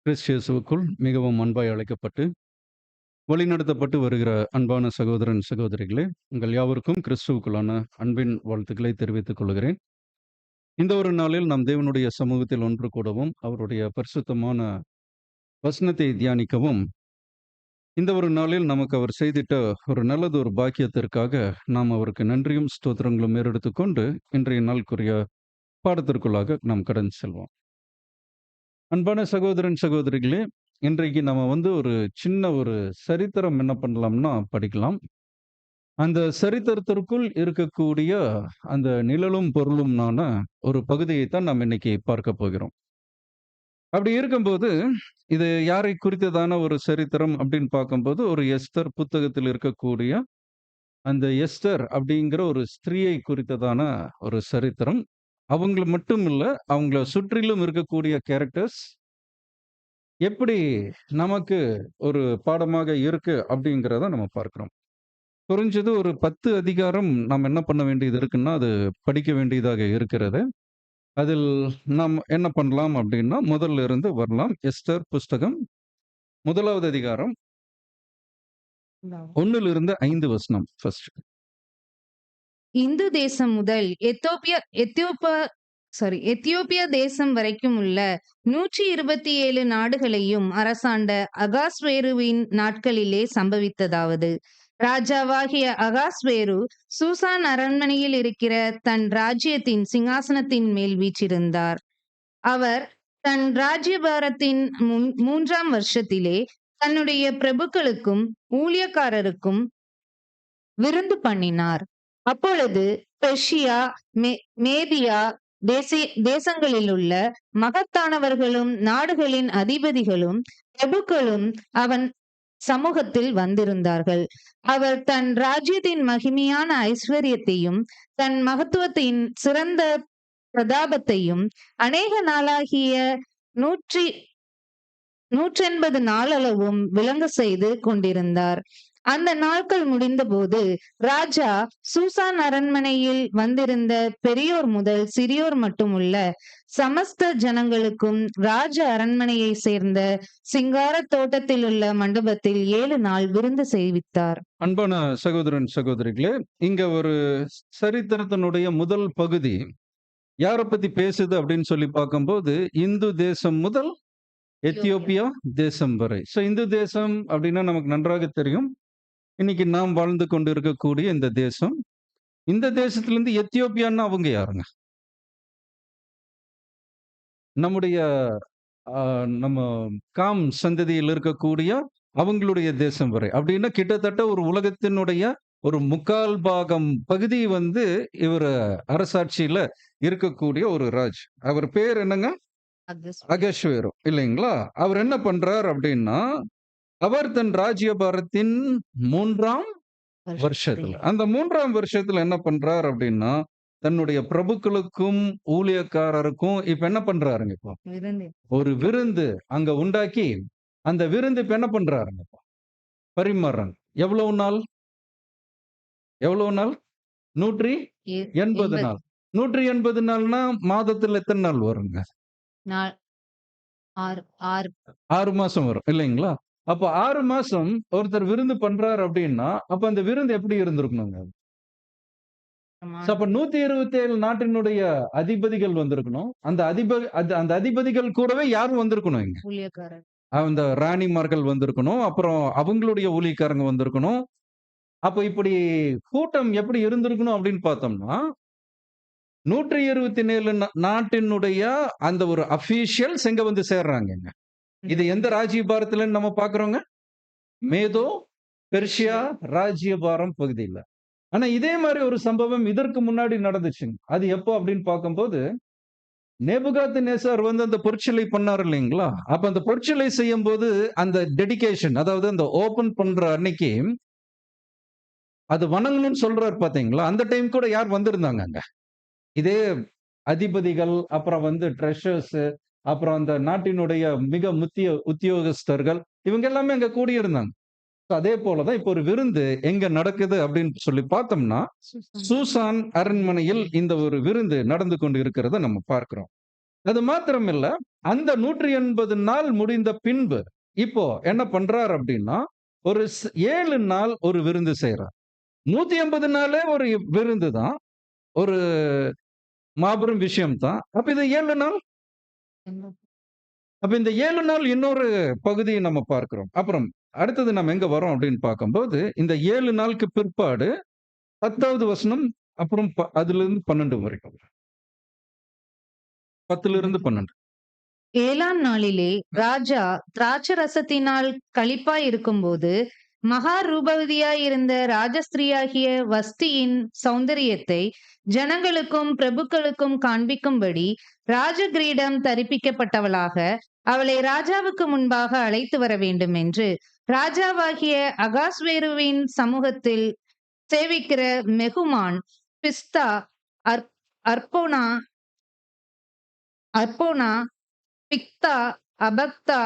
கிறிஸ்து இயேசுவுக்குள் மிகவும் அன்பாய் அழைக்கப்பட்டு, வழிநடத்தப்பட்டு வருகிற அன்பான சகோதரன், சகோதரிகளே, உங்கள் யாவருக்கும் கிறிஸ்துவுக்குள்ளான அன்பின் வாழ்த்துக்களை தெரிவித்துக் கொள்கிறேன். இந்த ஒரு நாளில் நாம் தேவனுடைய சமூகத்தில் ஒன்று கூடவும், அவருடைய பரிசுத்தமான வசனத்தை தியானிக்கவும், இந்த ஒரு நாளில் நமக்கு அவர் செய்திட்ட ஒரு நல்லதொரு பாக்கியத்திற்காக நாம் அவருக்கு நன்றியும், ஸ்தோத்திரங்களும் ஏறெடுத்துக் கொண்டு, இன்றைய நாளுக்குரிய பாடத்திற்குள்ளாக நாம் கடந்து செல்வோம். அன்பான சகோதரன், சகோதரிகளே, இன்றைக்கு நம்ம ஒரு சின்ன ஒரு சரித்திரம் என்ன பண்ணலாம்னா படிக்கலாம். அந்த சரித்திரத்திற்குள் இருக்கக்கூடிய அந்த நிழலும் பொருளும்னான ஒரு பகுதியைத்தான் நாம் இன்னைக்கு பார்க்க போகிறோம். அப்படி இருக்கும்போது, இது யாரை குறித்ததான ஒரு சரித்திரம் அப்படின்னு பார்க்கும்போது, ஒரு எஸ்தர் புத்தகத்தில் இருக்கக்கூடிய அந்த எஸ்தர் அப்படிங்கிற ஒரு ஸ்திரீயை குறித்ததான ஒரு சரித்திரம். அவங்கள மட்டும் இல்ல, அவங்கள சுற்றிலும் இருக்கக்கூடிய கேரக்டர்ஸ் எப்படி நமக்கு ஒரு பாடமாக இருக்கு அப்படிங்கிறத நம்ம பார்க்கிறோம். குறைஞ்சது ஒரு 10 அதிகாரம் நாம் என்ன பண்ண வேண்டியது இருக்குன்னா, அது படிக்க வேண்டியதாக இருக்கிறது. அதில் நாம் என்ன பண்ணலாம் அப்படின்னா, முதல்ல இருந்து வரலாம். எஸ்தர் புஸ்தகம் 1வது அதிகாரம் 1லிருந்து 5 வசனம் ஃபர்ஸ்ட். இந்து தேசம் முதல் எத்தியோப்பியா தேசம் வரைக்கும் உள்ள 127 நாடுகளையும் அரசாண்ட அகாஸ்வேருவின் நாட்களிலே சம்பவித்ததாவது, ராஜாவாகிய அகாஸ்வேரு சூசான் அரண்மனையில் இருக்கிற தன் ராஜ்யத்தின் சிங்காசனத்தின் மேல் வீற்றிருந்தார். அவர் தன் ராஜ்யபாரத்தின் 3ஆம் வருஷத்திலே தன்னுடைய பிரபுக்களுக்கும் ஊழியக்காரருக்கும் விருந்து பண்ணினார். அப்பொழுது பெர்ஷியா, மேதியா தேசங்களிலுள்ள மகத்தானவர்களும் நாடுகளின் அதிபதிகளும் பிரபுக்களும் அவன் சமூகத்தில் வந்திருந்தார்கள். அவர் தன் ராஜ்யத்தின் மகிமையான ஐஸ்வர்யத்தையும் தன் மகத்துவத்தின் சிறந்த பிரதாபத்தையும் அநேக நாளாகிய 180 நாளளவும் விளங்க செய்து கொண்டிருந்தார். அந்த நாட்கள் முடிந்தபோது ராஜா சூசான் அரண்மனையில் வந்திருந்த பெரியோர் முதல் சிறியோர் மட்டுமுள்ள சமஸ்த ஜனங்களுக்கும் ராஜ அரண்மனையை சேர்ந்த சிங்கார தோட்டத்தில் உள்ள மண்டபத்தில் 7 நாள் விருந்து செய்வித்தார். அன்பான சகோதரன், சகோதரிகளே, இங்க ஒரு சரித்திரத்தினுடைய முதல் பகுதி யாரை பத்தி பேசுது அப்படின்னு சொல்லி பார்க்கும்போது, இந்து தேசம் முதல் எத்தியோப்பியா தேசம் வரை. இந்து தேசம் அப்படின்னா நமக்கு நன்றாக தெரியும். இன்னைக்கு நாம் வாழ்ந்து கொண்டு இருக்கக்கூடிய இந்த தேசம். இந்த தேசத்திலிருந்து எத்தியோப்பியான்னா அவங்க யாருங்க? நம்முடைய நம்ம காம் சந்ததியில் இருக்கக்கூடிய அவங்களுடைய தேசம் வரை. அப்படின்னா கிட்டத்தட்ட ஒரு உலகத்தினுடைய ஒரு 3/4 பாகம் பகுதி இவர் அரசாட்சியில இருக்கக்கூடிய ஒரு ராஜ். அவர் பேர் என்னங்க? அகஸ்வேரு இல்லைங்களா? அவர் என்ன பண்றார் அப்படின்னா, அவர் தன் ராஜ்யபாரத்தின் 3ஆம் வருஷத்துல, அந்த 3ஆம் வருஷத்துல என்ன பண்றார் அப்படின்னா, தன்னுடைய பிரபுக்களுக்கும் ஊழியக்காரருக்கும் இப்ப என்ன பண்றாருங்க இப்போ? ஒரு விருந்து அங்க உண்டாக்கி, அந்த விருந்து இப்ப என்ன பண்றாருங்க இப்போ? பரிமாறுறாங்க. எவ்வளவு நாள்? எவ்வளவு நாள்? 180 நாள். 180 நாள்னா மாதத்துல எத்தனை நாள் வருங்க? 6 மாசம் வரும் இல்லைங்களா? அப்ப 6 மாசம் ஒருத்தர் விருந்து பண்றாரு அப்படின்னா, அப்ப அந்த விருந்து எப்படி இருந்திருக்கணுங்க? அப்ப 127 நாட்டினுடைய அதிபதிகள் வந்திருக்கணும். அந்த அதிபதிகள் கூடவே யாரும் வந்திருக்கணும் இங்க? ஊழியக்காரர். அந்த ராணிமார்கள் வந்திருக்கணும். அப்புறம் அவங்களுடைய ஊழியக்காரங்க வந்திருக்கணும். அப்ப இப்படி கூட்டம் எப்படி இருந்திருக்கணும் அப்படின்னு பார்த்தோம்னா, 127 நாட்டினுடைய அந்த ஒரு அபிஷியல்ஸ் எங்க வந்து சேர்றாங்கங்க? இது எந்த ராஜ்யபாரத்துலன்னு நம்ம பார்க்கிறோங்க? மேதோ பெர்ஷியா ராஜ்யபாரம் பகுதியில. ஆனா இதே மாதிரி ஒரு சம்பவம் இதற்கு முன்னாடி நடந்துச்சுங்க. அது எப்போ அப்படின்னு பார்க்கும்போது, நேபுகாத்நேச்சார் அந்த பொற்சிலை பண்ணாரு இல்லைங்களா? அப்ப அந்த பொற்சிலை செய்யும்போது அந்த டெடிகேஷன், அதாவது அந்த ஓபன் பண்ற அன்னைக்கு அது வணங்கணும்னு சொல்றாரு பாத்தீங்களா? அந்த டைம் கூட யார் வந்திருந்தாங்க அங்க? இதே அதிபதிகள், அப்புறம் ட்ரெஷர்ஸ், அப்புறம் அந்த நாட்டினுடைய மிக முக்கிய உத்தியோகஸ்தர்கள், இவங்க எல்லாமே அங்க கூடியிருந்தாங்க. அதே போலதான் இப்போ ஒரு விருந்து எங்க நடக்குது அப்படின்னு சொல்லி பார்த்தோம்னா, சூசான் அரண்மனையில் இந்த ஒரு விருந்து நடந்து கொண்டு இருக்கிறத நம்ம பார்க்கிறோம். அது மாத்திரமில்ல, அந்த 180 நாள் முடிந்த பின்பு இப்போ என்ன பண்றார் அப்படின்னா ஒரு 7 நாள் ஒரு விருந்து செய்யறார். 180 நாளே ஒரு விருந்து தான், ஒரு மாபெரும் விஷயம் தான். அப்ப இது 7 நாள், அப்ப இந்த 7 நாள் இன்னொரு பகுதியை நம்ம பார்க்கிறோம். அப்புறம் அடுத்தது நம்ம எங்க வரோம் அப்படின்னு பார்க்கும்போது இந்த 7 நாளுக்கு பிற்பாடு 10வது வசனம், அப்புறம் அதிலிருந்து 12 வரைக்கும், 10லிருந்து 12. 7ஆம் நாளிலே ராஜா திராட்சரசத்தினால் களிப்பாய் இருக்கும்போது மகா ரூபவதியாயிருந்த ராஜஸ்திரீயாகிய வஸ்தியின் சௌந்தரியத்தை ஜனங்களுக்கும் பிரபுக்களுக்கும் காண்பிக்கும்படி ராஜகிரீடம் தரிப்பிக்கப்பட்டவளாக அவளை ராஜாவுக்கு முன்பாக அழைத்து வர வேண்டும் என்று ராஜாவாகிய அகாஸ்வேருவின் சமூகத்தில் சேவிக்கிற மெகுமான், பிஸ்தா, அர்போனா, பிக்தா, அபக்தா,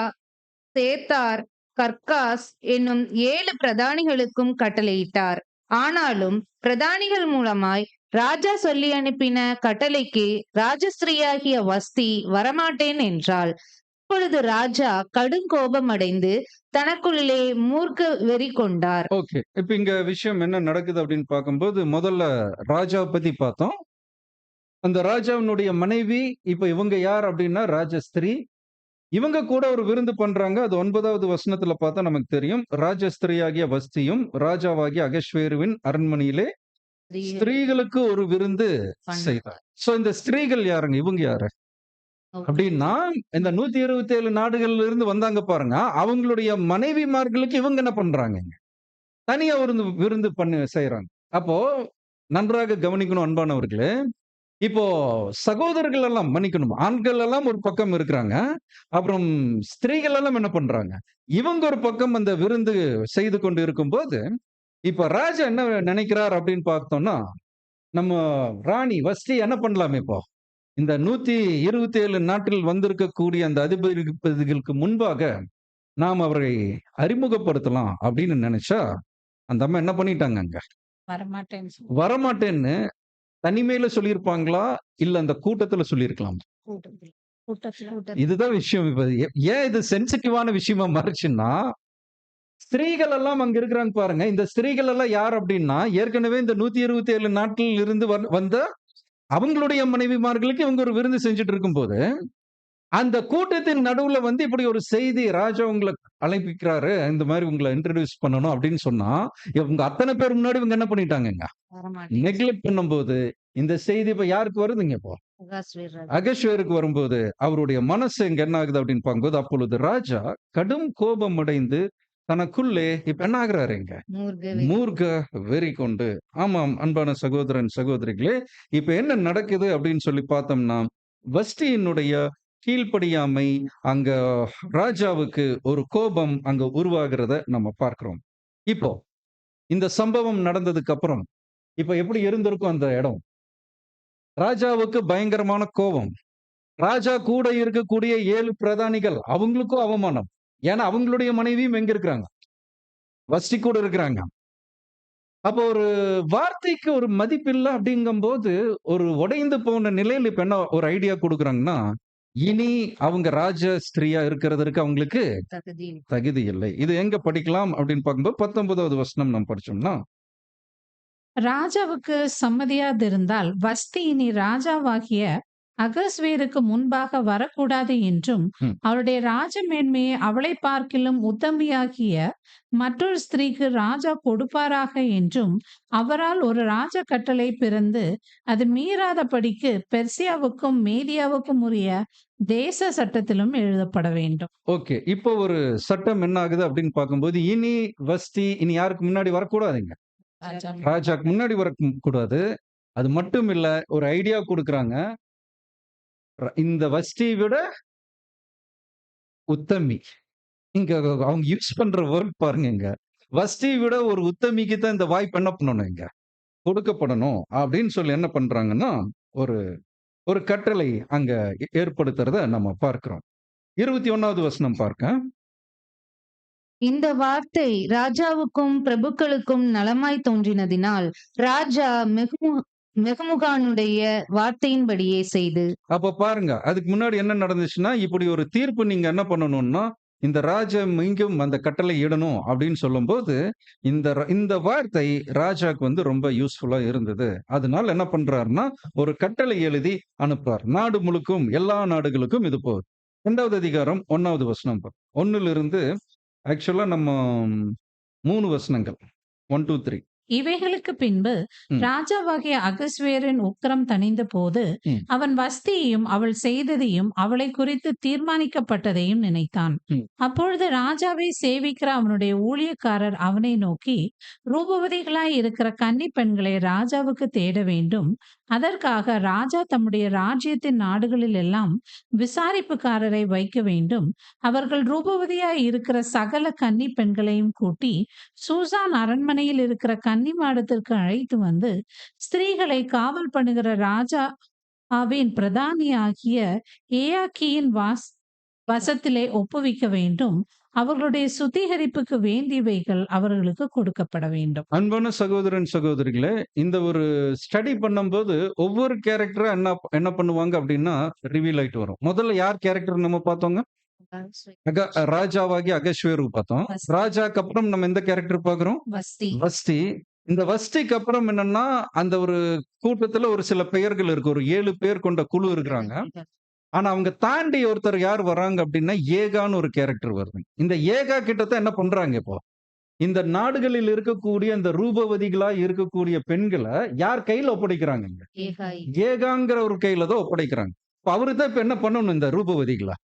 சேத்தார், கர்காஸ் என்னும் 7 பிரதானிகளுக்கும் கட்டளையிட்டார். ஆனாலும் பிரதானிகள் மூலமாய் ராஜா சொல்லி அனுப்பின கட்டளைக்கு ராஜஸ்திரீயாகிய வஸ்தி வரமாட்டேன் என்றாள். அப்பொழுது ராஜா கடும் கோபம் அடைந்து தனக்குள்ளே மூர்க்க வெறி கொண்டார். ஓகே, இப்ப இங்க விஷயம் என்ன நடக்குது அப்படின்னு பார்க்கும்போது முதல்ல ராஜாவை பத்தி பார்த்தோம். அந்த ராஜாவினுடைய மனைவி, இப்ப இவங்க யார் அப்படின்னா ராஜஸ்திரீ. இவங்க கூட ஒரு விருந்து பண்றாங்க. அது 9வது வசனத்துல பார்த்தா நமக்கு தெரியும். ராஜஸ்திரீயாகிய வஸ்தியும் ராஜாவாகிய அகஸ்வேருவின் அரண்மனையிலே ஸ்திரீகளுக்கு ஒரு விருந்து செய்தார். சோ இந்த ஸ்திரீகள் யாருங்க? இவங்க யாரு அப்படின்னா இந்த 127 நாடுகள்ல இருந்து வந்தாங்க பாருங்க. அவங்களுடைய மனைவிமார்களுக்கு இவங்க என்ன பண்றாங்க? தனியா ஒரு விருந்து பண்ணி செய்யறாங்க. அப்போ நன்றாக கவனிக்கணும் அன்பானவர்களே. இப்போ சகோதரர்கள் எல்லாம் மன்னிக்கணும், ஆண்கள் எல்லாம் ஒரு பக்கம் இருக்கிறாங்க. அப்புறம் ஸ்திரீகள் எல்லாம் என்ன பண்றாங்க? இவங்க ஒரு பக்கம் அந்த விருந்து செய்து கொண்டு இருக்கும்போது, இப்ப ராஜா என்ன நினைக்கிறார் அப்படின்னு பார்த்தோம்னா, நம்ம ராணி வஸ்தி என்ன பண்ணலாமே இப்போ? இந்த 127 நாட்டில் வந்திருக்கக்கூடிய அந்த அதிபதிகளுக்கு முன்பாக நாம் அவரை அறிமுகப்படுத்தலாம் அப்படின்னு நினைச்சா, அந்த அம்மா என்ன பண்ணிட்டாங்க அங்க? வரமாட்டேன்னு தனிமையில சொல்லியிருப்பாங்களா? இல்ல அந்த கூட்டத்துல சொல்லியிருக்கலாம். இதுதான் விஷயம். இப்ப ஏன் இது சென்சிட்டிவான விஷயமா மாறுச்சுன்னா, ஸ்திரீகள் எல்லாம் அங்க இருக்கிறாங்க பாருங்க. இந்த ஸ்திரீகள் எல்லாம் யார் அப்படின்னா, ஏற்கனவே இந்த 127 நாட்டில் இருந்து வந்த அவங்களுடைய மனைவிமார்களுக்கு இவங்க ஒரு விருந்து செஞ்சுட்டு இருக்கும்போது, அந்த கூட்டத்தின் நடுவுல வந்து இப்படி ஒரு செய்தி, ராஜா உங்களை அழைப்பிக்கிறாரு, இந்த மாதிரி உங்களை இன்ட்ரோடியூஸ் பண்ணணும் அப்படின்னு சொன்னா, இவங்க அத்தனை பேர் முன்னாடி இவங்க என்ன பண்ணிட்டாங்கங்க? நெக்லெக்ட் பண்ணும்போது இந்த செய்தி இப்ப யாருக்கு வருதுங்க? இப்போ அகஸ்வேருக்கு வரும்போது அவருடைய மனசு இங்க என்ன ஆகுது அப்படின்னு பார்க்கும்போது, அப்பொழுது ராஜா கடும் கோபம் அடைந்து தனக்குள்ளே இப்ப என்ன ஆகுறாரு? இங்க மூர்க்க வெறி கொண்டு. ஆமாம் அன்பான சகோதரன் சகோதரிகளே, இப்ப என்ன நடக்குது அப்படின்னு சொல்லி பார்த்தோம்னா, வஸ்தியினுடைய கீழ்ப்படியாமை, அங்க ராஜாவுக்கு ஒரு கோபம் அங்க உருவாகிறத நம்ம பார்க்கிறோம். இப்போ இந்த சம்பவம் நடந்ததுக்கு அப்புறம் இப்ப எப்படி இருந்திருக்கும் அந்த இடம்? ராஜாவுக்கு பயங்கரமான கோபம். ராஜா கூட இருக்கக்கூடிய 7 பிரதானிகள், அவங்களுக்கும் அவமானம். ஏன்னா அவங்களுடைய மனைவியும் எங்க இருக்கிறாங்க? வஸ்தி கூட இருக்கிறாங்க. அப்போ ஒரு வார்த்தைக்கு ஒரு மதிப்பில்ல அப்படிங்கும்போது, ஒரு உடைந்து போன நிலையில இப்ப என்ன ஒரு ஐடியா குடுக்குறாங்கன்னா, இனி அவங்க ராஜ ஸ்திரீயா இருக்கிறதற்கு அவங்களுக்கு தகுதி இல்லை. இது எங்க படிக்கலாம் அப்படின்னு பார்க்கும்போது 19வது வசனம் நாம் படிச்சோம்னா, ராஜாவுக்கு சம்மதியாதிருந்தால் வஸ்தி இனி ராஜாவாகிய அகஸ்வேருக்கு முன்பாக வரக்கூடாது என்றும் ம். அவளுடைய ராஜ மேன்மையை அவளை பார்க்கிலும் உத்தமியாகிய மற்றொரு ஸ்திரீக்கு ராஜா கொடுப்பாராக என்றும் அவரால் ஒரு ராஜ கட்டளை பிறந்து அது மீறாதபடிக்கு பெர்சியாவுக்கும் மேதியாவுக்கும் உரிய தேச சட்டத்திலும் எழுதப்பட வேண்டும். ஓகே. இப்போ ஒரு சட்டம் என்ன ஆகுது அப்படின்னு பார்க்கும்போது, இனி வஸ்தி இனி யாருக்கு முன்னாடி வரக்கூடாதுங்க? ராஜாக்கு முன்னாடி வரக்கூடாது. அது மட்டும் இல்ல, ஒரு ஐடியா குடுக்குறாங்க. இந்த வஸ்தியை விட உத்தமி. இங்க அவங்க யூஸ் பண்ற வேர்ட் பாருங்கங்க. வஸ்தியை விட ஒரு உத்தமிக்கு தான் இந்த வாய்ப்பு என்ன பண்ணணும் இங்க? கொடுக்கப்படணும் அப்படின்னு சொல்லி என்ன பண்றாங்கன்னா, ஒரு ஒரு கட்டளை அங்க ஏற்படுத்துறத நம்ம பார்க்கிறோம். 21வது வசனம் பார்க்க. இந்த வார்த்தை ராஜாவுக்கும் பிரபுக்களுக்கும் நலமாய் தோன்றினதினால் ராஜா மெகமுகானுடைய வார்த்தையின்படியே செய்து. அப்ப பாருங்க, அதுக்கு முன்னாடி என்ன நடந்துச்சுன்னா, இப்படி ஒரு தீர்ப்பு நீங்க என்ன பண்ணணும்னா, இந்த ராஜா இங்கும் அந்த கட்டளை இடணும் அப்படின்னு சொல்லும்போது, இந்த வார்த்தை ராஜாக்கு வந்து ரொம்ப யூஸ்ஃபுல்லா இருந்தது. அதனால என்ன பண்றாருன்னா, ஒரு கட்டளை எழுதி அனுப்புறார். நாடு முழுக்கும், எல்லா நாடுகளுக்கும் இது போகுது. 2வது அதிகாரம் 1வது வசனம். 1லிருந்து ஆக்சுவலா நம்ம 3 வசனங்கள். 1, 2, 3. இவைகளுக்கு பின்பு ம். ராஜாவாகிய அகஸ்வேரின் உக்கிரம் தணிந்த போது ம். அவன் வஸ்தியையும் அவள் செய்ததையும் அவளை குறித்து தீர்மானிக்கப்பட்டதையும் நினைத்தான். ம். அப்பொழுது ராஜாவை சேவிக்கிற அவனுடைய ஊழியக்காரர் அவனை நோக்கி, ரூபவதிகளாய் இருக்கிற கன்னி பெண்களை ராஜாவுக்கு தேட வேண்டும். அதற்காக ராஜா தம்முடைய ராஜ்யத்தின் நாடுகளில் எல்லாம் விசாரிப்புக்காரரை வைக்க வேண்டும். அவர்கள் ரூபவதியாய் இருக்கிற சகல கன்னி பெண்களையும் கூட்டி சூசான் அரண்மனையில் இருக்கிற கன்னி மாடத்திற்கு அழைத்து வந்து ஸ்திரீகளை காவல் பண்ணுகிற ராஜாவின் பிரதானியாகிய ஏயாக்கியின் வசத்திலே ஒப்புவிக்க வேண்டும். அவர்களுடைய சுத்திகரிப்புக்கு வேண்டியவைகள் அவர்களுக்கு கொடுக்கப்பட வேண்டும். அன்பான சகோதரன், சகோதரிகளே, இந்த ஒரு ஸ்டடி பண்ணும்போது ஒவ்வொரு கேரக்டரா என்ன பண்ணுவாங்க அப்படின்னா, ரிவீல் ஆயிட்டு வரும். முதல்ல யார் கேரக்டர் நம்ம பார்த்தோங்க? ராஜாவாகிய அகஸ்வேரு பார்த்தோம். வஸ்தி. ராஜாக்கு அப்புறம் நம்ம எந்த கேரக்டர் பார்க்கிறோம்? வஸ்தி. வஸ்தி. இந்த வஸ்திக்கு அப்புறம் என்னன்னா, அந்த ஒரு கூட்டத்துல ஒரு சில பெயர்கள் இருக்கு. ஒரு 7 பேர் கொண்ட குழு இருக்கிறாங்க. ஆனா அவங்க தாண்டி ஒருத்தர் யார் வர்றாங்க அப்படின்னா, ஏகான்னு ஒரு கேரக்டர் வருது. இந்த ஏகா கிட்டத்தான் என்ன பண்றாங்க இப்போ? இந்த நாடுகளில் இருக்கக்கூடிய இந்த ரூபவதிகளா இருக்கக்கூடிய பெண்களை யார் கையில ஒப்படைக்கிறாங்க? ஏகாய். ஏகாங்கிற ஒரு கையில தான் ஒப்படைக்கிறாங்க. இப்ப அவருதான் இப்ப என்ன பண்ணணும்? இந்த ரூபவதிகளா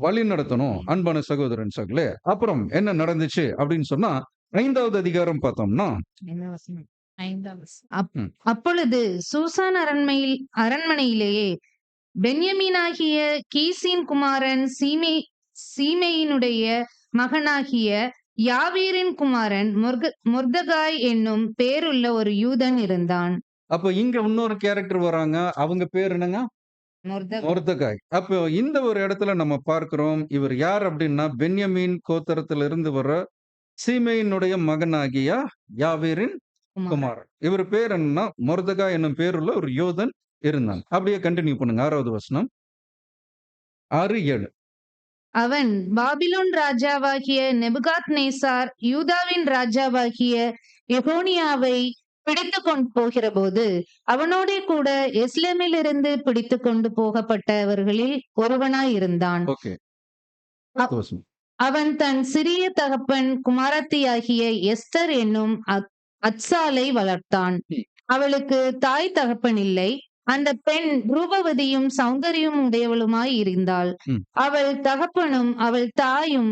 வழி நடத்தணும். அன்பான சகோதரன் சகோதரர்களே, அப்புறம் என்ன நடந்துச்சு அப்படின்னு சொன்னா, 5வது அதிகாரம் பார்த்தோம்னா, அப்- அப்பொழுது சூசான் அரண்மனையிலேயே பென்யமீனாகிய கீசின் குமாரன் சீமேயினுடைய மகனாகிய யாவீரின் குமாரன் மொர்தகாய் என்னும் பேருள்ள ஒரு யூதன் இருந்தான். அப்ப இங்க இன்னொரு கேரக்டர் வராங்க. அவங்க பேர் என்னங்க? மொர்தகாய். அப்போ இந்த ஒரு இடத்துல நம்ம பார்க்கிறோம், இவர் யார் அப்படின்னா, பென்யமீன் கோத்திரத்திலிருந்து வர்ற சீமேயினுடைய மகனாகிய யாவீரின் குமாரன். இவர் பேர் என்னன்னா, மொர்தகாய் என்னும் பேருள்ள ஒரு யோதன் இருந்தான். அப்படியே கண்டினியூ பண்ணுங்க. 6வது வசனம். 6, 7. அவன் பாபிலோன் ராஜாவாகிய நெபுகாத்நேசார் யூதாவின் ராஜாவாகிய எகோனியாவை பிடித்து கொண்டு போகிற போது அவனோடே கூட எஸ்லேமிலிருந்து பிடித்து கொண்டு போகப்பட்டவர்களில் ஒருவனாய் இருந்தான். ஓகே. அவன் தன் சிறிய தகப்பன் குமாரத்தியாகிய எஸ்தர் என்னும் அத்சாலை வளர்த்தான். அவளுக்கு தாய் தகப்பன் இல்லை. அந்த பெண் ரூபவதியும் சௌந்தரியம் உடையவளுமாய் இருந்தாள். அவள் தகப்பனும் அவள் தாயும்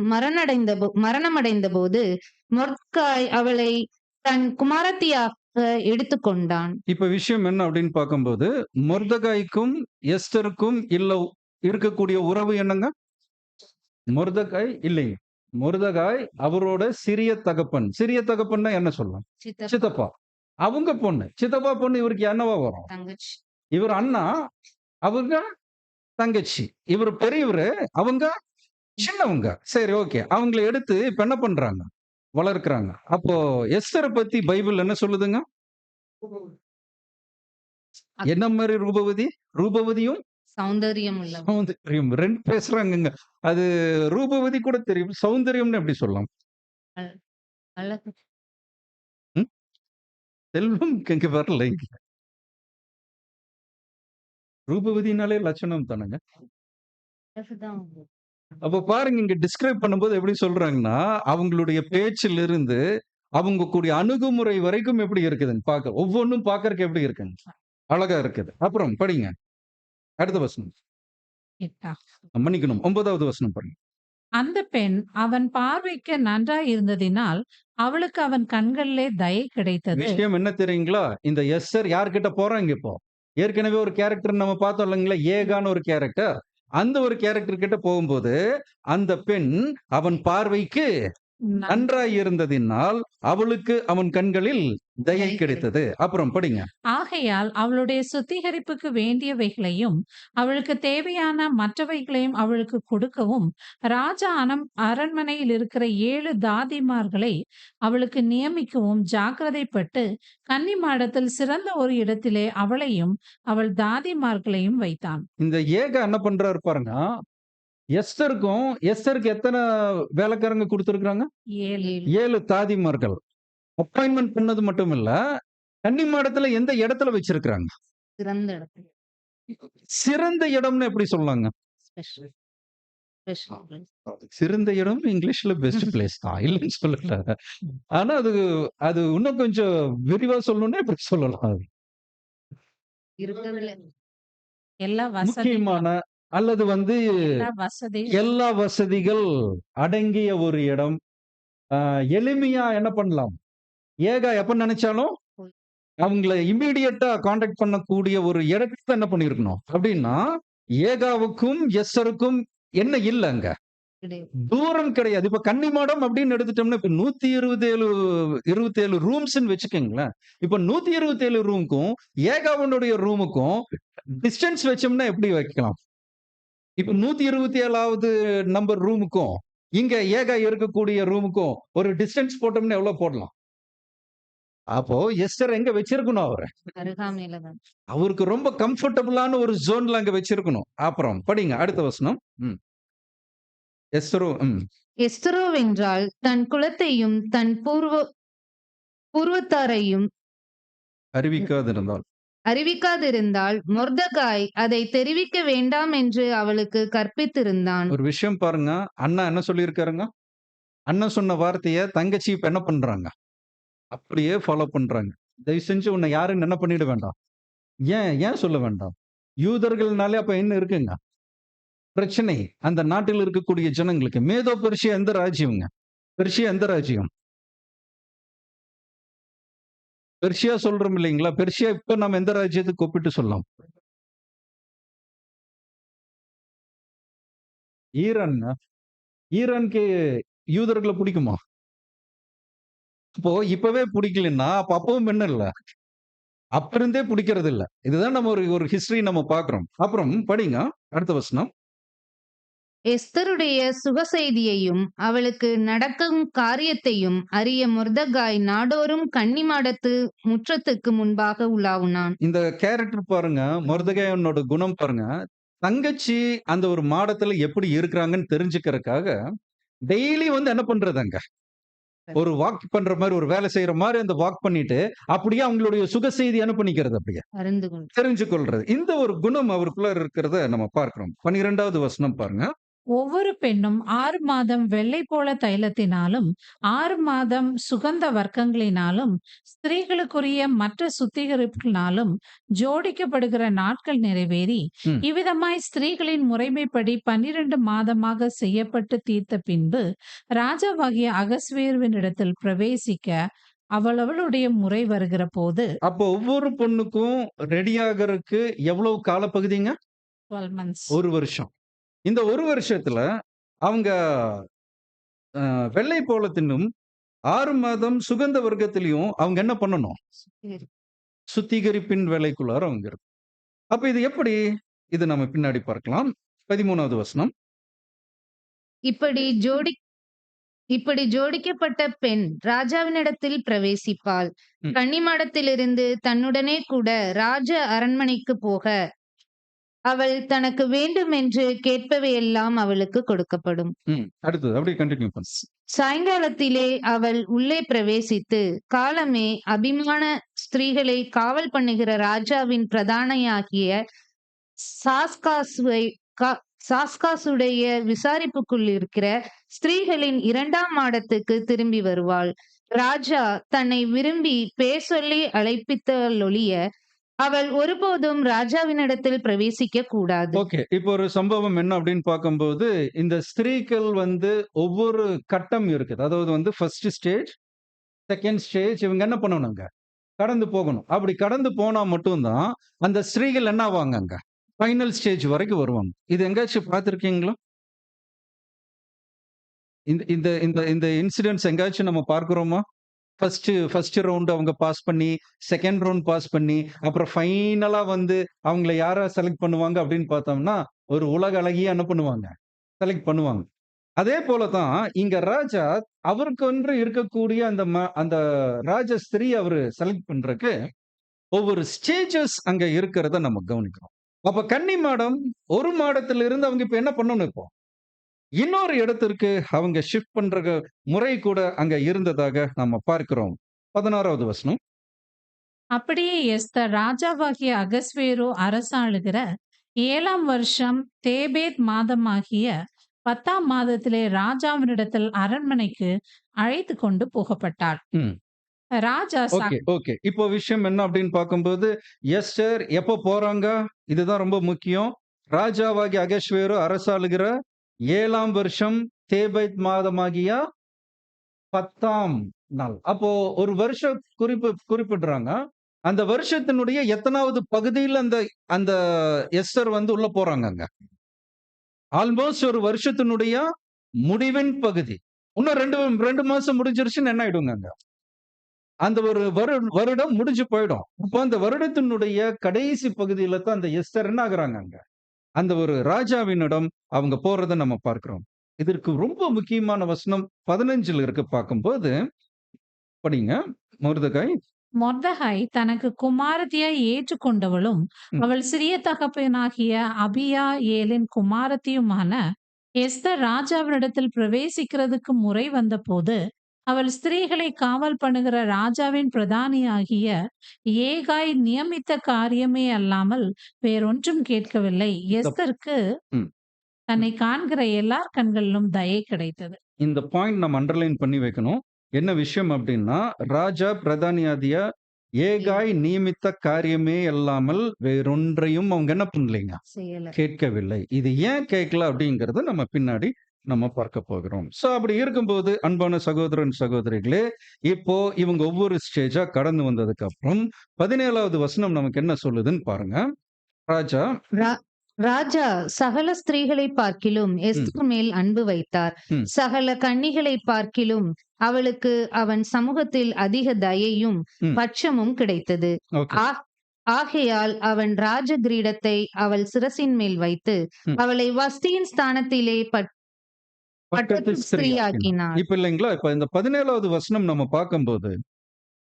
மரணமடைந்த போது மொர்தகாய் அவளை தன் குமாரத்தியாக எடுத்துக்கொண்டான். இப்ப விஷயம் என்ன அப்படின்னு பார்க்கும்போது, மொர்தகாய்க்கும் எஸ்தருக்கும் இருக்கக்கூடிய உறவு என்னங்க? மொர்தகாய் இல்லைங்க. மொர்தகாய் அவரோட சிறிய தகப்பன்னா என்ன சொல்லலாம்? சித்தப்பா. அவங்க பொண்ணு. சித்தப்பா பொண்ணு இவருக்கு என்னவா வரும்? தங்கச்சி. இவர் அண்ணா, அவங்க தங்கச்சி. இவர் பெரியவரு, அவங்க சின்னவங்க. சரி, ஓகே. அவங்களை எடுத்து இப்ப என்ன பண்றாங்க? வளர்க்கிறாங்க. அப்போ எஸ்தரை பத்தி பைபிள் என்ன சொல்லுதுங்க? என்ன மாதிரி ரூபவதி? ரூபவதியும் சௌந்தரியம் உள்ள சௌந்தரியம் 2 பேசுறாங்கங்க. அது ரூபவதி கூட தெரியும். சௌந்தரியம்னு எப்படி சொல்லலாம்? செல்வம் இங்க வரல. இங்க ரூபவதினாலே லட்சணம் தானங்க. அப்ப பாருங்க, இங்க டிஸ்கிரைப் பண்ணும்போது எப்படி சொல்றாங்கன்னா, அவங்களுடைய பேச்சிலிருந்து அவங்க கூடிய அணுகுமுறை வரைக்கும் எப்படி இருக்குதுன்னு பார்க்க, ஒவ்வொன்றும் பார்க்கறதுக்கு எப்படி இருக்குங்க? அழகா இருக்குது. அப்புறம் படிங்க. அடுத்த வசனம். மன்னிக்கணும். 9வது வசனம் பாருங்க. அந்த பெண் அவன் பார்வைக்கு நன்றாய் இருந்ததினால் அவளுக்கு அவன் கண்களிலே தயை கிடைத்தது. விஷயம் என்ன தெரியுங்களா? இந்த எஸ்தர் யார்கிட்ட போறாங்க இப்போ? ஏற்கனவே ஒரு கேரக்டர் நம்ம பார்த்தோம் இல்லைங்களா? ஏகான்னு ஒரு கேரக்டர். அந்த ஒரு கேரக்டர் கிட்ட போகும்போது அந்த பெண் அவன் பார்வைக்கு நன்றாய் இருந்ததினால் அவளுக்கு அவன் கண்களில் தயை கிடைத்தது. அப்புறம் படிங்க. ஆகையால் அவளுடைய சுத்திகரிப்புக்கு வேண்டியவைகளையும் அவளுக்கு தேவையான மற்றவைகளையும் அவளுக்கு கொடுக்கவும் ராஜா அரண்மனையில் இருக்கிற 7 தாதிமார்களை அவளுக்கு நியமிக்கவும் ஜாக்கிரதைப்பட்டு கன்னிமாடத்தில் சிறந்த ஒரு இடத்திலே அவளையும் அவள் தாதிமார்களையும் வைத்தான். இந்த ஏகா என்ன பண்றாரு பாருங்க. எஸ்தருக்கு எத்தனை வேலைக்காரங்க கொடுத்திருக்காங்க? 7. 7 தாதிமார்கள். அப்பாயின்ட்மெண்ட் பண்ணது மட்டும் இல்ல, கன்னிமாடத்துல எந்த இடத்துல வச்சிருக்காங்க? சிறந்த இடத்துல. சிறந்த இடம்னு எப்படி சொல்லலாங்க? ஸ்பெஷல். Special place. சிறந்த இடம் இங்கிலீஷ்ல பெஸ்ட் பிளேஸ் தான். இல்லன்னு சொல்லல. ஆனா அது இன்னும் கொஞ்சம் விரிவா சொல்லணும்னா எப்படி சொல்லலாம்? அது இருக்கறதுல எல்லா வசதிகளும் முக்கியமான அல்லது எல்லா வசதிகள் அடங்கிய ஒரு இடம். எளிமையா என்ன பண்ணலாம்? ஏகா எப்ப நினைச்சாலும் அவங்கள இம்மீடியட்டா கான்டாக்ட் பண்ணக்கூடிய ஒரு இடத்துல என்ன பண்ணிருக்கணும் அப்படின்னா, ஏகாவுக்கும் எஸ்ஸருக்கும் என்ன இல்ல அங்க? கிடையாது. தூரம் கிடையாது. இப்ப கன்னிமாடம் அப்படின்னு எடுத்துட்டோம்னா, இப்ப 127 ரூம்ஸ்ன்னு வச்சுக்கோங்களேன். இப்ப 127 ரூமுக்கும் ஏகாவனுடைய ரூமுக்கும் டிஸ்டன்ஸ் வச்சோம்னா எப்படி வைக்கலாம்? இப்ப 127வது நம்பர் ரூமுக்கும் இங்க ஏகா இருக்கக்கூடிய ரூமுக்கும் ஒரு டிஸ்டன்ஸ் போட்டோம்னா எவ்வளவு போடலாம்? அப்போ எஸ்தர் எங்க வச்சிருக்கணும் அவர? அருகாமையில தான். அவருக்கு ரொம்ப கம்ஃபர்டபுளான ஒரு ஜோன்ல அங்க வச்சிருக்கணும். அப்புறம் படிங்க அடுத்த வசனம். எஸ்தரோவென்றால் தன் குலத்தையும் தன் பூர்வத்தாரையும் அறிவிக்காதிருந்தால் மொர்தெகாய் அதை தெரிவிக்க வேண்டாம் என்று அவளுக்கு கற்பித்திருந்தான். ஒரு விஷயம் பாருங்க. அண்ணா என்ன சொல்லியிருக்காருங்க? அண்ணன் சொன்ன வார்த்தைய தங்கச்சி இப்ப என்ன பண்றாங்க? அப்படியே ஃபாலோ பண்றாங்க. தயவு செஞ்சு உன்னை யாரும் என்ன பண்ணிட வேண்டாம். ஏன் சொல்ல வேண்டாம்? யூதர்கள்னாலே அப்ப என்ன இருக்குங்க? பிரச்சனை. அந்த நாட்டில் இருக்கக்கூடிய ஜனங்களுக்கு. மேதோ பெர்ஷியா எந்த ராஜ்யம்ங்க? பெர்ஷியா எந்த ராஜ்யம்? பெர்ஷியா சொல்றோம் இல்லைங்களா? பெர்ஷியா இப்ப நம்ம எந்த ராஜ்யத்துக்கு ஒப்பிட்டு சொல்லலாம்? ஈரான். ஈரானுக்கு யூதர்களை பிடிக்குமா? அப்போ இப்பவே பிடிக்கலன்னா அப்ப அப்பவும் என்ன இல்ல? அப்ப இருந்தே பிடிக்கிறது இல்ல. இதுதான் நம்ம ஒரு ஹிஸ்டரி நம்ம பார்க்கிறோம். அப்புறம் படிங்க அடுத்த வசனம். எஸ்தருடைய சுக செய்தியையும் அவளுக்கு நடக்கும் காரியத்தையும் அறிய மொர்தெகாய் நாடோறும் கன்னிமாடத்து முற்றத்துக்கு முன்பாக உலாவுனான். இந்த கேரக்டர் பாருங்க. மொர்தெகாயோட குணம் பாருங்க. தங்கச்சி அந்த ஒரு மாடத்துல எப்படி இருக்கிறாங்கன்னு தெரிஞ்சுக்கிறதுக்காக டெய்லி என்ன பண்றதாங்க? ஒரு வாக் பண்ற மாதிரி, ஒரு வேலை செய்யற மாதிரி அந்த வாக் பண்ணிட்டு அப்படியே அவங்களுடைய சுக செய்தி அனுப்பணிக்கிறது அப்படியே தெரிஞ்சு கொள்றது. இந்த ஒரு குணம் அவருக்குள்ள இருக்கிறத நம்ம பார்க்கிறோம். 12வது வசனம் பாருங்க. ஒவ்வொரு பெண்ணும் 6 மாதம் வெள்ளை போல தைலத்தினாலும் 6 மாதம் சுகந்த வர்க்கங்களினாலும் ஸ்திரீகளுக்குரிய மற்ற சுத்திகரிப்புகளினாலும் ஜோடிக்கப்படுகிற நாட்கள் நிறைவேறி இவ்விதமாய் ஸ்திரீகளின் முறைமைப்படி 12 மாதமாக செய்யப்பட்டு தீர்த்த பின்பு ராஜாவாகிய அகஸ்வேருவினிடத்தில் பிரவேசிக்க அவளுடைய முறை வருகிற போது. அப்போ ஒவ்வொரு பொண்ணுக்கும் ரெடி ஆகிறதுக்கு எவ்வளவு காலப்பகுதிங்க? 12 months. ஒரு வருஷம். இந்த ஒரு வருஷத்துல அவங்க வெள்ளை போலத்தினும் 6 மாதம் சுகந்த வர்க்கத்திலையும் அவங்க என்ன பண்ணணும்? சுத்திகரிப்பின் வேலைக்குள்ளார அவங்க இருக்கு. அப்ப இது எப்படி? இது நம்ம பின்னாடி பார்க்கலாம். 13வது வசனம். இப்படி ஜோடிக்கப்பட்ட பெண் ராஜாவினிடத்தில் பிரவேசிப்பாள். கன்னிமாடத்திலிருந்து தன்னுடனே கூட ராஜ அரண்மனைக்கு போக அவள் தனக்கு வேண்டும் என்று கேட்பவையெல்லாம் அவளுக்கு கொடுக்கப்படும். அடுத்தது அப்படியே கண்டினியூ பண்ணு. சாயங்காலத்திலே அவள் உள்ளே பிரவேசித்து காலமே அபிமான ஸ்திரீகளை காவல் பண்ணுகிற ராஜாவின் பிரதானியாகிய சாஸ்காசுடைய விசாரிப்புக்குள் இருக்கிற ஸ்திரீகளின் 2ஆம் மாடத்துக்கு திரும்பி வருவாள். ராஜா தன்னை விரும்பி பேர் சொல்லி அழைப்பித்தலொழிய அவள் ஒருபோதும் ராஜாவினிடத்தில் பிரவேசிக்க கூடாது. ஓகே. இப்போ ஒரு சம்பவம் என்ன அப்படின்னு பார்க்கும்போது, இந்த ஸ்திரீகள் ஒவ்வொரு கட்டம் இருக்குது. அதாவது ஃபர்ஸ்ட் ஸ்டேஜ், செகண்ட் ஸ்டேஜ் இவங்க என்ன பண்ணணுங்க? கடந்து போகணும். அப்படி கடந்து போனா மட்டும்தான் அந்த ஸ்திரீகள் என்ன ஆவாங்க? அங்க ஃபைனல் ஸ்டேஜ் வரைக்கும் வருவாங்க. இது எங்காச்சும் பார்த்திருக்கீங்களா? இந்த இந்த இந்த இந்த இன்சிடென்ட்ஸ் எங்காச்சும் நம்ம பார்க்கிறோமா? ஃபர்ஸ்ட் ரவுண்ட் அவங்க பாஸ் பண்ணி, செகண்ட் ரவுண்ட் பாஸ் பண்ணி, அப்புறம் ஃபைனலா வந்து அவங்கள யார செலக்ட் பண்ணுவாங்க அப்படின்னு பார்த்தோம்னா, ஒரு உலக அழகிய என்ன பண்ணுவாங்க? செலக்ட் பண்ணுவாங்க. அதே போல தான் இங்க ராஜா அவருக்கென்று இருக்கக்கூடிய அந்த ராஜஸ்திரி அவரு செலக்ட் பண்றக்கு ஒவ்வொரு ஸ்டேஜஸ் அங்க இருக்கிறத நம்ம கவனிக்கிறோம். அப்ப கன்னி மாடம் ஒரு மாடத்துல இருந்து அவங்க இப்ப என்ன பண்ணணும் இப்போ? இன்னொரு இடத்திற்கு அவங்க ஷிஃப்ட் பண்ற முறை கூட அங்க இருந்ததாக நம்ம பார்க்கிறோம். 16வது வசனம். அப்படியே எஸ்தர் ராஜாவாகிய அகஸ்வேரோ அரசாளுகிற 7ஆம் வருஷம் தேபேத் மாதமாகிய 10ஆம் மாதத்திலே ராஜாவினிடத்தில் அரண்மனைக்கு அழைத்து கொண்டு போகப்பட்டாள். ம். ராஜா ஓகே. இப்போ விஷயம் என்ன அப்படின்னு பார்க்கும்போது, எஸ்டர் எப்போ போறாங்க? இதுதான் ரொம்ப முக்கியம். ராஜாவாகிய அகஸ்வேரு அரசாளுகிற 7ஆம் வருஷம் தேபேத் மாதமாகிய 10ஆம் நாள். அப்போ ஒரு வருஷம் குறிப்பிடுறாங்க. அந்த வருஷத்தினுடைய எத்தனாவது பகுதியில அந்த அந்த எஸ்தர் வந்து உள்ள போறாங்க அங்க? ஆல்மோஸ்ட் ஒரு வருஷத்தினுடைய முடிவின் பகுதி. இன்னும் 2 மாசம் முடிஞ்சிருச்சுன்னு என்ன ஆயிடுங்க அங்க? அந்த ஒரு வருடம் முடிஞ்சு போயிடும். அப்போ அந்த வருடத்தினுடைய கடைசி பகுதியில தான் அந்த எஸ்தர் என்ன ஆகுறாங்க அங்க? அந்த ஒரு ராஜாவினிடம் அவங்க போறத நம்ம பார்க்கிறோம். இதற்கு ரொம்ப முக்கியமான வசனம் 15ல இருக்கு பார்க்கும்போது, படிங்க. மொர்தகாய் தனக்கு குமாரத்தியாய் ஏற்றுக்கொண்டவளும் ம். அவள் சிறிய தகப்பனாகிய அபியா ஏலின் குமாரத்தியுமான எஸ்தர் ராஜாவினிடத்தில் பிரவேசிக்கிறதுக்கு முறை வந்தபோது அவள் ஸ்திரீகளை காவல் பண்ணுகிற ராஜாவின் பிரதானியாகிய ஏகாய் நியமித்த காரியமே அல்லாமல் வேறொன்றும் கேட்கவில்லை. எஸ்தருக்கு ம். தன்னை காண்கிற எல்லார் கண்களிலும் தயை கிடைத்தது. இந்த பாயிண்ட் நம்ம அண்டர்லைன் பண்ணி வைக்கணும். என்ன விஷயம் அப்படின்னா, ராஜா பிரதானியாதிய ஏகாய் நியமித்த காரியமே அல்லாமல் வேறொன்றையும் அவங்க என்ன பண்ணலைங்க? செய்யல. கேட்கவில்லை. இது ஏன் கேட்கல அப்படிங்கறத நம்ம பின்னாடி நம்ம பார்க்க போகிறோம். சோ அப்படி இருக்கும்போது அன்பான சகோதரன் சகோதரிகளே, இப்போ இவங்க ஒவ்வொரு ஸ்டேஜா கடந்து வந்ததுக்கு அப்புறம் 17வது வசனம் நமக்கு என்ன சொல்லுதுன்னு பாருங்க. ராஜா ராஜா சகல ஸ்திரீகளை பார்க்கிலும் எஸ்தர் மேல் அன்பு வைத்தார். ம். சகல கன்னிகளை பார்க்கிலும் அவளுக்கு அவன் சமூகத்தில் அதிக தயையும் ம். பட்சமும் கிடைத்தது. ஓகே. ஆகையால் அவன் ராஜ கிரீடத்தை அவள் சிரசின் மேல் வைத்து ம். அவளை வஸ்தியின் ஸ்தானத்திலே பட்டத்து ஸ்திரீயாக்கினார். இப்ப இல்லைங்களா? இப்ப இந்த 17வது வசனம் நம்ம பார்க்கும்போது,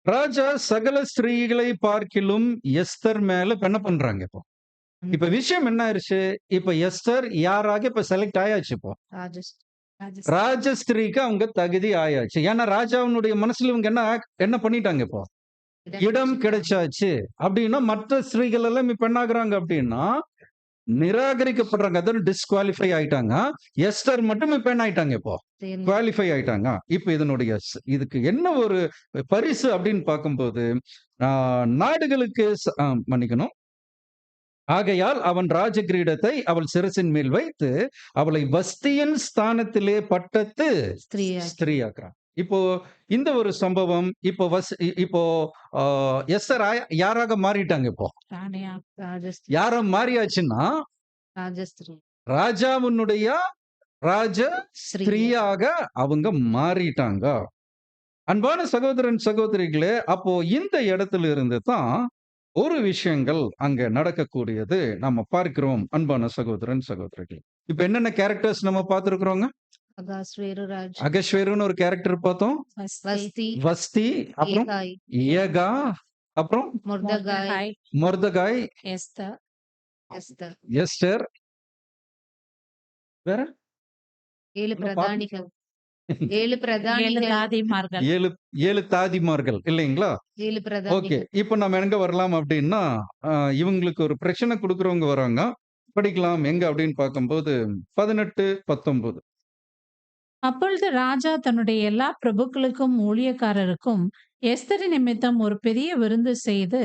ராஜா சகல ஸ்திரீகளை பார்க்கிலும் எஸ்தர் மேல இப்ப என்ன பண்றாங்க இப்போ? இப்ப விஷயம் என்ன ஆயிருச்சு? இப்ப எஸ்தர் யாராக இப்ப செலக்ட் ஆயாச்சு இப்போ. ராஜஸ்திரீக்கு அவங்க தகுதி ஆயாச்சு. ஏன்னா ராஜாவினுடைய மனசுல இவங்க என்ன பண்ணிட்டாங்க இப்போ? இடம் கிடைச்சாச்சு. அப்படின்னா மற்ற ஸ்திரீகள் எல்லாம் இப்ப என்ன ஆகுறாங்க அப்படின்னா, நிராகரிக்கப்படுறாங்க. அதாவது டிஸ்குவாலிஃபை ஆயிட்டாங்க. எஸ்தர் மட்டும் இப்ப என்ன ஆயிட்டாங்க இப்போ? குவாலிஃபை ஆயிட்டாங்க. இப்ப இதனுடைய இதுக்கு என்ன ஒரு பரிசு அப்படின்னு பார்க்கும்போது, நாடுகளுக்கு மன்னிக்கணும். ஆகையால் அவன் ராஜ கிரீடத்தை அவள் சிரசின் மேல் வைத்து அவளை வஸ்தியின் ஸ்தானத்திலே பட்டத்து ஸ்திரீயாக்குறான். இப்போ இந்த ஒரு சம்பவம் இப்போ எஸ்தர் யாராக மாறிட்டாங்க? இப்போ யார மாறியாச்சுன்னா ராஜாவினுடைய ராஜ ஸ்திரீயாக அவங்க மாறிட்டாங்க. அன்பான சகோதரன் சகோதரிகளே, அப்போ இந்த இடத்துல இருந்து தான் ஒரு விஷயங்கள் அங்க நடக்கக்கூடியது நம்ம பார்க்கிறோம். அன்பான சகோதரன் சகோதரிகளே, இப்ப என்னென்ன கேரக்டர்ஸ் நம்ம பார்த்திருக்கிறோங்க? அகஸ்வேருன்னு ஒரு கேரக்டர் பார்த்தோம். வஸ்தி, அப்புறம் ஏகா, அப்புறம் மொர்தகாய், எஸ்தர், வேற 7 பிரதானிகள் 7 பிரதானிகள் 7 தாதிமார்கள் இல்லைங்களா? 7 ஓகே. பிரதானிகள். இப்ப நம்ம எங்க வரலாம் அப்படின்னா, இவங்களுக்கு ஒரு பிரச்சனை கொடுக்கறவங்க வராங்க. படிக்கலாம் எங்க அப்படின்னு பார்க்கும்போது 18, 19. அப்பொழுது ராஜா தன்னுடைய எல்லா பிரபுக்களுக்கும் ஊழியக்காரருக்கும் எஸ்தர் நிமித்தம் ஒரு பெரிய விருந்து செய்து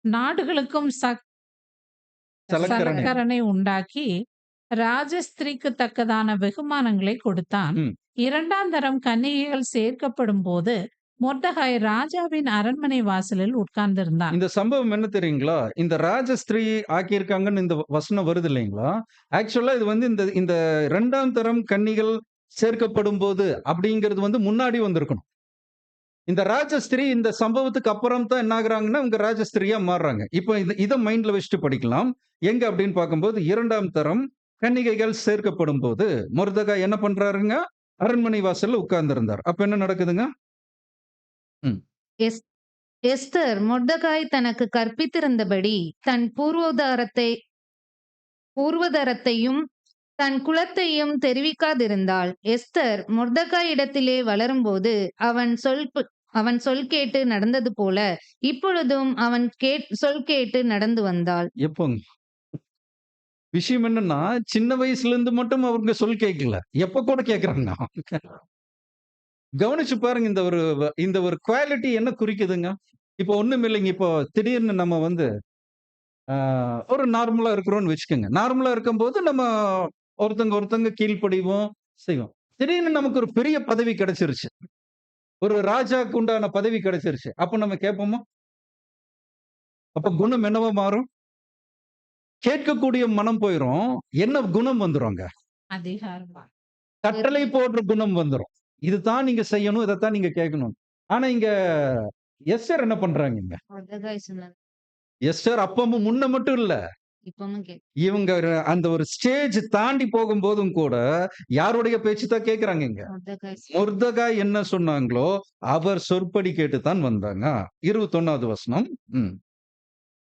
நாடுகளுக்கும் சலக்கரணை உண்டாக்கி ராஜஸ்திரிக்கு தக்கதான வெகுமானங்களை கொடுத்தான். 2ஆம் தரம் கன்னிகைகள் சேர்க்கப்படும் போது மொர்தகாய் ராஜாவின் அரண்மனை வாசலில் உட்கார்ந்திருந்தான். இந்த சம்பவம் என்ன தெரியுங்களா? இந்த ராஜஸ்திரீ ஆக்கியிருக்காங்கன்னு இந்த வசனம் வருது இல்லைங்களா? ஆக்சுவலா இது வந்து இந்த 2ஆம் தரம் கன்னிகள் சேர்க்கப்படும் போது அப்படிங்கிறது வந்து முன்னாடி வந்திருக்கணும். இந்த ராஜஸ்திரீ இந்த சம்பவத்துக்கு அப்புறம் தான் என்ன ஆகுறாங்கன்னா, இவங்க ராஜஸ்திரியா மாறுறாங்க. இப்ப இத மைண்ட்ல வச்சுட்டு படிக்கலாம். எங்க அப்படின்னு பார்க்கும்போது 2ஆம் தரம் கன்னிகைகள் சேர்க்கப்படும்போது, மொர்தெகாய் என்ன பண்றாருங்க? அரண்மனை வாசல்ல உட்கார்ந்திருந்தார். அப்ப என்ன நடக்குதுங்க? ம். எஸ் எஸ்தர் மொர்தெகாய் தனக்கு கற்பித்திருந்தபடி தன் பூர்வதரத்தையும் தன் குலத்தையும் தெரிவிக்காதிருந்தாள். எஸ்தர் மொர்தெகாயிடத்திலே வளரும்போது அவன் சொல் கேட்டு நடந்தது போல இப்பொழுதும் அவன் சொல் கேட்டு நடந்து வந்தாள். எப்போங்க? விஷயம் என்னன்னா, சின்ன வயசுல இருந்து மட்டும் அவங்க சொல் கேட்கல. எப்ப கூட கேட்கறாங்க. கவனிச்சு பாருங்க இந்த ஒரு குவாலிட்டி என்ன குறிக்குதுங்க? இப்போ ஒண்ணும் இல்லைங்க. இப்போ திடீர்னு நம்ம வந்து ஒரு நார்மலா இருக்கிறோம்னு வச்சுக்கோங்க. நார்மலா இருக்கும்போது நம்ம ஒருத்தங்க கீழ்ப்படிவோம், செய்வோம். திடீர்னு நமக்கு ஒரு பெரிய பதவி கிடைச்சிருச்சு. ஒரு ராஜாக்கு உண்டான பதவி கிடைச்சிருச்சு. அப்ப நம்ம கேட்போமா? அப்ப குணம் என்னவா மாறும்? கேட்கக்கூடிய மனம் போயிரும். என்ன குணம் வந்துரும் அங்க? அதிகாரமா. கட்டளை போடுற குணம் வந்துரும். இதுதான் நீங்க செய்யணும், இதத்தான் நீங்க கேட்கணும். ஆனா இங்க எஸ்தர் என்ன பண்றாங்க இங்க? மொர்தெகாய் சொன்னது எஸ்தர் அப்பமும் முன்ன மட்டும் இல்ல. இப்பவும் கேட்க இவங்க அந்த ஒரு ஸ்டேஜ் தாண்டி போகும்போதும் கூட யாருடைய பேச்சு தான் கேட்கறாங்க இங்க? மொர்தெகாய் மொர்தெகாய் என்ன சொன்னாங்களோ, அவர் சொற்படி கேட்டுத்தான் வந்தாங்க. 21வது வசனம். ம்.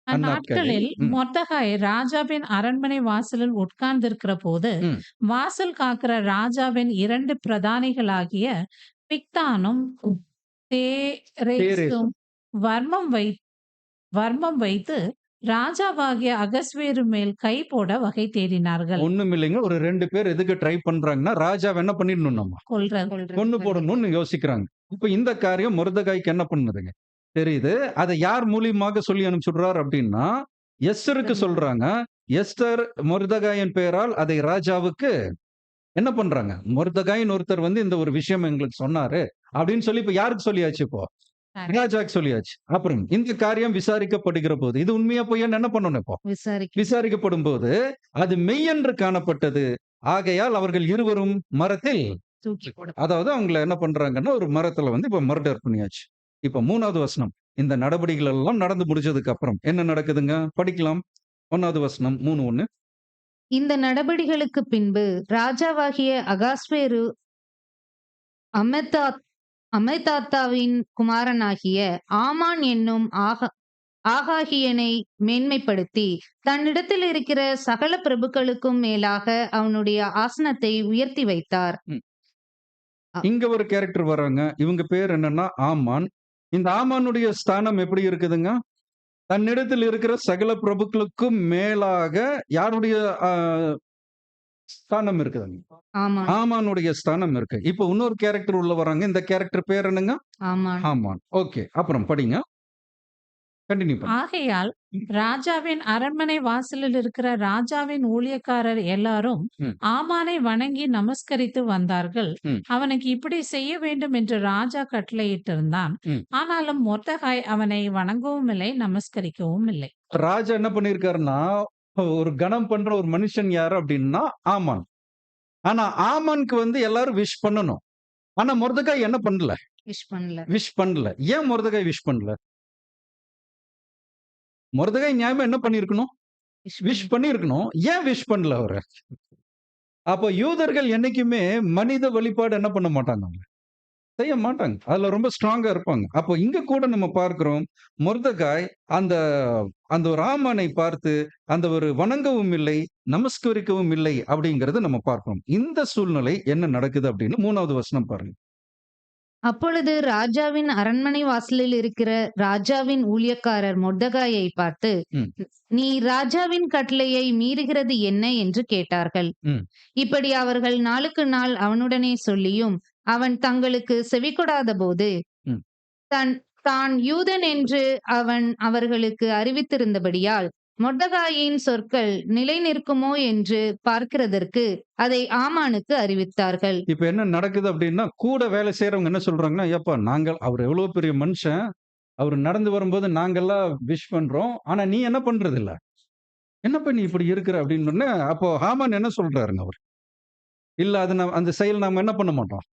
அந்நாட்களில் ம். மொர்தெகாய் ராஜாவின் அரண்மனை வாசலில் உட்கார்ந்திருக்கிற போது ம். வாசல் காக்கிற ராஜாவின் 2 பிரதானிகளாகிய பிக்தானும் தேரேசும் வர்மம் வைத்து ராஜாவாகிய அகஸ்வேரு மேல் கை போட வகை தேடினார்கள். ஒண்ணும் இல்லைங்க. ஒரு 2 பேர் எதுக்கு ட்ரை பண்றாங்கன்னா, ராஜாவ என்ன பண்ணிடணும் நம்ம? கொன்னு போடணும்னு யோசிக்கிறாங்க. இப்ப இந்த காரியம் மொர்தெகாய்க்கு என்ன பண்ணுதுங்க? தெரியுது. அத யார் மூலியமாக சொல்லி அனுப்பிச்சுடுறார் அப்படின்னா, எஸ்தருக்கு சொல்றாங்க. எஸ்தர் மொர்தெகாயின் பெயரால் அதை ராஜாவுக்கு என்ன பண்றாங்க? மொர்தெகாய்ன்னு ஒருத்தர் வந்து இந்த ஒரு விஷயம் எங்களுக்கு சொன்னாரு. அப்படின்னு சொல்லி இப்ப யாருக்கு சொல்லியாச்சு இப்போ? ராஜாக்கு சொல்லியாச்சு. அப்புறம் இந்த காரியம் விசாரிக்கப்படுகிற போது, இது உண்மையா பொய்யான்னு என்ன பண்ணணும் இப்போ? விசாரிக்கப்படும்போது, அது மெய்யென்று காணப்பட்டது. ஆகையால் அவர்கள் இருவரும் மரத்தில் தூக்கி போட அதாவது அவங்கள என்ன பண்றாங்கன்னா, ஒரு மரத்துல வந்து இப்ப மர்டர் பண்ணியாச்சு. இப்ப 3வது வசனம். இந்த நடபடிகள் எல்லாம் நடந்து முடிஞ்சதுக்கு அப்புறம் என்ன நடக்குதுங்க? படிக்கலாம். 1வது வசனம் 3:1. இந்த நடபடிகளுக்கு பின்பு ராஜாவாகிய அகாஸ்வேரு அமெதாத்தாவின் குமாரனாகிய ஆமான் என்னும் ஆகாகியனை மேன்மைப்படுத்தி தன்னிடத்தில் இருக்கிற சகல பிரபுக்களுக்கும் மேலாக அவனுடைய ஆசனத்தை உயர்த்தி வைத்தார். இங்க ஒரு கேரக்டர் வராங்க. இவங்க பேர் என்னன்னா ஆமான். இந்த ஆமானுடைய ஸ்தானம் எப்படி இருக்குதுங்க? தன்னிடத்தில் இருக்கிற சகல பிரபுக்களுக்கும் மேலாக யாருடைய ஸ்தானம் இருக்குதுங்க? ஆமானுடைய ஸ்தானம் இருக்கு. இப்ப இன்னொரு கேரக்டர் உள்ள வராங்க. இந்த கேரக்டர் பேர் என்னங்க? ஆமான். ஓகே. அப்புறம் படிங்க. கண்டினியூ பண்ணுங்க. ஆகையால் ராஜாவின் அரண்மனை வாசலில் இருக்கிற ராஜாவின் ஊழியக்காரர் எல்லாரும் ஆமானை வணங்கி நமஸ்கரித்து வந்தார்கள். அவனுக்கு இப்படி செய்ய வேண்டும் என்று ராஜா கட்டளையிட்டிருந்தான். ஆனாலும் மொர்தெகாய் அவனை வணங்கவும் இல்லை, நமஸ்கரிக்கவும் இல்லை. ராஜா என்ன பண்ணிருக்காருன்னா, ஒரு கணம் பண்ற ஒரு மனுஷன் யாரு அப்படின்னா ஆமான். ஆனா ஆமானுக்கு வந்து எல்லாரும் விஷ் பண்ணணும். ஆனா மொர்தெகாய் என்ன பண்ணல? விஷ் பண்ணல. ஏன் மொர்தெகாய் விஷ் பண்ணல? மொர்தெகாய் நியாயமா என்ன பண்ணிருக்கணும்? விஷ் பண்ணிருக்கணும். ஏன் விஷ் பண்ணல அவரு? அப்போ யூதர்கள் என்னைக்குமே மனித வழிபாடு என்ன பண்ண மாட்டாங்க? அவங்க செய்ய மாட்டாங்க. அதுல ரொம்ப ஸ்ட்ராங்கா இருப்பாங்க. அப்போ இங்க கூட நம்ம பார்க்கிறோம், மொர்தெகாய் அந்த அந்த ஒரு ஆமானை பார்த்து அந்த ஒரு வணங்கவும் இல்லை, நமஸ்கரிக்கவும் இல்லை அப்படிங்கறத நம்ம பார்க்கிறோம். இந்த சூழ்நிலை என்ன நடக்குது அப்படின்னு 3வது வசனம் பாருங்க. அப்பொழுது ராஜாவின் அரண்மனை வாசலில் இருக்கிற ராஜாவின் ஊழியக்காரர் மொர்தெகாயை பார்த்து, நீ ராஜாவின் கட்டளையை மீறுகிறது என்ன என்று கேட்டார்கள். இப்படி அவர்கள் நாளுக்கு நாள் அவனுடனே சொல்லியும் அவன் தங்களுக்கு செவிகொடாத போது தான் யூதன் என்று அவன் அவர்களுக்கு அறிவித்திருந்தபடியால் மொர்தெகாயின் சொற்கள் நிலை நிற்குமோ என்று பார்க்கிறதற்கு அதை ஆமானுக்கு அறிவித்தார்கள். இப்ப என்ன நடக்குது அப்படின்னா, கூட வேலை செய்யறவங்க என்ன சொல்றாங்கன்னா, ஏப்பா அவர் எவ்வளவு பெரிய மனுஷன், அவர் நடந்து வரும்போது நாங்கெல்லாம் விஷ் பண்றோம். ஆனா நீ என்ன பண்றது இல்ல? என்னப்பா நீ இப்படி இருக்கிற அப்படின்னு. அப்போ ஹாமான் என்ன சொல்றாருங்க அவர்? இல்ல அது அந்த செயல் நாம என்ன பண்ண மாட்டோம்?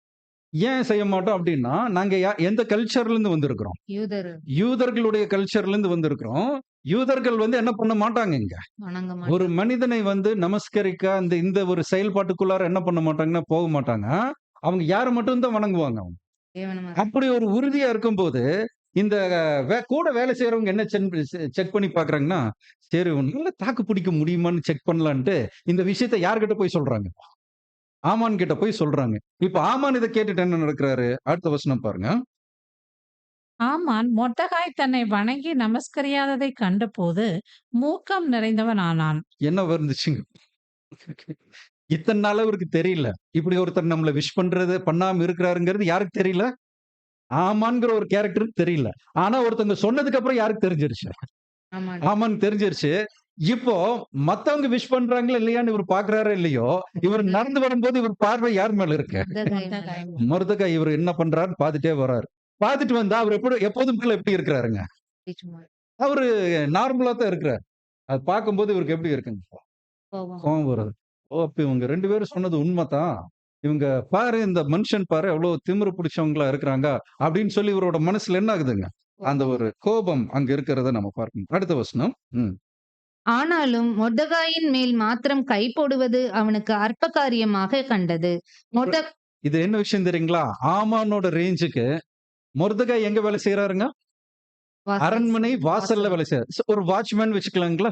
ஏன் செய்ய மாட்டோம் அப்படின்னா, நாங்க எந்த கல்ச்சர்ல இருந்து வந்திருக்கிறோம்? யூதர் யூதர்களுடைய கல்ச்சர்ல இருந்து வந்திருக்கிறோம். யூதர்கள் என்ன பண்ண மாட்டாங்க இங்க. வணங்க ஒரு மாட்டாங்க. இந்த மனிதனை நமஸ்கரிக்க இந்த ஒரு செயல்பாட்டுக்குள்ளார என்ன பண்ண மாட்டாங்கன்னா, போக மாட்டாங்க. அவங்க யார மட்டும் தான் வணங்குவாங்க அவங்க. தேவன மட்டும். அப்படி ஒரு உறுதியா இருக்கும்போது, இந்த கூட வேலை செய்றவங்க என்ன செக் பண்ணி பார்க்குறாங்கன்னா, சரி உன்னால தாக்கு பிடிக்க முடியுமான்னு செக் பண்ணலான்ட்டு, இந்த விஷயத்த யார்கிட்ட போய் சொல்றாங்க? ஆமான் கிட்ட போய் சொல்றாங்க. இப்ப ஆமான் இத கேட்டுட்டு என்ன நடக்குறாரு? அடுத்த வசனம் பாருங்க. ஆமான் மொர்தெகாய் தன்னை வணங்கி நமஸ்கரியாததைக் கண்டபோது மூக்கம் நிறைந்தவன் ஆனான். என்ன வந்துச்சுங்க? இத்தன நாளா இவருக்கு தெரியல. இப்படி ஒருத்தர் நம்மள விஷ் பண்ணாம இருக்கிறாருங்கிறது யாருக்கு தெரியல? ஆமான்ங்கிற ஒரு கேரக்டருக்கு தெரியல. ஆனா ஒருத்தவங்க சொன்னதுக்கு அப்புறம் யாருக்கு தெரிஞ்சிருச்சு? ஆமாம். ஆமான்னு தெரிஞ்சிருச்சு. இப்போ மத்தவங்க விஷ் பண்றாங்களா இல்லையான்னு இவரு பார்க்கிறாரோ இல்லையோ, இவரு நடந்து வரும்போது இவர் பார்வை யார் மேல இருக்கு? மொர்தெகாய் மொர்தெகாய் மேல. மொர்தெகாய் இவரு என்ன பண்றாருன்னு பார்த்துட்டே வர்றாரு. பார்த்துட்டு வந்தா அவரு எப்போதும் போல எப்படி இருக்கிறாருங்க? சும்மா அவரு நார்மலா தான் இருக்கிறாரு. அது பார்க்கும்போது இவருக்கு எப்படி இருக்குங்க? கோபம். கோவம் வருது. ஓ! அப்ப இவங்க 2 பேரும் சொன்னது உண்மைதான். இவங்க பாரு இந்த மனுஷன் பாரு எவ்வளவு திமிரு பிடிச்சவங்களா இருக்கிறாங்க அப்படின்னு சொல்லி இவரோட மனசுல என்ன ஆகுதுங்க? அந்த ஒரு கோபம் அங்க இருக்கிறத நம்ம பார்க்கணும். அடுத்த வசனம். ம். ஆனாலும் மொர்தெகாயின் மேல் மாத்திரம் கை போடுவது அவனுக்கு அற்ப காரியமாக கண்டது. மொர்த இது என்ன விஷயம் தெரியுங்களா? ஆமானோட ரேஞ்சுக்கு மொர்தெகாய் எங்க வேலை செய்றாருங்க? அரண்மனை வாசல்ல வேலை செய்றாரு. ஒரு வாட்ச்மேன் வச்சுக்கலாங்களா?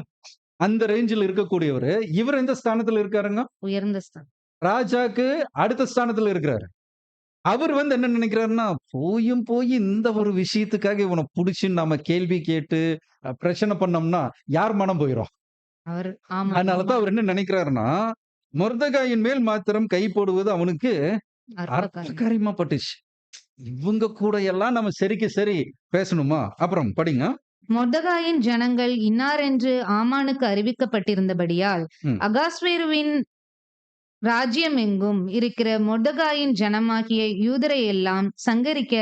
அந்த ரேஞ்சில இருக்கக்கூடியவரு. இவர் எந்த ஸ்தானத்துல இருக்காருங்க? உயர்ந்த ஸ்தானம். ராஜாக்கு அடுத்த ஸ்தானத்துல இருக்கிறாரு. அவர் என்ன நினைக்கிறாருன்னா, போய் இந்த ஒரு விஷயத்துக்காக இவன புடிச்சு நாம கேள்வி கேட்டு, பிரச்சனை பண்ணோம்னா, யார் மனம் போயிரும்? அவர் ஆமா. அதனால தான் அவர் என்ன நினைக்கிறாருன்னா, மொர்தெகாயின் மேல் மாத்திரம் கை போடுவது அவனுக்கு அற்ப அற்ப காரியம். காரியமா பட்டுச்சு. இவங்க கூட எல்லாம் நம்ம சரிக்கு சரி பேசணுமா? அப்புறம் படிங்க. மொர்தெகாயின் ஜனங்கள் இன்னாரென்று ஆமானுக்கு அறிவிக்கப்பட்டிருந்தபடியால், ம். அகாஸ்வேருவின் ராஜ்யமெங்கும் இருக்கிற மொர்தெகாயின் ஜனமாகிய யூதரை எல்லாம் சங்கரிக்க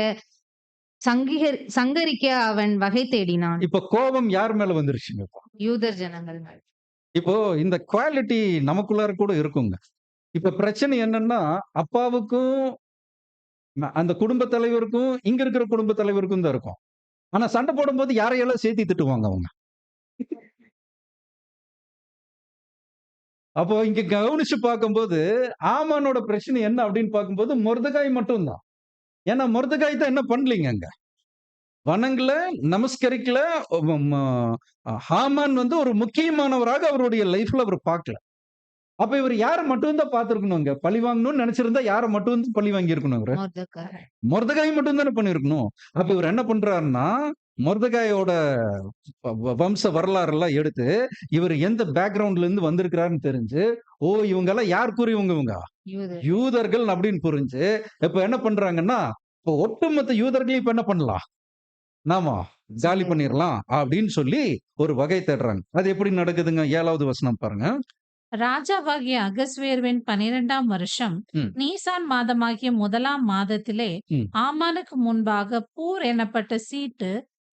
அவன் வகை தேடினான். இப்ப கோபம் யார் மேல வந்துருச்சுங்க இப்போ? யூதர் ஜனங்கள் மேல். இப்போ இந்த குவாலிட்டி நமக்குள்ளார கூட இருக்குங்க. இப்ப பிரச்சனை என்னன்னா, அப்பாவுக்கும் அந்த குடும்ப தலைவருக்கும், இங்க இருக்கிற குடும்ப தலைவருக்கும் தான் இருக்கும். ஆனா சண்டை போடும்போது யாரையெல்லாம் சேர்த்து திட்டுவாங்க அவங்க. அப்போ இங்க கவனிச்சு பார்க்கும்போது, ஆமானோட பிரச்சனை என்ன அப்படின்னு பார்க்கும்போது, மொர்தெகாய் மட்டும் தான். ஏன்னா மொர்தெகாய் தான் என்ன பண்ணலீங்க அங்க. வணங்கல, நமஸ்கரிக்கல. ம ஹாமான் ஒரு முக்கியமானவராக அவருடைய லைஃப்ல அவர் பார்க்கல. அப்ப இவரு யார மட்டும் தான் பார்த்திருக்கணுங்க. பழி வாங்கணும்னு நெனச்சிருந்தா யார மட்டும் தான் பழி வாங்கியிருக்கணும் இவரு? மொர்தெகாய். மொர்தெகாய் மட்டும் தானே பண்ணியிருக்கணும். அப்ப இவரு என்ன பண்றாருன்னா, மொர்தெகாயோட வம்ச வரலாறெல்லாம் எடுத்து, இவரு எந்த பேக்கிரவுண்ட்ல இருந்து வந்திருக்கிறாருன்னு தெரிஞ்சு, ஓ! இவங்கலாம் யாருக்குரியவங்க இவங்க? யூதர். யூதர்கள் அப்படின்னு புரிஞ்சு, இப்ப என்ன பண்றாங்கன்னா, இப்போ ஒட்டுமொத்த யூதர்களையும் இப்ப என்ன பண்ணலாம்? நாம காலி பண்ணிரலாம் அப்படின்னு சொல்லி ஒரு வகை தேடுறாங்க. அது எப்படி நடக்குதுங்க? 7வது வசனம் பாருங்க. ராஜாவாகிய அகஸ்வேருவின் 12ஆம் வருஷம் ம். நீசான் மாதமாகிய 1ஆம் மாதத்திலே ம். ஆமானுக்கு முன்பாக பூர் எனப்பட்ட சீட்டு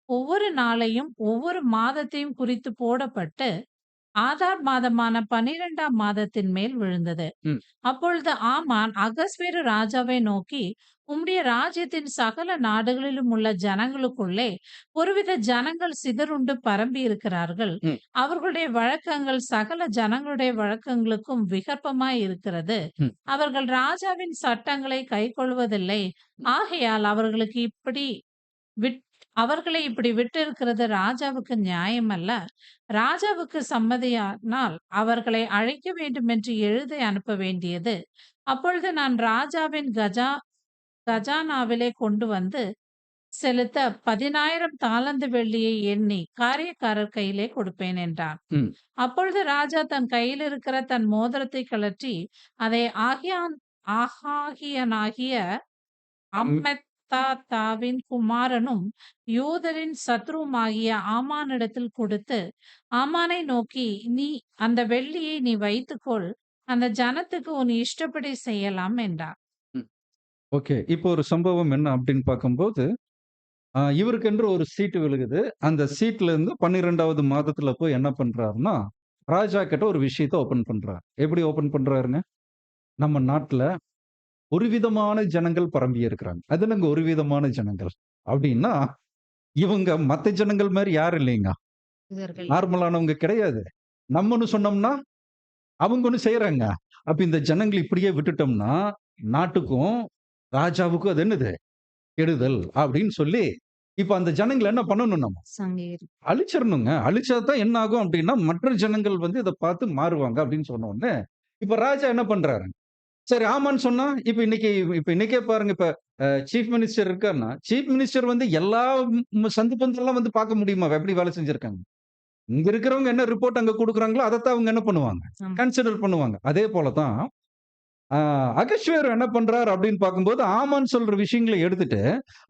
ஒவ்வொரு நாளையும் ஒவ்வொரு மாதத்தையும் குறித்து போடப்பட்டு ஆதார் மாதமான 12ஆம் மாதத்தின் மேல் விழுந்தது. ம். அப்பொழுது ஆமான் அகஸ்வேரு ராஜாவை நோக்கி, உம்முடைய ராஜ்யத்தின் சகல நாடுகளிலும் உள்ள ஜனங்களுக்குள்ளே ஒருவித ஜனங்கள் சிதறுண்டு பரம்பி இருக்கிறார்கள். ம். அவர்களுடைய வழக்கங்கள் சகல ஜனங்களுடைய வழக்கங்களுக்கும் விகற்பமாய் இருக்கிறது. ம். அவர்கள் ராஜாவின் சட்டங்களை கைக்கொள்வதில்லை. ஆகையால் அவர்களை இப்படி விட்டிருக்கிறது ராஜாவுக்கு நியாயமல்ல. ராஜாவுக்கு சம்மதியானால் அவர்களை அழைக்க வேண்டுமென்று எழுதி அனுப்ப வேண்டியது. அப்பொழுது நான் ராஜாவின் கஜானாவிலே கொண்டு வந்து செலுத்த 10,000 தாலந்து வெள்ளியை எண்ணி காரியக்காரர் கையிலே கொடுப்பேன் என்றான். ம். அப்பொழுது ராஜா தன் கையில் இருக்கிற தன் மோதிரத்தை கழற்றி அதை ஆகாகியனாகிய அம் அம்மெதாத்தாவின் குமாரனும் யூதரின் சத்ருவுமாகிய ஆமானிடத்தில் கொடுத்து, ஆமானை நோக்கி, நீ அந்த வெள்ளியை நீ வைத்துக்கொள். அந்த ஜனத்துக்கு உன் இஷ்டப்படி செய்யலாம் என்றார். ம். ஓகே. இப்போ ஒரு சம்பவம் என்ன அப்படின்னு பார்க்கும்போது, இவருக்கென்று ஒரு சீட்டு விழுகுது. அந்த சீட்ல இருந்து 12வது மாதத்துல போய் என்ன பண்றாருன்னா, ராஜா கிட்ட ஒரு விஷயத்த ஓப்பன் பண்றாரு. எப்படி ஓப்பன் பண்றாருங்க? நம்ம நாட்டுல ஒரு விதமான ஜனங்கள் பரம்பி இருக்கிறாங்க. அது என்னங்க ஒரு விதமான ஜனங்கள் அப்படின்னா, இவங்க மத்த ஜனங்கள் மாதிரி யாரும் இல்லைங்க. யூதர்கள். நார்மலானவங்க கிடையாது. நம்ம ஒண்ணு சொன்னோம்னா, அவங்க ஒண்ணு செய்றாங்க. அப்ப இந்த ஜனங்கள் இப்படியே விட்டுட்டோம்னா, நாட்டுக்கும், ராஜாவுக்கும் அது என்னது? கெடுதல் அப்படின்னு சொல்லி, இப்ப அந்த ஜனங்கள என்ன பண்ணணும் நம்ம? சங்கேரி. அழிச்சிரணுங்க. அழிச்சா தான் என்ன ஆகும் அப்படின்னா, மற்ற ஜனங்கள் வந்து இத பார்த்து மாறுவாங்க அப்படின்னு சொன்ன உடனே, இப்ப ராஜா என்ன பண்றாரு? சரி ஆமான்னு சொன்னா, இப்ப இன்னைக்கே பாருங்க, இப்ப சீஃப் மினிஸ்டர் இருக்காருன்னா, சீஃப் மினிஸ்டர் வந்து எல்லா சந்து பந்தெல்லாம் வந்து பார்க்க முடியுமா? எப்படி வேலை செஞ்சிருக்காங்க? இங்க இருக்கிறவங்க என்ன ரிப்போர்ட் அங்க குடுக்குறாங்களோ, அதத்தான் அவங்க என்ன பண்ணுவாங்க? ஆமா. கன்சிடர் பண்ணுவாங்க. அதே போல தான் ஆ அகஸ்வேரு என்ன பண்றாரு அப்படின்னு பார்க்கும்போது, ஆமான்னு சொல்ற விஷயங்கள எடுத்துட்டு,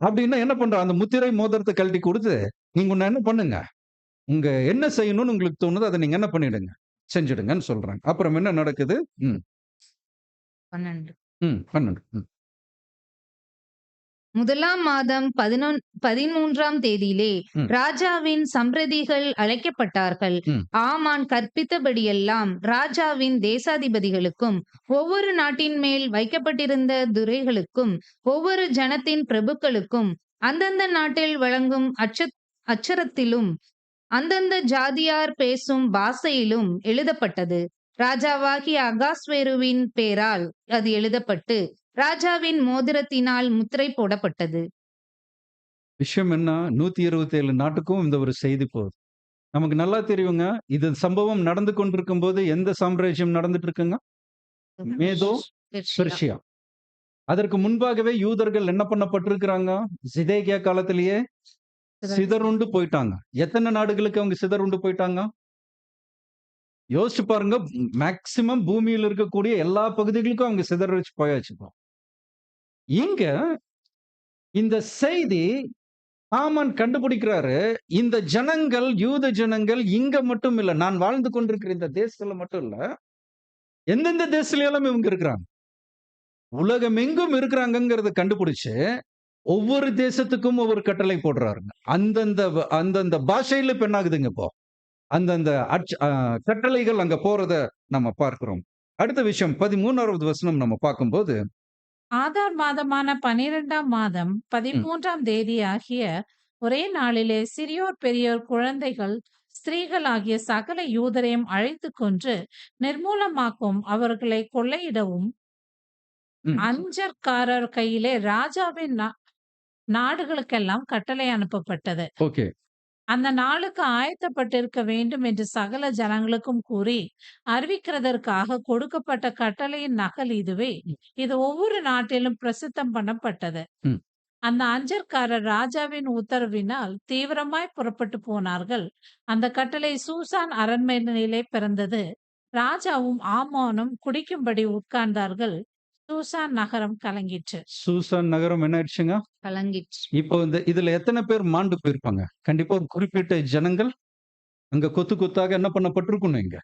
அப்படின்னா என்ன பண்றான்? அந்த முத்திரை மோதிரத்த கழட்டி குடுத்து, நீங்க ஒண்ணு என்ன பண்ணுங்க. உங்க என்ன செய்யணும்னு உங்களுக்கு தோணுதோ, அத நீங்க என்ன பண்ணிடுங்க. செஞ்சுடுங்கன்னு சொல்றாங்க. அப்புறம் என்ன நடக்குது? ம், 12. 12. முதலாம் மாதம் 13ஆம் தேதியிலே ம். ராஜாவின் சம்பிரதிகள் அழைக்கப்பட்டார்கள். ம். ஆமான் கற்பித்தபடியெல்லாம் ராஜாவின் தேசாதிபதிகளுக்கும், ஒவ்வொரு நாட்டின் மேல் வைக்கப்பட்டிருந்த துரைகளுக்கும், ஒவ்வொரு ஜனத்தின் பிரபுக்களுக்கும், அந்தந்த நாட்டில் வழங்கும் அச்சரத்திலும், அந்தந்த ஜாதியார் பேசும் பாஷையிலும் எழுதப்பட்டது. ராஜாவாகிய அகாஸ்வேருவின் பேரால் அது எழுதப்பட்டு, ராஜாவின் மோதிரத்தினால் முத்திரை போடப்பட்டது. விஷயம் என்ன? 127 நாட்டுக்கும் இந்த ஒரு செய்தி போகுது. நமக்கு நல்லா தெரியுங்க. இது சம்பவம் நடந்து கொண்டிருக்கும்போது எந்த சாம்ராஜ்யம் நடந்துட்டு இருக்குங்க? மேதோ பெர்ஷியா. பெர்ஷியா. அதற்கு முன்பாகவே யூதர்கள் என்ன பண்ணப்பட்டிருக்கிறாங்க? சிதேக்கியா காலத்திலேயே சிதறுண்டு போயிட்டாங்க. எத்தனை நாடுகளுக்கு அவங்க சிதறுண்டு போயிட்டாங்க? யோசிச்சு பாருங்க. மேக்ஸிமம் பூமியில இருக்கக்கூடிய எல்லா பகுதிகளுக்கும் அவங்க சிதறடிச்சு போயாச்சு இப்போ. இங்க இந்த செய்தி ஆமான் கண்டுபிடிக்கிறாரு. இந்த ஜனங்கள், யூத ஜனங்கள் இங்க மட்டும் இல்ல. நான் வாழ்ந்து கொண்டிருக்கிற இந்த தேசத்துல மட்டும் இல்ல. எந்தெந்த தேசத்துல எல்லாம் இவங்க இருக்கிறாங்க. உலகமெங்கும் இருக்கிறாங்கங்கிறத கண்டுபிடிச்சு, ஒவ்வொரு தேசத்துக்கும் ஒவ்வொரு கட்டளை போடுறாருங்க. அந்தந்த பாஷையில இப்ப என்ன ஆகுதுங்க இப்போ? அந்தந்த கட்டளைகள் அங்க போறத நம்ம பார்க்கிறோம். அடுத்த விஷயம் 13வது வசனம் நம்ம பார்க்கும்போது, ஆதார் மாதமான 12ஆம் மாதம் ம், 13ஆம் தேதி ஆகிய ஒரே நாளிலே சிறியோர் பெரியோர் குழந்தைகள் ஸ்திரீகள் ஆகிய சகல யூதரையும் அழைத்துக் கொன்று நிர்மூலமாக்கும் அவர்களை கொள்ளையிடவும் ம். அஞ்சற்காரர் கையிலே ராஜாவின் நாடுகளுக்கெல்லாம் கட்டளை அனுப்பப்பட்டது. ஓகே. அந்த நாளுக்கு ஆயத்தப்பட்டிருக்க வேண்டும் என்று சகல ஜனங்களுக்கும் கூறி அறிவிக்கிறதற்காக கொடுக்கப்பட்ட கட்டளையின் நகல் இதுவே. ம், இது ஒவ்வொரு நாட்டிலும் பிரசித்தம் பண்ணப்பட்டது. ம். அந்த அஞ்சற்காரர் ராஜாவின் உத்தரவினால் தீவிரமாய் புறப்பட்டு போனார்கள். அந்த கட்டளை சூசான் அரண்மனையிலே பிறந்தது. ராஜாவும் ஆமானும் குடிக்கும்படி உட்கார்ந்தார்கள். சூசான் நகரம் கலங்கிற்று. சூசான் நகரம் என்ன ஆயிடுச்சுங்க? கலங்கிற்று. இப்போ இதுல எத்தனை பேர் மாண்டு போயிருப்பாங்க? கண்டிப்பா ஒரு குறிப்பிட்ட ஜனங்கள் அங்க கொத்து கொத்தாக என்ன பண்ணப்பட்டிருக்கணும் இங்க.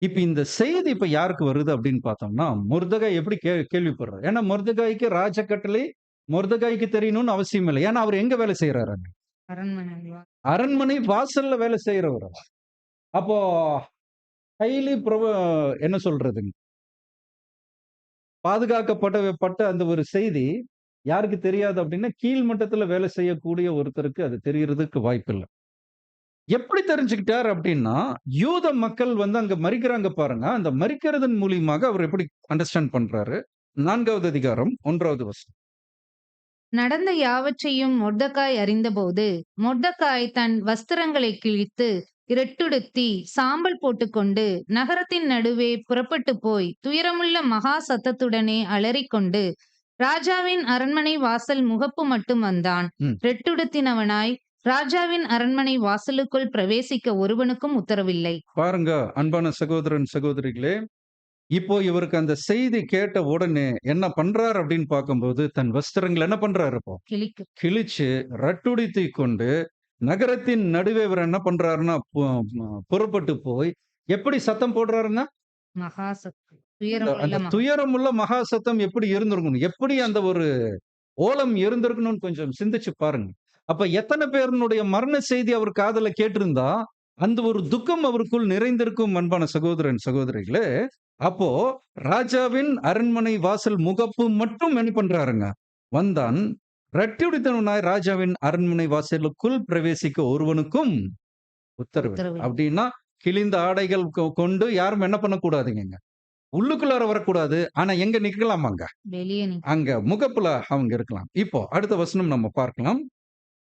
இப்ப இந்த செய்தி இப்ப யாருக்கு வருது அப்படின்னு பார்த்தோம்னா, மொர்தெகாய் எப்படி கேள்விப்படுறாரு? ஏன்னா மொர்தெகாய்க்கு ராஜ கட்டளை மொர்தெகாய்க்கு தெரியணும்னு அவசியம் இல்லை. ஏன்னா அவர் எங்க வேலை செய்யறாரு? அரண்மனை. அரண்மனை வாசல்ல வேலை செய்யறவர் அவர். அப்போ ஹைலி என்ன சொல்றதுங்க? பாதுகாக்கப்பட்ட அந்த ஒரு செய்தி யாருக்கு தெரியாது அப்படின்னா, கீழ் மட்டத்துல வேலை செய்யக்கூடிய ஒருத்தருக்கு அது தெரியறதுக்கு வாய்ப்பில்ல. எப்படி தெரிஞ்சுக்கிட்டார் அப்படின்னா, யூத மக்கள் வந்து அங்க மரிக்கிறாங்க பாருங்க. அந்த மரிக்கிறதன் மூலியமாக அவர் எப்படி அண்டர்ஸ்டாண்ட் பண்றாரு? 4வது அதிகாரம் 1வது வசனம். நடந்த யாவற்றையும் மொர்தெகாய் அறிந்தபோது, மொர்தெகாய் தன் வஸ்திரங்களைக் கிழித்து, இரட்டுடுத்தி, சாம்பல் போட்டுக்கொண்டு, நகரத்தின் நடுவே புறப்பட்டுப் போய், துயரமுள்ள மகா சத்தத்துடனே அலறிக்கொண்டு, ராஜாவின் அரண்மனை வாசல் முகப்பு மட்டும் வந்தான். ம். இரட்டுடுத்தினவனாய், ராஜாவின் அரண்மனை வாசலுக்குள் பிரவேசிக்க ஒருவனுக்கும் உத்தரவில்லை. பாருங்க அன்பான சகோதரன், சகோதரிகளே, இப்போ இவருக்கு அந்த செய்தி கேட்ட உடனே என்ன பண்றாரு அப்படின்னு பார்க்கும்போது, தன் வஸ்திரங்கள என்ன பண்றாரு இப்போ? கிழிக்கு கிழிச்சு ரட்டுடுத்திக் கொண்டு நகரத்தின் நடுவே இவர் என்ன பண்றாருன்னா, புறப்பட்டு போய் எப்படி சத்தம் போடுறாருங்க? மகா சத்தம். அந்த துயரமுள்ள அந்த மகா துயரமுள்ள மகா சத்தம் எப்படி இருந்திருக்கணும்? எப்படி அந்த ஒரு ஓலம் இருந்திருக்கணும்னு கொஞ்சம் சிந்திச்சு பாருங்க. அப்ப எத்தனை பேருனுடைய மரண செய்தி அவர் காதுல கேட்டிருந்தா, அந்த ஒரு துக்கம் அவருக்குள் நிறைந்திருக்கும் அன்பான சகோதரன், சகோதரிகளே. அப்போ ராஜாவின் அரண்மனை வாசல் முகப்பு மட்டும் என்ன பண்றாருங்க? வந்தான். இரட்டியடித்தவனாய் ராஜாவின் அரண்மனை வாசலுக்குள் பிரவேசிக்க ஒருவனுக்கும் உத்தரவு. உத்தரவு. அப்படின்னா, கிழிந்த ஆடைகள் கொண்டு யாரும் என்ன பண்ணக்கூடாதுங்கங்க. உள்ளுக்குள்ளார வரக்கூடாது. ஆனா எங்க நிக்கலாமாங்க? வெளியே அங்க முகப்புல அவங்க இருக்கலாம். இப்போ அடுத்த வசனம் நம்ம பார்க்கலாம்.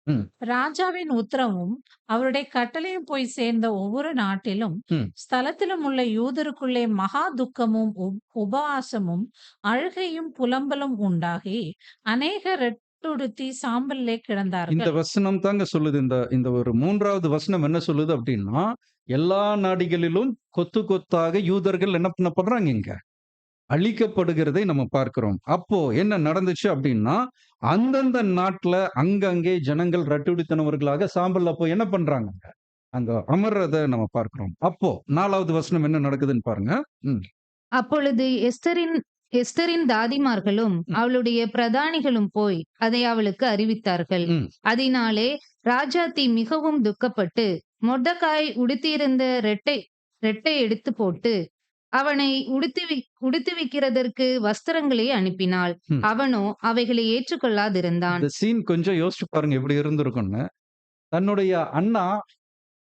ம். ராஜாவின் உத்தரவும் அவருடைய கட்டளையும் போய் சேர்ந்த ஒவ்வொரு நாட்டிலும் ம். ஸ்தலத்திலும் உள்ள யூதருக்குள்ளே மகா துக்கமும் உபவாசமும் அழுகையும் புலம்பலும் உண்டாகி அநேக ரெட்டுடுத்தி சாம்பலிலே இந்த கிடந்தார்கள். வசனம் தாங்க சொல்லுது. இந்த ஒரு 3வது வசனம் என்ன சொல்லுது அப்படின்னா, எல்லா நாடுகளிலும் கொத்து கொத்தாக யூதர்கள் என்ன பண்ணப்படுறாங்க இங்க? அழிக்கப்படுகிறதை நம்ம பார்க்கிறோம். அப்போ என்ன நடந்துச்சு அப்படின்னா, அந்தந்த நாட்டுல அங்கங்கே ஜனங்கள் ரட்டுடித்தனவர்களாக சாம்பல்ல போய் என்ன பண்றாங்கங்க? அங்க அமர்றத நம்ம பார்க்கிறோம். அப்போ 4வது வசனம் என்ன நடக்குதுன்னு பாருங்க. ம். அப்பொழுது எஸ்தரின் தாதிமார்களும் ம். அவளுடைய பிரதானிகளும் போய் அதை அவளுக்கு அறிவித்தார்கள். ம். அதனாலே ராஜாத்தி மிகவும் துக்கப்பட்டு மொர்தெகாய் உடுத்தியிருந்த ரெட்டை எடுத்து போட்டு அவனை உடுத்துவிக்கிறதற்கு வஸ்திரங்களை அனுப்பினாள். ம். அவனோ அவைகளை ஏற்றுக்கொள்ளாதிருந்தான். இந்த சீன் கொஞ்சம் யோசிச்சு பாருங்க எப்படி இருந்திருக்கும்னு. தன்னுடைய அண்ணா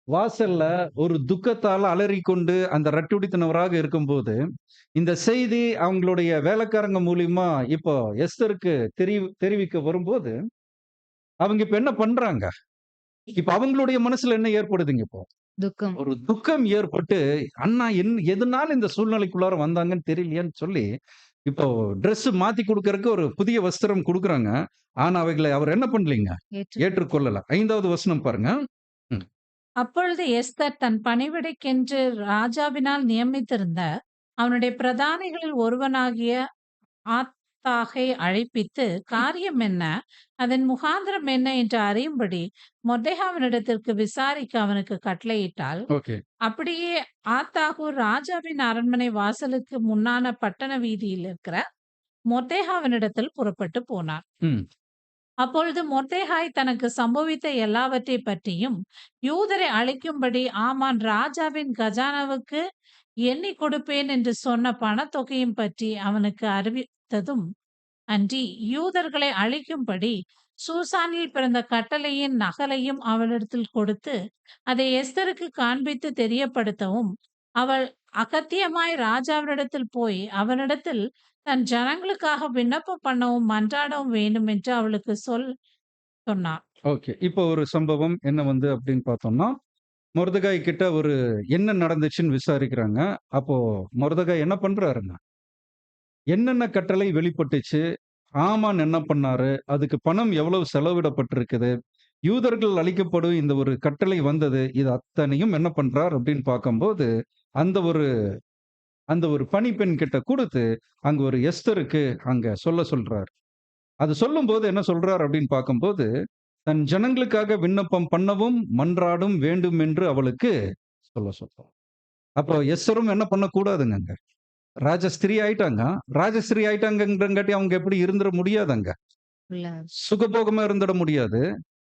வாசல்ல ஒரு துக்கத்தால அலறிக்கொண்டு அந்த ரட்டுடித்தனவராக இருக்கும்போது, இந்த செய்தி அவங்களுடைய வேலைக்காரங்க மூலியமா இப்போ எஸ்தருக்கு தெரிவிக்க வரும்போது, அவங்க இப்ப என்ன பண்றாங்க? இப்ப அவங்களுடைய மனசுல என்ன ஏற்படுதுங்க இப்போ? துக்கம். ஒரு துக்கம் ஏற்பட்டு, அண்ணா எதனால இந்த சூழ்நிலைக்குள்ளார வந்தாங்கன்னு தெரியலையேன்னு சொல்லி, இப்போ ட்ரெஸ் மாத்தி குடுக்கறக்கு ஒரு புதிய வஸ்திரம் குடுக்குறாங்க. ஆனா அவைகளை அவர் என்ன பண்ணலீங்க? ஏற்றுக்கொள்ளல. 5வது வசனம் பாருங்க. ம். அப்பொழுது எஸ்தர் தன் பணிவிடைக்கென்று ராஜாவினால் நியமித்திருந்த அவனுடைய பிரதானிகளில் ஒருவனாகிய ஆத்தாகை அழைப்பித்து காரியம் என்ன, அதன் முகாந்திரம் என்ன என்று அறியும்படி மொர்தெகாவினிடத்திற்கு விசாரிக்க அவனுக்கு கட்டளையிட்டாள். ஓகே. அப்படியே ஆத்தாகு ராஜாவின் அரண்மனை வாசலுக்கு முன்னான பட்டண வீதியில் இருக்கிற மொர்தெகாவினிடத்தில் புறப்பட்டு போனார். ம். அப்பொழுது மொர்தெகாய் தனக்கு சம்பவித்த எல்லாவற்றை பற்றியும் யூதரை அழிக்கும்படி ஆமான் ராஜாவின் கஜானாவுக்கு எண்ணி கொடுப்பேன் என்று சொன்ன பணத்தொகையும் பற்றி அவனுக்கு அறிவித்ததும் அன்றி யூதர்களை அழிக்கும்படி சூசானில் பிறந்த கட்டளையின் நகலையும் அவளிடத்தில் கொடுத்து அதை எஸ்தருக்கு காண்பித்து தெரியப்படுத்தவும் அவள் அகத்தியமாய் ராஜாவினிடத்தில் போய் அவனிடத்தில் தன் ஜனங்களுக்காக விண்ணப்பம் பண்ணவும் மன்றாடவும் வேண்டும் என்று அவளுக்கு சொன்னார். ஓகே. இப்போ ஒரு சம்பவம் என்ன அப்படின்னு பார்த்தோம்னா, மொர்தெகாய் கிட்ட ஒரு என்ன நடந்துச்சுன்னு விசாரிக்கிறாங்க. அப்போ மொர்தெகாய் என்ன பண்றாருங்க? என்னென்ன கட்டளை வெளிப்பட்டுச்சு? ஆமான் என்ன பண்ணாரு? அதுக்கு பணம் எவ்வளவு செலவிடப்பட்டிருக்குது? யூதர்கள் அழிக்கப்படும் இந்த ஒரு கட்டளை வந்தது. இது அத்தனையும் என்ன பண்றார் அப்படின்னு பார்க்கும்போது, அந்த ஒரு பணிப்பெண் கிட்ட குடுத்து, அங்க ஒரு எஸ்தருக்கு அங்க சொல்றார். அது சொல்லும்போது என்ன சொல்றார் அப்படின்னு பார்க்கும்போது, தன் ஜனங்களுக்காக விண்ணப்பம் பண்ணவும் மன்றாடும் வேண்டும் என்று அவளுக்கு சொல்றார். அப்போ எஸ்தரும் என்ன பண்ணக்கூடாதுங்க அங்க? ராஜஸ்திரீ ஆயிட்டாங்க. ராஜஸ்திரீ ஆயிட்டாங்கன்றங்காட்டி அவங்க எப்படி இருந்துட முடியாதுங்க. சுகபோகமா இருந்துட முடியாது.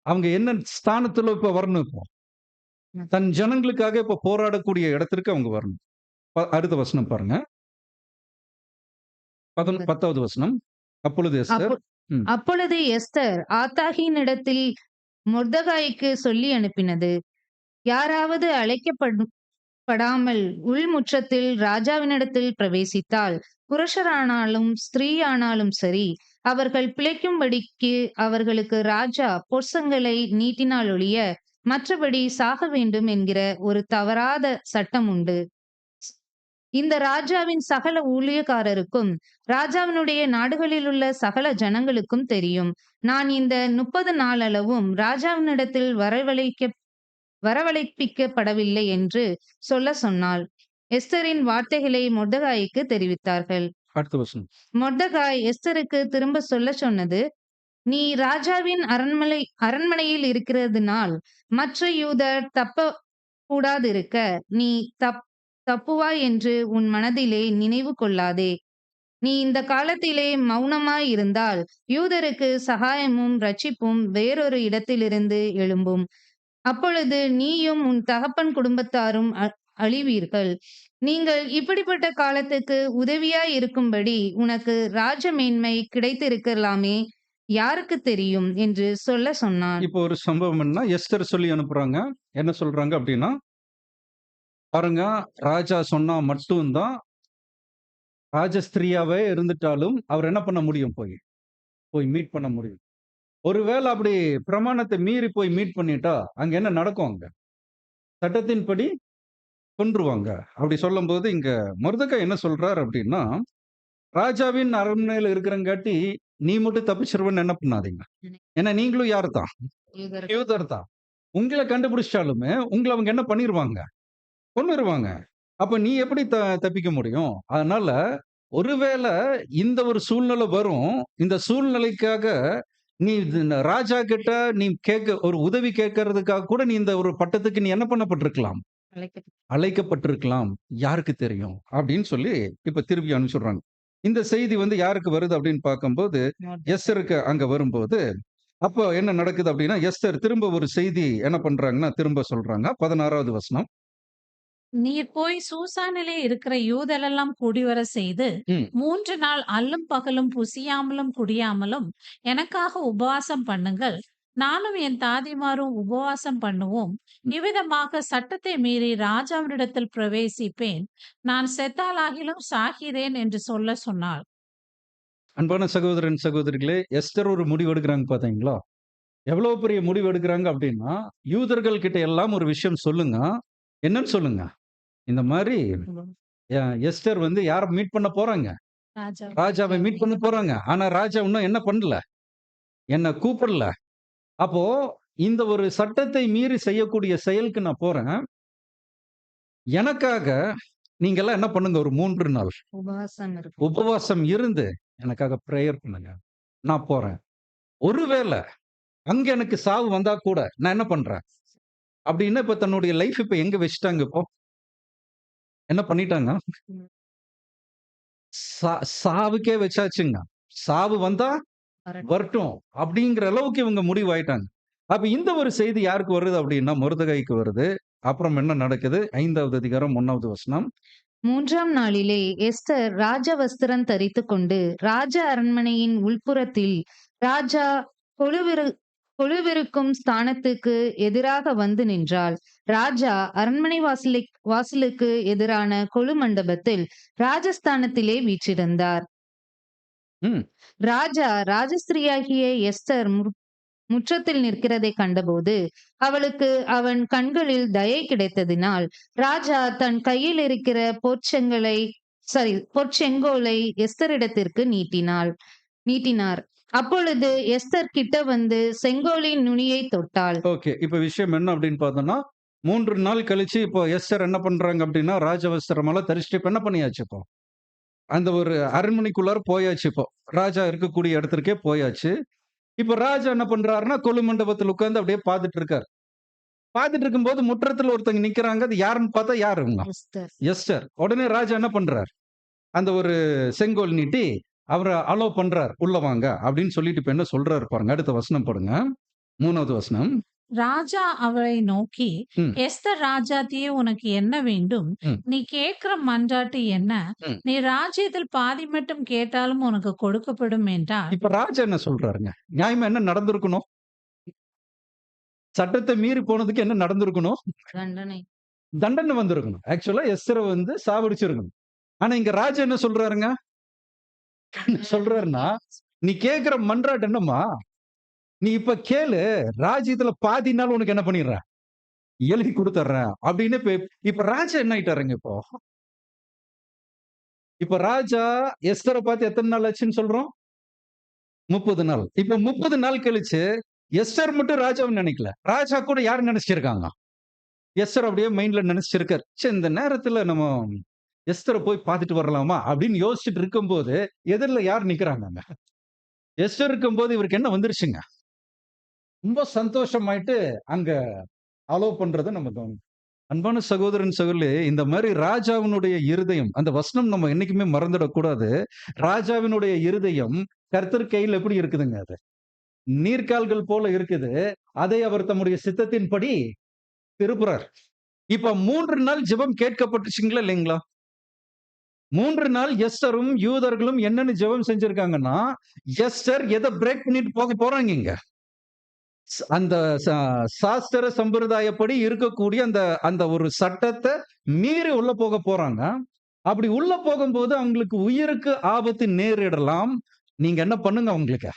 அவங்க என்ன ஸ்தானத்துல இப்ப வரணும் இப்போ? தன் ஜனங்களுக்காக இப்ப போராடக்கூடிய இடத்திற்கு அவங்க வரணும். அடுத்த வசனம் பாருங்க. 10வது வசனம். அப்பொழுது எஸ்தர் அப்பொழுது எஸ்தர் ஆத்தாகினிடத்தில் மொர்தெகாய்க்கு சொல்லி அனுப்பினது, யாராவது அழைக்கப்படாமல் உள்முற்றத்தில் ராஜாவினிடத்தில் பிரவேசித்தால் புருஷரானாலும் ஸ்திரீயானாலும் சரி, அவர்கள் பிழைக்கும்படிக்கு அவர்களுக்கு ராஜா பொற்சங்களை நீட்டினால் ஒழிய மற்றபடி சாக வேண்டும் என்கிற ஒரு தவறாத சட்டம் உண்டு. இந்த ராஜாவின் சகல ஊழியக்காரருக்கும் ராஜாவினுடைய நாடுகளில் உள்ள சகல ஜனங்களுக்கும் தெரியும். நான் இந்த 30 நாளளவும் ராஜாவினிடத்தில் வரவழைப்பிக்கப்படவில்லை என்று சொன்னாள். எஸ்தரின் வார்த்தைகளை மொர்தெகாய்க்கு தெரிவித்தார்கள். மொர்தெகாய் எஸ்தருக்கு திரும்ப சொன்னது, நீ ராஜாவின் அரண்மனையில் இருக்கிறதுனால் மற்ற யூதர் தப்ப கூடாதிருக்க நீ தப்புவாய் என்று உன் மனதிலே நினைவு கொள்ளாதே. நீ இந்த காலத்திலே மௌனமாய் இருந்தால் யூதருக்கு சகாயமும் ரட்சிப்பும் வேறொரு இடத்திலிருந்து எழும்பும். அப்பொழுது நீயும் உன் தகப்பன் குடும்பத்தாரும் அழிவீர்கள். நீங்கள் இப்படிப்பட்ட காலத்துக்கு உதவியாய் இருக்கும்படி உனக்கு ராஜ மேன்மை கிடைத்திருக்கலாமே, யாருக்குத் தெரியும் என்று சொல்லச் சொன்னான். இப்போ ஒரு சம்பவம் என்ன, எஸ்தர் சொல்லி அனுப்புறாங்க. என்ன சொல்றாங்க அப்படின்னா, பாருங்க, ராஜா சொன்னா மட்டும் தான் ராஜஸ்திரியாவே இருந்துட்டாலும் அவர் என்ன பண்ண முடியும், போய் போய் மீட் பண்ண முடியும். ஒருவேளை அப்படி பிரமாணத்தை மீறி போய் மீட் பண்ணிட்டா அங்க என்ன நடக்கும்? அங்க சட்டத்தின்படி கொன்றுவாங்க. அப்படி சொல்லும்போது இங்க மொர்தெகாய் என்ன சொல்றார் அப்படின்னா, ராஜாவின் அரண்மனையில இருக்கிறங்காட்டி நீ மட்டும் தப்பிச்சிருவன்னு என்ன பண்ணாதீங்க. ஏன்னா நீங்களும் யாரு தான்? யூதர் யூதர் தான். உங்கள கண்டுபிடிச்சிட்டாலுமே உங்கள அவங்க என்ன பண்ணிருவாங்க? கொன்னுருவாங்க. அப்ப நீ எப்படி தப்பிக்க முடியும்? அதனால ஒருவேளை இந்த ஒரு சூழ்நிலை வரும். இந்த சூழ்நிலைக்காக நீ ராஜா கிட்ட நீ ஒரு உதவி கேட்கறதுக்காக கூட நீ இந்த ஒரு பட்டத்துக்கு நீ என்ன பண்ணப்பட்டிருக்கலாம்? அழைக்கப்பட்டார். அழைக்கப்பட்டிருக்கலாம். யாருக்கு தெரியும்? அப்படின்னு சொல்லி இப்ப திருப்பி அனுப்பிச்சுடுறாங்க. இந்த செய்தி வந்து யாருக்கு வருது அப்படின்னு பார்க்கும்போது, எஸ்தருக்கு அங்க வரும்போது, அப்போ என்ன நடக்குது அப்படின்னா, எஸ்தர் திரும்ப ஒரு செய்தி என்ன பண்றாங்கன்னா, திரும்ப சொல்றாங்க. 16வது வசனம். நீர் போய் சூசானிலே இருக்கிற யூதரெல்லாம் கூடிவர செய்து ம். 3 நாள் அல்லும் பகலும் புசியாமலும் குடியாமலும் எனக்காக உபவாசம் பண்ணுங்கள். நானும் என் தாதிமாரும் உபவாசம் பண்ணுவோம். இவ்விதமாக சட்டத்தை மீறி ராஜாவினிடத்தில் பிரவேசிப்பேன். நான் செத்தாலாகிலும் சாகிறேன் என்று சொல்ல சொன்னாள். அன்பான சகோதரன், சகோதரிகளே, எஸ்தர் ஒரு முடிவு எடுக்குறாங்க பார்த்தீங்களா? எவ்வளவு பெரிய முடிவு எடுக்குறாங்க அப்படின்னா, யூதர்கள் கிட்ட எல்லாம் ஒரு விஷயம் சொல்லுங்க. என்னன்னு சொல்லுங்க? இந்த மாரி எஸ்தர் வந்து யார மீட் பண்ண போறாங்க? ராஜா ராஜாவை மீட் பண்ண போறாங்க. ஆனா ராஜா இன்னும் என்ன பண்ணல? என்ன கூப்பிடல. அப்போ இந்த ஒரு சட்டத்தை மீறி செய்யக்கூடிய செயலுக்கு நான் போறேன். எனக்காக நீங்கலாம் என்ன பண்ணுங்க, ஒரு 3 நாள் உபவாசம் இருக்கும். உபவாசம் இருந்து எனக்காக பிரேயர் பண்ணுங்க. நான் போறேன். ஒருவேளை அங்க எனக்கு சாவு வந்தா கூட நான் என்ன பண்றேன்? அப்படின்னு இப்ப தன்னுடைய லைஃப் இப்ப எங்க வச்சுட்டாங்க இப்போ? என்ன பண்ணிட்டாங்க? சா சாவுக்கே வச்சாச்சுங்க. சாவு வந்தா வரட்டும் அப்படிங்கிற அளவுக்கு இவங்க முடிவாயிட்டாங்க. அப்ப இந்த ஒரு செய்தி யாருக்கு வருது அப்படின்னா, மொர்தெகாய்க்கு வருது. அப்புறம் என்ன நடக்குது? 5வது அதிகாரம் 1வது வசனம். 3ஆம் நாளிலே எஸ்தர் ராஜ வஸ்திரம் தரித்துக்கொண்டு ராஜ அரண்மனையின் உள்புறத்தில் ராஜா கொலுவிரு கொலுவிருக்கும் ஸ்தானத்துக்கு எதிராக வந்து நின்றாள். ராஜா அரண்மனை வாசலுக்கு எதிரான கொலு மண்டபத்தில் ராஜஸ்தானத்திலே வீற்றிருந்தார். ம். ராஜா ராஜஸ்திரியாகிய எஸ்தர் முற்றத்தில் நிற்கிறதை கண்டபோது அவளுக்கு அவன் கண்களில் தயை கிடைத்ததினால் ராஜா தன் கையில் இருக்கிற பொற்செங்கோலை எஸ்தரிடத்திற்கு நீட்டினார். அப்பொழுது எஸ்தர் கிட்ட வந்து செங்கோலின் நுனியை தொட்டாள். ஓகே. இப்ப விஷயம் என்ன அப்படின்னு பார்த்தோம்னா, 3 நாள் கழிச்சு இப்போ எஸ்தர் என்ன பண்றாங்க அப்படின்னா, ராஜவஸ்திரமெல்லாம் தரிச்சுட்டு இப்ப என்ன பண்ணியாச்சு இப்போ? அந்த ஒரு அரண்மனைக்குள்ளார போயாச்சு இப்போ. ராஜா இருக்கக்கூடிய இடத்திற்கே போயாச்சு. இப்ப ராஜா என்ன பண்றாருன்னா, கொலு மண்டபத்துல உட்கார்ந்து அப்படியே பார்த்துட்டு இருக்காரு. பார்த்துட்டு இருக்கும்போது முற்றத்துல ஒருத்தங்க நிக்கிறாங்க. அது யாருன்னு பார்த்தா யாருங்க? Esther ester. உடனே ராஜா என்ன பண்றார்? அந்த ஒரு செங்கோல் நீட்டி அவர அலோ பண்றார். "உள்ள வாங்க" அப்படின்னு சொல்லிட்டு இப்ப என்ன சொல்றாரு பாருங்க. அடுத்த வசனம் போடுங்க. 3வது வசனம். ராஜா அவளை நோக்கி, ம். எஸ்தர் ராஜாத்தியே, உனக்கு என்ன வேண்டும்? ம். நீ கேட்கிற மன்றாட்டு என்ன? ம். நீ ராஜ்யத்தில் பாதி மட்டும் கேட்டாலும் உனக்கு கொடுக்கப்படும் என்றார். இப்ப ராஜா என்ன சொல்றாருங்க? நியாயமா என்ன நடந்திருக்கணும்? சட்டத்தை மீறி போனதுக்கு என்ன நடந்திருக்கணும்? தண்டனை. தண்டனை வந்திருக்கணும். ஆக்சுவலா எஸ்தர வந்து சாவடிச்சிருக்கணும். ஆனா இங்க ராஜா என்ன சொல்றாருங்க? என்ன சொல்றாருன்னா, "நீ கேட்கிற மன்றாட்டு என்னம்மா? நீ இப்ப கேளு. ராஜ்யத்துல பாதி நாள் உனக்கு என்ன பண்ணிடுறேன்? எழுதி குடுத்துடுறேன்." அப்படின்னு இப்ப ராஜா என்ன ஆயிட்டாருங்க இப்போ? இப்ப ராஜா எஸ்தர பார்த்து எத்தன நாள் ஆச்சுன்னு சொல்றோம்? 30 நாள். இப்ப 30 நாள் கழிச்சு எஸ்தர் மட்டும் ராஜாவ நினைக்கல. ராஜா கூட யார நினைச்சிருக்காங்க? எஸ்தர் அப்படியே மைண்ட்ல நினைச்சிருக்காரு. ச்சே, இந்த நேரத்துல நம்ம எஸ்தர போய் பார்த்துட்டு வரலாமா? அப்படின்னு யோசிச்சுட்டு இருக்கும்போது, எதிர்ல யார் நிக்கிறாங்கங்க? எஸ்தர் இருக்கும்போது இவருக்கு என்ன வந்துருச்சுங்க? ரொம்ப சந்தோஷமாயிட்டு அங்க அலோ பண்றத நம்ம கவனிக்கிறோம். அன்பான சகோதரன், சகோதரிகளே, இந்த மாரி ராஜாவினுடைய இருதயம், அந்த வசனம் நம்ம என்னைக்குமே மறந்துடக்கூடாது. ராஜாவினுடைய இருதயம் கர்த்தர் கையில எப்படி இருக்குதுங்க அது? நீர்க்கால்கள் போல இருக்குது. அதை அவர் தம்முடைய சித்தத்தின்படி திருப்புறார். இப்ப 3 நாள் ஜெபம் கேட்கப்பட்டுச்சுங்களா இல்லைங்களா? 3 நாள் எஸ்தரும், யூதர்களும் என்னன்னு ஜெபம் செஞ்சிருக்காங்கன்னா, எஸ்தர் எத பிரேக் பண்ணிட்டு போக போறாங்க இங்க? அந்த ச சாஸ்திர சம்பிரதாயப்படி இருக்கக்கூடிய அந்த அந்த ஒரு சட்டத்த மீறி உள்ள போக போறாங்க. அப்படி உள்ள போகும்போது அவங்களுக்கு உயிருக்கு ஆபத்து நேரிடலாம். நீங்க என்ன பண்ணுங்க அவங்களுக்கு?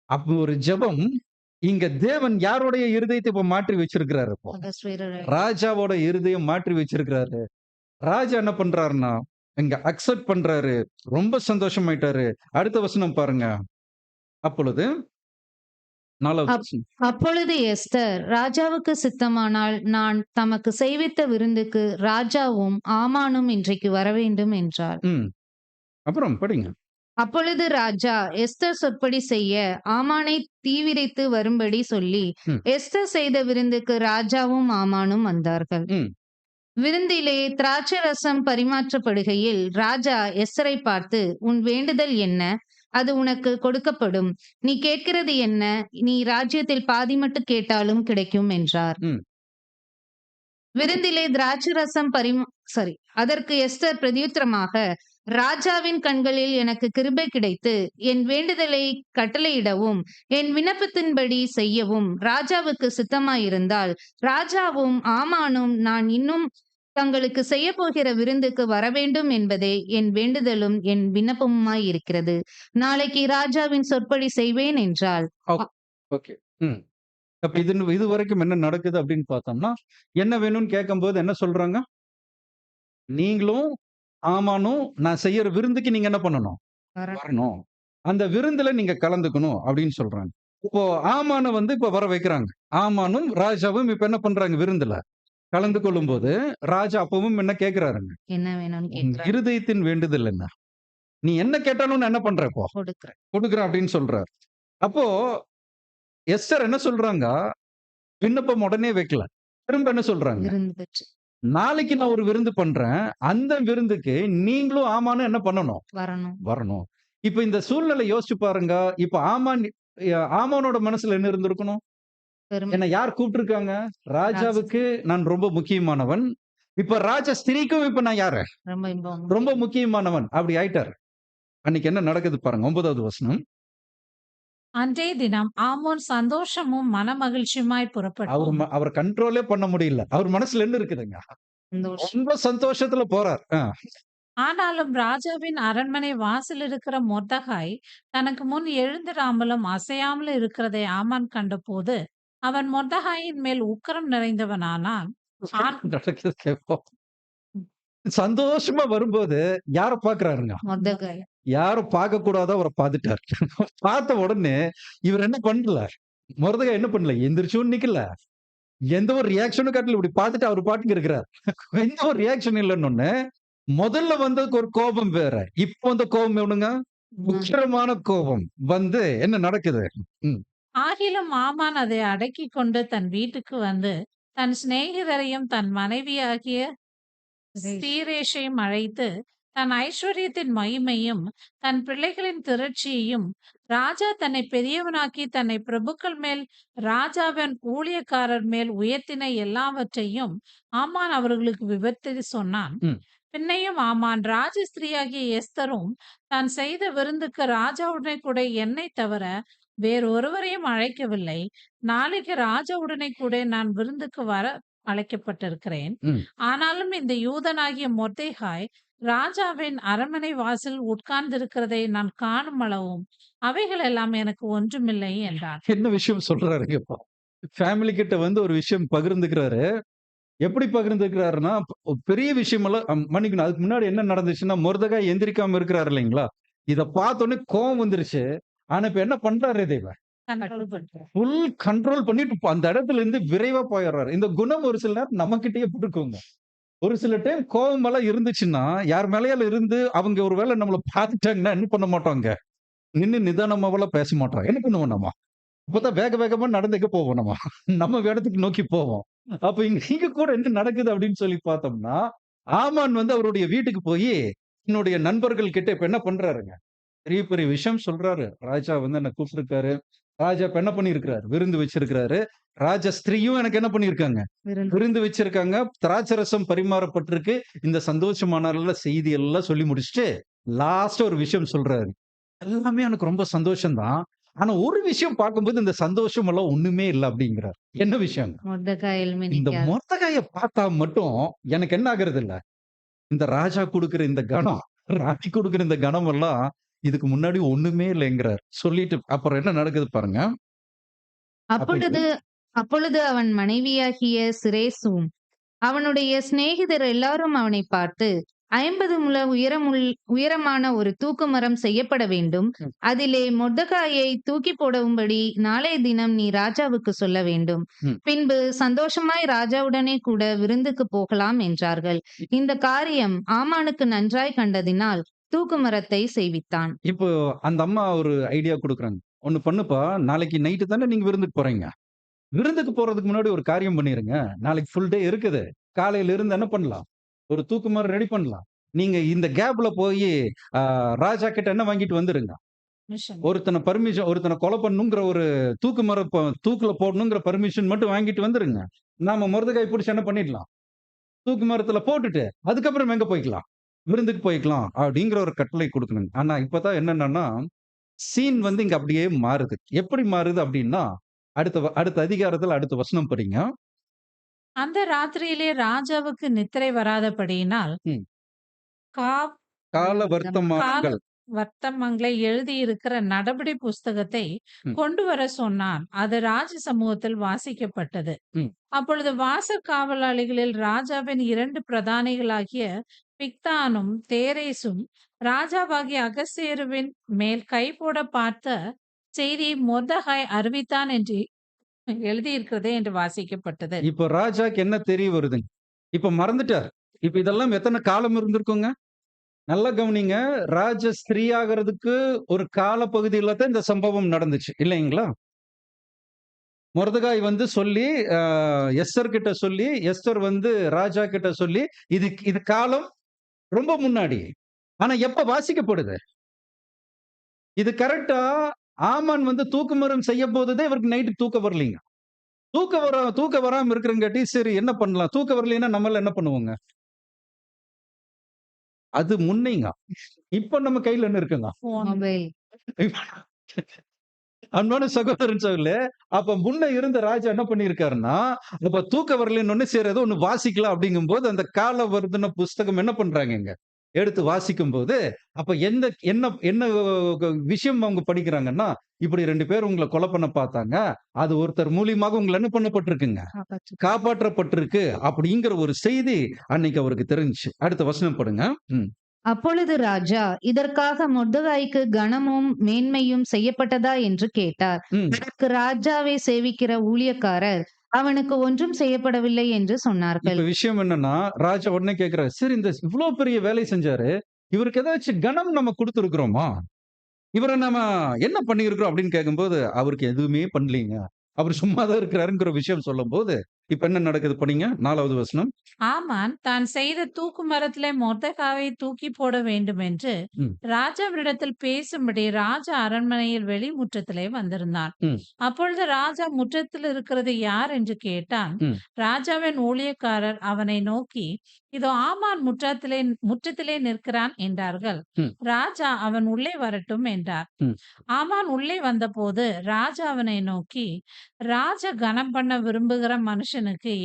அப்ப ஒரு ஜெபம் இங்க தேவன் யாருடைய இருதயத்தை இப்ப மாற்றி வச்சிருக்கிறாரு இப்போ? ராஜாவோட இருதயம் மாற்றி வச்சிருக்கிறாரு. ராஜா என்ன பண்றாருன்னா, இங்க அக்செப்ட் பண்றாரு. ரொம்ப சந்தோஷமாயிட்டாரு. அடுத்த வசனம் பாருங்க. அப்பொழுது 4வது அப் வசனம். அப்பொழுது எஸ்தர், ராஜாவுக்கு சித்தமானால் நான் தமக்கு செய்வித்த விருந்துக்கு ராஜாவும் ஆமானும் இன்றைக்கு வரவேண்டும் என்றாள். ம். அப்புறம் படிங்க. அப்பொழுது ராஜா எஸ்தர் சொற்படி செய்ய ஆமானை தீவிரித்து வரும்படி சொல்லி, ம். எஸ்தர் செய்த விருந்துக்கு ராஜாவும் ஆமானும் வந்தார்கள். ம். விருந்திலே திராட்சை ரசம் பரிமாற்றப்படுகையில் ராஜா எஸ்தரை பார்த்து, உன் வேண்டுதல் என்ன? அது உனக்கு கொடுக்கப்படும். நீ கேட்கிறது என்ன? நீ ராஜ்யத்தில் பாதி மட்டும் கேட்டாலும் கிடைக்கும் என்றார். ம். விருந்திலே திராட்சை ரசம் அதற்கு எஸ்தர் பிரதியுத்தரமாக, ராஜாவின் கண்களில் எனக்கு கிருபை கிடைத்து என் வேண்டுதலை கட்டளையிடவும் என் விண்ணப்பத்தின்படி செய்யவும் ராஜாவுக்கு சித்தமாயிருந்தால் ராஜாவும் ஆமானும் நான் இன்னும் தங்களுக்கு செய்யப்போகிற விருந்துக்கு வரவேண்டும் என்பதே என் வேண்டுதலும் என் விண்ணப்பமுமாய் இருக்கிறது. நாளைக்கு ராஜாவின் சொற்படி செய்வேன் என்றாள். ஓகே. ம். அப்ப இதுவரைக்கும் என்ன நடக்குது அப்படின்னு பார்த்தோம்னா, என்ன வேணும்னு கேட்கும்போது என்ன சொல்றாங்க? நீங்களும், ஆமானும் நான் செய்யற விருந்துக்கு நீங்க என்ன பண்ணணும்? வரணும். அந்த விருந்துல நீங்க கலந்துக்கணும் அப்படின்னு சொல்றாங்க. இப்போ ஆமான வந்து இப்ப வர வைக்கிறாங்க. ஆமானும், ராஜாவும் இப்ப என்ன பண்றாங்க விருந்துல? கலந்து கொள்ளும்போது, ராஜா அப்பவும் என்ன கேட்கிறாருங்க? என்ன வேணும்னு உன் கேட்கிறார். இருதயத்தின் வேண்டுதல் என்ன? நீ என்ன கேட்டாலும் நான் என்ன பண்றேன் இப்போ? கொடுக்கிறேன். கொடுக்கிறேன் அப்படின்னு சொல்றாரு. அப்போ எஸ்தர் என்ன சொல்றாங்க? விண்ணப்பம் உடனே வைக்கல. திரும்ப என்ன சொல்றாங்க? விருந்து வச்சு நாளைக்கு நான் ஒரு விருந்து பண்றேன். அந்த விருந்துக்கு நீங்களும் ஆமானும் என்ன பண்ணணும்? வரணும். வரணும். இப்ப இந்த சூழ்நிலை யோசிச்சு பாருங்க. இப்ப ஆமானோட மனசுல என்ன இருந்திருக்கணும்? பெருமை. என்ன யார் கூப்பிட்டுருக்காங்க? ராஜாவுக்கு நான் ரொம்ப முக்கியமானவன். இப்ப ராஜ ஸ்திரீக்கும் இப்ப நான் யாரு? ரொம்ப முக்கியமானவன். அப்படி ஆயிட்டாரு. அன்னைக்கு என்ன நடக்குது பாருங்க. 9வது வசனம். அன்றைய தினம் ஆமோன் சந்தோஷமும் மனமகிழ்ச்சியுமாய் புறப்பட்டு அவர் கண்ட்ரோலே பண்ண முடியல. அவர் மனசுல என்ன இருக்குதுங்க? ரொம்ப சந்தோஷத்துல போறார். ஆனாலும் ராஜாவின் அரண்மனை வாசல் இருக்கிற மொர்தகாய் தனக்கு முன் எழுந்திராமலும் அசையாமலும் இருக்கிறதை ஆமான் கண்டபோது அவன் மொர்தகாயின் மேல் உக்கிரம் நிறைந்தவனானான். நடக்குது கேட்போம். சந்தோஷமா வரும்போது யார பாக்குறாருங்க? மொர்தகாய். யாரும் பார்க்க கூடாதோ அவரை பார்த்துட்டார். பார்த்த உடனே இவர் என்ன பண்ணல? மொர்தெகாய் என்ன பண்ணல? எந்திரிச்சும் நிக்கல. எந்த ஒரு ரியாக்ஷனும் காட்டல. இப்படி பார்த்துட்டு அவர் பாட்டுக்கு இருக்கிறார். எந்த ஒரு ரியாக்ஷன் இல்லைன்னு முதல்ல வந்ததுக்கு ஒரு கோபம் வேற. இப்போ அந்த கோபம் எவனுங்க? உக்கிரமான கோபம் வந்து என்ன நடக்குது? ஆகிலும் ஆமான் அதை அடக்கி கொண்டு தன் வீட்டுக்கு வந்து தன் சிநேகிதரையும் தன் மனைவியாகிய சீரேஷையும் அழைத்து தன் ஐஸ்வர்யத்தின் மகிமையும் தன் பிள்ளைகளின் திரட்சியையும் ராஜா தன்னை பெரியவனாக்கி தன்னை பிரபுக்கள் மேல் ராஜாவின் ஊழியக்காரர் மேல் உயர்த்தின எல்லாவற்றையும் ஆமான் அவர்களுக்கு விவரித்து சொன்னான். பின்னையும் ஆமான் ராஜஸ்திரீயாகிய எஸ்தரும் தான் செய்த விருந்துக்கு ராஜாவுடனே கூட என்னை தவிர வேறொருவரையும் அழைக்கவில்லை. நாளைக்கு ராஜாவுடனே கூட நான் விருந்துக்கு வர அழைக்கப்பட்டிருக்கிறேன். ஆனாலும் இந்த யூதனாகிய மொர்தெகாய் ராஜாவின் அரண்மனை வாசல் உட்கார்ந்திருக்கிறதை நான் காணும் அளவும் அவைகள் எல்லாம் எனக்கு ஒன்றுமில்லை என்றான். என்ன விஷயம் சொல்றாருங்க இப்போ? ஃபேமிலி கிட்ட வந்து ஒரு விஷயம் பகிர்ந்துக்கிறாரு. எப்படி பகிர்ந்துக்கிறாருன்னா, பெரிய விஷயம் எல்லாம் மன்னிக்கணும். அதுக்கு முன்னாடி என்ன நடந்துச்சுன்னா, மொர்தெகாய் எந்திரிக்காம இருக்கிறாரு இல்லைங்களா? இத பார்த்த உடனே கோவம் வந்துருச்சு. ஆனா இப்ப என்ன பண்றாரு இதைவ? ஃபுல் கண்ட்ரோல் பண்ணிட்டு அந்த இடத்துல இருந்து விரைவா போயிடுறாரு. இந்த குணம் ஒரு சில நேரம் நம்மகிட்டயே இருக்குங்க. ஒரு சில டைம் கோபம் எல்லாம் இருந்துச்சுன்னா, யார் மேலயால இருந்து அவங்க ஒரு வேளை நம்மள பார்த்துட்டாங்கன்னா என்ன பண்ண மாட்டோங்க? நின்னு நிதானமாவெல்லாம் பேச மாட்டோம். என்ன பண்ணுவோம் நம்ம? அப்பதான் வேக வேகமா நடந்துக்க போவோம் நம்ம. நம்ம இடத்துக்கு நோக்கி போவோம். அப்ப இங்க கூட என்ன நடக்குது அப்படின்னு சொல்லி பார்த்தோம்னா, ஆமான் வந்து அவருடைய வீட்டுக்கு போய் என்னுடைய நண்பர்கள் கிட்ட இப்ப என்ன பண்றாருங்க? பெரிய பெரிய விஷயம் சொல்றாரு. ராஜா வந்து என்ன கூப்பிட்டுருக்காரு. ராஜா இப்ப என்ன பண்ணியிருக்கிறாரு? விருந்து வச்சிருக்கிறாரு. ராஜ ஸ்திரீயும் எனக்கு என்ன பண்ணியிருக்காங்க? விருந்து. விருந்து வச்சிருக்காங்க. திராட்சரசம் பரிமாறப்பட்டிருக்கு. இந்த சந்தோஷமான நாள்ல செய்தி எல்லாம் சொல்லி முடிச்சுட்டு, லாஸ்ட்டா ஒரு விஷயம் சொல்றாரு. எல்லாமே எனக்கு ரொம்ப சந்தோஷம் தான். ஆனா ஒரு விஷயம் பார்க்கும்போது இந்த சந்தோஷம் எல்லாம் ஒண்ணுமே இல்ல அப்படிங்கிறார். என்ன விஷயங்க? மொர்தெகாய் இந்த எல்மெனிக்கா. மொர்தெகாய பார்த்தா மட்டும் எனக்கு என்ன ஆகுறது இல்ல. இந்த ராஜா குடுக்குற இந்த கனம், ராணி குடுக்குற இந்த கனம் எல்லாம் இதுக்கு முன்னாடி ஒண்ணுமே இல்லைங்கிறார். சொல்லிட்டு அப்புறம் என்ன நடக்குது பாருங்க. அப்ப அப்பொழுது அப்பொழுது அவன் மனைவியாகிய சிரேசும் அவனுடைய சிநேகிதர் எல்லாரும் அவனைப் பார்த்து 50 முழ உயரமான ஒரு தூக்கு மரம் செய்யப்பட வேண்டும். ம். அதிலே மொர்தெகாயை தூக்கி போடும்படி நாளைய தினம் நீ ராஜாவுக்கு சொல்ல வேண்டும். ம். பின்பு சந்தோஷமாய் ராஜாவுடனே கூட விருந்துக்கு போகலாம் என்றார்கள். இந்த காரியம் ஆமானுக்கு நன்றாய் கண்டதினால் தூக்கு மரத்தை செய்வித்தான். இப்போ அந்த அம்மா ஒரு ஐடியா குடுக்குறாங்க. "ஒண்ணு பண்ணுப்பா, நாளைக்கு நைட்டு தானே நீங்க விருந்துக்கு போறீங்க. விருந்துக்கு போறதுக்கு முன்னாடி ஒரு காரியம் பண்ணிருங்க. நாளைக்கு ஃபுல் டே இருக்குது. காலையில இருந்து என்ன பண்ணலாம்? ஒரு தூக்கு மரம் ரெடி பண்ணலாம். நீங்க இந்த கேப்ல போயி அ ராஜா கிட்ட என்ன வாங்கிட்டு வந்துருங்க. மிஷன். ஒருத்தன கொலை பண்ணணுங்கிற ஒரு தூக்கு மரம் தூக்குல போடணுங்கிற பர்மிஷன் மட்டும் வாங்கிட்டு வந்துருங்க. நாம மொர்தெகாய் புடிச்சு என்ன பண்ணிடலாம்? தூக்கு மரத்துல போட்டுட்டு, அதுக்கப்புறம் எங்க போய்க்கலாம்? விருந்துக்கு போய்க்கலாம்." அப்படிங்கிற ஒரு கட்டளை குடுக்கணுங்க. ஆனா இப்பதான் என்னன்னா சீன் வந்து இங்க அப்படியே மாறுது. எப்படி மாறுது அப்படின்னா, அடுத்த அதிகாரத்துல அடுத்த வசனம் படிங்க. அந்த ராத்திரியிலே ராஜாவுக்கு நித்திரை வராதபடியினால் ம். காப் கால கால வர்த்தமானங்கள். வர்த்தமங்களை எழுதியிருக்கிற நடபடி புஸ்தகத்தை ம். கொண்டு வர சொன்னான். அது ராஜ சமூகத்தில் வாசிக்கப்பட்டது. ம். அப்பொழுது வாசற் காவலாளிகளில் ராஜாவின் 2 பிரதானிகளாகிய பிக்தானும் தேரேசும் ராஜாவாகிய அகஸ்வேருவின் மேல் கை போட பார்த்த செய்தியை மொர்தெகாய் அறிவித்தான் என்று எழுதியிருக்கிறதே என்று வாசிக்கப்பட்டது. இப்ப ராஜாக்கு என்ன தெரிய வருதுங்க? இப்ப மறந்துட்டார். இப்ப இதெல்லாம் எத்தன காலம் இருந்திருக்குங்க? நல்லா கவனிங்க. ராஜ ஸ்திரீ ஆகுறதுக்கு ஒரு கால பகுதியில தான் இந்த சம்பவம் நடந்துச்சு. இல்லைங்களா? மொர்தெகாய் வந்து சொல்லி, அ எஸ்தர் கிட்ட சொல்லி, எஸ்தர் வந்து ராஜா கிட்ட சொல்லி, இது காலம் ரொம்ப முன்னாடி. ஆனா எப்ப வாசிக்கப்படுது? இது கரெக்ட்டா ஆமான் வந்து தூக்கு மரம் செய்யப்போததே இவருக்கு நைட்டு தூக்கம் வரலீங்க. தூக்கம் வராம இருக்கிறங்காட்டி, சரி என்ன பண்ணலாம்? தூக்கம் வரலைன்னா நம்மலாம் என்ன பண்ணுவோங்க? அது முன்னைங்க. இப்ப நம்ம கையில என்ன இருக்குங்க? போன். மொபைல். அன்பான சகோதரன் சகோதரிகளே, அப்ப முன்ன இருந்த ராஜா என்ன பண்ணியிருக்காருன்னா, அப்ப தூக்கம் வரலைன்னொன்னே சரி ஏதோ ஒண்ணு வாசிக்கலாம் அப்படிங்கும்போது, அந்த காலவர்த்தன புஸ்தகம் என்ன பண்றாங்கங்க? எடுத்து வாசிக்கும்போது, அப்ப என்ன என்ன விஷயம் அவங்க படிக்கிறாங்கன்னா, இப்படி 2 பேர் உங்கள கொலை பண்ண பார்த்தாங்க. அது ஒருத்தர் மூலியமாக உங்கள என்ன பண்ணப்பட்டிருக்குங்க? காப்பாற்றப்பட்டிருக்கு அப்படிங்கிற ஒரு செய்தி அன்னைக்கு அவருக்கு தெரிஞ்சுச்சு. அடுத்த வசனம் படுங்க. ம். அப்பொழுது ராஜா இதற்காக மொர்தெகாய்க்கு கனமும் மேன்மையும் செய்யப்பட்டதா என்று கேட்டார். ம். அதற்கு ராஜாவை சேவிக்கிற ஊழியக்காரர் அவனுக்கு ஒன்றும் செய்யப்படவில்லை என்று சொன்னார்கள். இப்ப விஷயம் என்னன்னா, ராஜா உடனே கேட்கிறாரு, சரி இந்த இவ்ளோ பெரிய வேலை செஞ்சாரு. இவருக்கு ஏதாச்சும் கனம் நம்ம குடுத்திருக்கிறோமா? இவர நம்ம என்ன பண்ணியிருக்கிறோம் அப்படின்னு கேட்கும்போது, அவருக்கு எதுவுமே பண்ணலீங்க. அவரு சும்மா தான் இருக்கிறாருங்கிற விஷயம் சொல்லும்போது, இப்ப என்ன நடக்குது படிங்க. 4வது வசனம். ஆமான் தான் செய்த தூக்கு மரத்திலே மொர்தெகாயை தூக்கி போட வேண்டும் என்று ம். ராஜாவினிடத்தில் பேசும்படி ராஜா அரண்மனையில் வெளிமுற்றத்திலே வந்திருந்தான். ம். அப்பொழுது ராஜா முற்றத்தில் இருக்கிறது யார் என்று கேட்டான். ம். ராஜாவின் ஊழியக்காரர் அவனை நோக்கி இதோ ஆமான் முற்றத்திலே நிற்கிறான் என்றார்கள். ம். ராஜா அவன் உள்ளே வரட்டும் என்றார். ம். ஆமான் உள்ளே வந்தபோது ராஜா அவனை நோக்கி ராஜ கனம் பண்ண விரும்புகிற மனுஷனுக்கு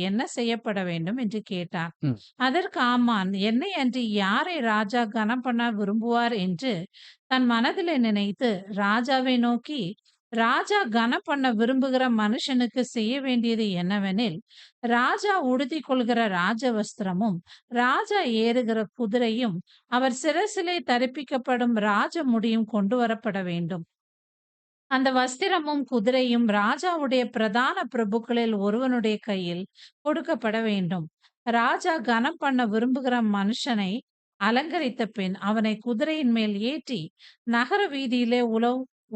என்ன செய்யப்பட வேண்டும் என்று கேட்டான். ம். அதற்கு ஆமான் என்னை அன்றி யாரை ராஜா கனம் பண்ண விரும்புவார் என்று தன் மனதிலே நினைத்து ராஜாவை நோக்கி ராஜா கனம் பண்ண விரும்புகிற மனுஷனுக்கு செய்ய வேண்டியது என்னவெனில் ராஜா உடுத்திக் கொள்கிற ராஜ வஸ்திரமும் ராஜா ஏறுகிற குதிரையும் அவர் சிரசிலே தரிப்பிக்கப்படும் ராஜ முடியும் கொண்டு வரப்பட வேண்டும். அந்த வஸ்திரமும் குதிரையும் ராஜாவுடைய பிரதான பிரபுக்களில் ஒருவனுடைய கையில் கொடுக்கப்பட வேண்டும். ராஜா கனம் பண்ண விரும்புகிற மனுஷனை அலங்கரித்த பின் அவனை குதிரையின் மேல் ஏற்றி நகர வீதியிலே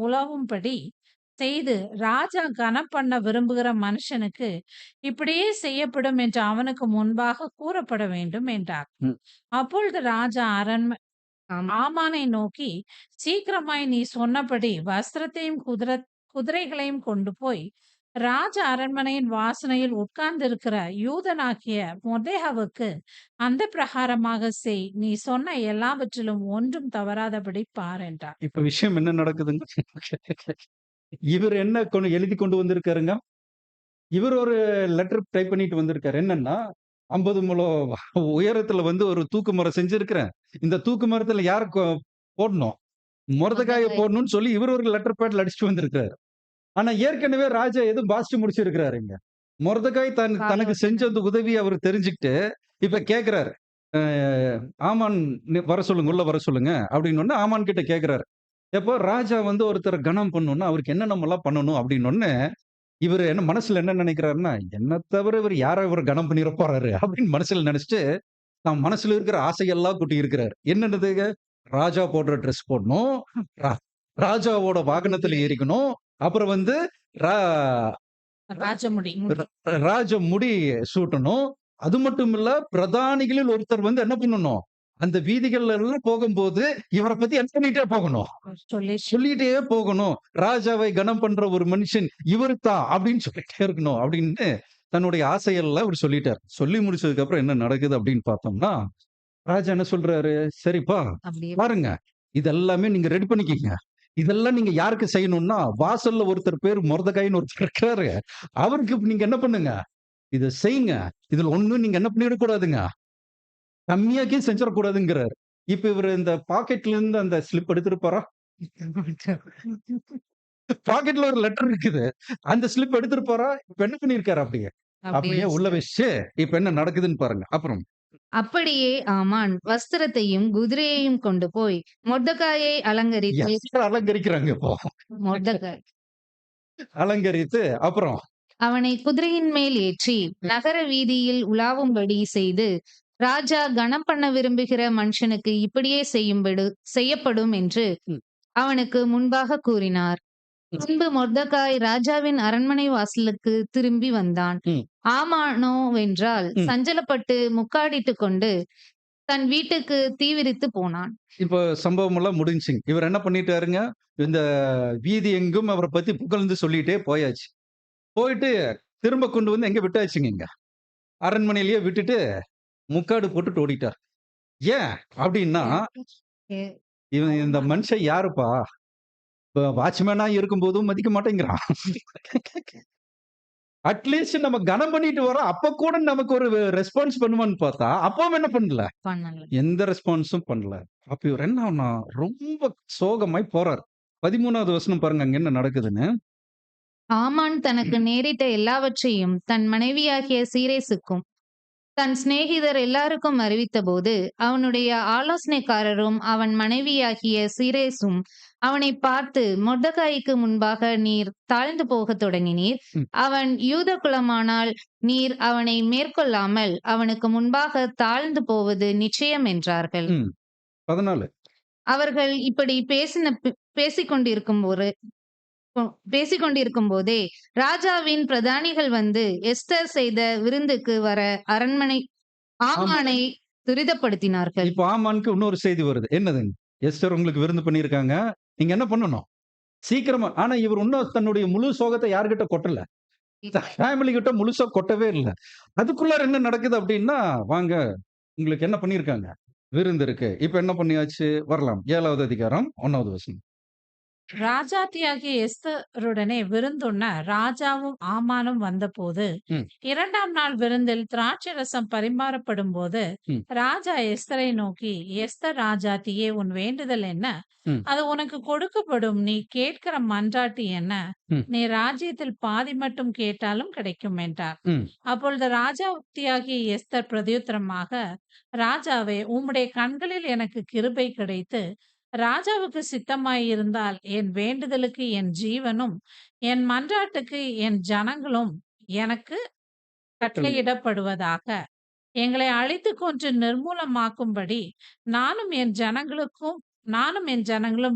உலவும்படி செய்து ராஜா கனம் பண்ண விரும்புகிற மனுஷனுக்கு இப்படியே செய்யப்படும் என்று அவனுக்கு முன்பாக கூறப்பட வேண்டும் என்றார். ம். அப்பொழுது ராஜா ஆம். ஆமானை நோக்கி சீக்கிரமாய் நீ சொன்னபடி வஸ்திரத்தையும் குதிரைகளையும் கொண்டு போய் ராஜ அரண்மனையின் வாசனையில் உட்கார்ந்திருக்கிற யூதனாகிய மொர்தெகாவுக்கு அந்த பிரகாரமாக செய். நீ சொன்ன எல்லாவற்றிலும் ஒன்றும் தவறாதபடி பார் என்றார். இப்ப விஷயம் என்ன நடக்குதுங்க? இவர் என்ன எழுதி கொண்டு வந்திருக்காருங்க? இவர் ஒரு லெட்டர் டைப் பண்ணிட்டு வந்திருக்காரு. என்னன்னா, 50 முழம் உயரத்துல ஒரு தூக்கு மரம் செஞ்சிருக்கிறேன். இந்த தூக்கு மரத்துல யார போடணும்? மொர்தெகாய மொர்தெகாய். போடணும்னு சொல்லி இவர் ஒரு லெட்டர் பேட்ல அடிச்சுட்டு வந்திருக்காரு. ஆனா ஏற்கனவே ராஜா எதுவும் வாசிச்சு முடிச்சிருக்கிறாருங்க. மொர்தெகாய் தனக்கு செஞ்ச அந்த உதவிய அவரு தெரிஞ்சுக்கிட்டு, இப்ப கேட்கிறாரு. அ ஆமான் வர சொல்லுங்க, உள்ள வர சொல்லுங்க அப்டின்னோனே ஆமான் கிட்ட கேட்கிறாரு. எப்போ ராஜா ஒருத்தர கனம் பண்ணணும்னா, அவருக்கு என்னென்னலாம் பண்ணணும் அப்டின்னோனே, இவரு என்ன மனசுல என்ன நினைக்கிறாருன்னா, என்ன தவிர இவரு கனம் பண்ணிற போறாரு அப்டின்னு மனசுல நெனச்சுட்டு, தான் மனசுல இருக்கிற ஆசையெல்லாம் கொட்டி இருக்கிறாரு. என்னன்னதுங்க? ராஜா போடுற ட்ரெஸ் போடணும். ரா ராஜாவோட வாகனத்துல ஏறிக்கணும். அப்புறம் ரா ராஜமுடி. ராஜ முடி சூட்டணும். அது மட்டும் இல்ல, பிரதானிகளில் ஒருத்தர் என்ன பண்ணணும்? அந்த வீதிகள்ல எல்லாம் போகும்போது, இவர பத்தி என்ன பண்ணிட்டே போகணும்? சொல்லிட்டே போகணும். ராஜாவை கனம் பண்ற ஒரு மனுஷன் இவரு தான் அப்படின்னு சொல்லிட்டே இருக்கணும் அப்படின்னு தன்னுடைய ஆசையெல்லாம் இவரு சொல்லிட்டார். சொல்லி முடிச்சதுக்கு அப்புறம் என்ன நடக்குது அப்படின்னு பார்த்தோம்னா, ராஜா என்ன சொல்றாரு? சரிப்பா, அப்படியே பாருங்க. இதெல்லாமே நீங்க ரெடி பண்ணிக்கங்க. இதெல்லாம் நீங்க யாருக்கு செய்யணும்னா, வாசல்ல ஒருத்தர் பேரு மொர்தெகாய்ன்னு ஒருத்தர் இருக்காரு. அவருக்கு நீங்க என்ன பண்ணுங்க? இத செய்யுங்க. இதுல ஒண்ணும் நீங்க என்ன பண்ணிடக்கூடாதுங்க. கம்மியாக்கி செஞ்சிடக்கூடாதுங்கிறாரு. இப்ப இவரு இந்த பாக்கெட்ல இருந்து அந்த ஸ்லிப் எடுத்திருப்பாரா? பாக்கெட்ல ஒரு லெட்டர் இருக்குது. அந்த ஸ்லிப் எடுத்திருப்பாரா? இப்ப என்ன பண்ணியிருக்காரு அப்படியே? அப்படியே உள்ள வச்சு, இப்ப என்ன நடக்குதுன்னு பாருங்க. அப்புறம் அப்படியே ஆமான் வஸ்திரத்தையும் குதிரையையும் கொண்டு போய் மொர்தெகாயை அலங்கரித்து எஸ்தர் அலங்கரிக்கிறாங்க இப்போ. மொர்தெகாய் அலங்கரித்து அப்புறம் அவனை குதிரையின் மேல் ஏற்றி நகர வீதியில் உலாவும்படி செய்து, ராஜா கனம் பண்ண விரும்புகிற மனுஷனுக்கு இப்படியே செய்யப்படும் என்று ம். அவனுக்கு முன்பாக கூறினார். ம். பின்பு மொர்தெகாய் ராஜாவின் அரண்மனை வாசலுக்கு திரும்பி வந்தான். ம். ஆமானோவென்றால் ம். சஞ்சலப்பட்டு முக்காடிட்டுக் கொண்டு தன் வீட்டுக்கு தீவிரித்து போனான். இப்ப சம்பவம் எல்லாம் முடிஞ்சுங்க. இவர் என்ன பண்ணிட்டாருங்க? இந்த வீதி எங்கும் அவர பத்தி புகழ்ந்து சொல்லிட்டே போயாச்சு. போயிட்டு திரும்ப கொண்டு எங்க விட்டாச்சுங்க இங்க. அரண்மனையிலேயே விட்டுட்டு முக்காடு போட்டுட்டு ஓடிட்டார். ஏன் அப்டின்னா, எ- இவன் இந்த மனுஷன் யாருப்பா? வாட்ச்மேனா இருக்கும்போதும் மதிக்க மாட்டேங்கிறான். அட்லீஸ்ட் நம்ம கனம் பண்ணிட்டு வரோம். அப்ப கூட நமக்கு ஒரு ரெஸ்பான்ஸ் பண்ணுவான்னு பார்த்தா, அப்பவும் என்ன பண்ணல? பண்ணல. எந்த ரெஸ்பான்ஸும் பண்ணல. அப்ப இவர் என்ன ஆனா ரொம்ப சோகமாய் போறார். 13வது வசனம் பாருங்க அங்க என்ன நடக்குதுன்னு. ஆமான் தனக்கு நேரிட்ட எல்லாவற்றையும் தன் மனைவியாகிய சீரேசுக்கும் தன் சிநேகிதர் எல்லாருக்கும் அறிவித்தபோது, அவனுடைய ஆலோசனைக்காரரும் அவன் மனைவியாகிய சீரேசும் அவனை பார்த்து, மொர்தெகாய்க்கு முன்பாக நீர் தாழ்ந்து போகத் தொடங்கினீர். ம். அவன் யூத குலமானால் நீர் அவனை மேற்கொள்ளாமல் அவனுக்கு முன்பாக தாழ்ந்து போவது நிச்சயம் என்றார்கள். 14. அவர்கள் இப்படி பேசிக் போதே ராஜாவின் பிரதானிகள் எஸ்தர் செய்த விருந்துக்கு வர அரண்மனை ஆமானை துரிதப்படுத்தினார்கள். இப்ப ஆமானுக்கு இன்னொரு செய்தி வருது. என்னதுங்க? எஸ்தர் உங்களுக்கு விருந்து பண்ணியிருக்காங்க. நீங்க என்ன பண்ணணும்? சீக்கிரமா ஆனா இவர் இன்னும் தன்னுடைய முழு சோகத்த யார்கிட்ட கொட்டல. ஃபேமிலி கிட்ட முழுசா கொட்டவே இல்ல. அதுக்குள்ளார என்ன நடக்குது அப்டின்னா, வாங்க உங்களுக்கு என்ன பண்ணியிருக்காங்க? விருந்து இருக்கு. இப்ப என்ன பண்ணியாச்சு? வரலாம். 7வது அதிகாரம் 1வது வசனம். ராஜாத்தியாகிய எஸ்தருடனே விருந்துண்ண ராஜாவும் ஆமானும் வந்தபோது, ம். 2ஆம் நாள் விருந்தில் திராட்சை ரசம் பரிமாறப்படும் போது, ம். ராஜா எஸ்தரை நோக்கி, எஸ்தர் ராஜாத்தியே, உன் வேண்டுதல் என்ன? ம். அது உனக்கு கொடுக்கப்படும். நீ கேட்கிற மன்றாட்டு என்ன? ம். நீ ராஜ்யத்தில் பாதி மட்டும் கேட்டாலும் கிடைக்கும் என்றார். ம். அப்பொழுது ராஜாத்தியாகிய எஸ்தர் பிரதியுத்தரமாக, ராஜாவே, உம்முடைய கண்களில் எனக்கு கிருபை கிடைத்து, ராஜாவுக்கு சித்தமாயிருந்தால் என் வேண்டுதலுக்கு என் ஜீவனும், என் மன்றாட்டுக்கு என் ஜனங்களும் எனக்கு கட்டளையிடப்படுவதாக. எங்களை அழித்துக் கொன்று நிர்மூலமாக்கும்படி நானும் என் ஜனங்களும்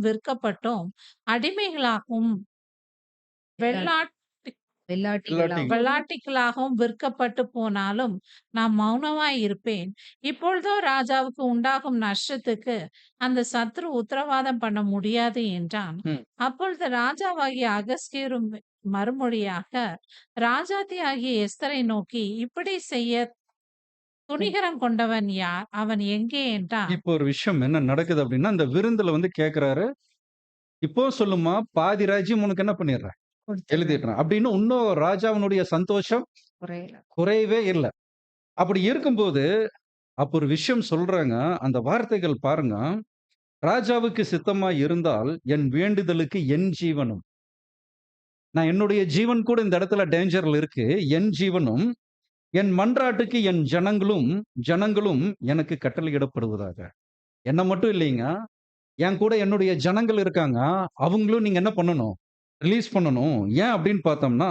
விற்கப்பட்டோம், அடிமைகளாகவும் வெள்ளாட்டு வெள்ளாட்டிகளாகும். வெள்ளாட்டிகளாகவும் விற்கப்பட்டு போனாலும் நான் மௌனமாய் இருப்பேன். இப்பொழுதோ ராஜாவுக்கு உண்டாகும் நஷ்டத்துக்கு அந்த சத்துரு உத்தரவாதம் பண்ண முடியாது என்றான். ம். அப்பொழுது ராஜாவாகிய அகஸ்தியேரு மறுமொழியாக ராஜாத்தியாகிய எஸ்தரை நோக்கி, இப்படி செய்ய துணிகரம் கொண்டவன் யார்? அவன் எங்கே என்றான். இப்போ ஒரு விஷயம் என்ன நடக்குது அப்படின்னா, அந்த விருந்துல வந்து கேட்கிறாரு, இப்போ சொல்லுமா பாதி ராஜ்யம் உனக்கு என்ன பண்ணிடுறேன்? கொடுத்துடுறேன். எழுதிடுறேன். அப்படின்னு இன்னும் ராஜாவினுடைய சந்தோஷம் குறையல. குறையவே இல்ல. அப்படி இருக்கும்போது, அப்ப ஒரு விஷயம் சொல்றாங்க. அந்த வார்த்தைகள் பாருங்க. ராஜாவுக்கு சித்தமாய் இருந்தால், என் வேண்டுதலுக்கு என் ஜீவனும். நான் என்னுடைய ஜீவன் கூட இந்த இடத்துல டேஞ்சர்ல இருக்கு. என் ஜீவனும், என் மன்றாட்டுக்கு என் ஜனங்களும் எனக்கு கட்டளையிடப்படுவதாக. என்ன மட்டும் இல்லைங்க. என் கூட என்னுடைய ஜனங்கள் இருக்காங்க. அவங்களும் நீங்க என்ன பண்ணணும்? ரிலீஸ் பண்ணணும். ஏன் அப்படின்னு பார்த்தோம்னா,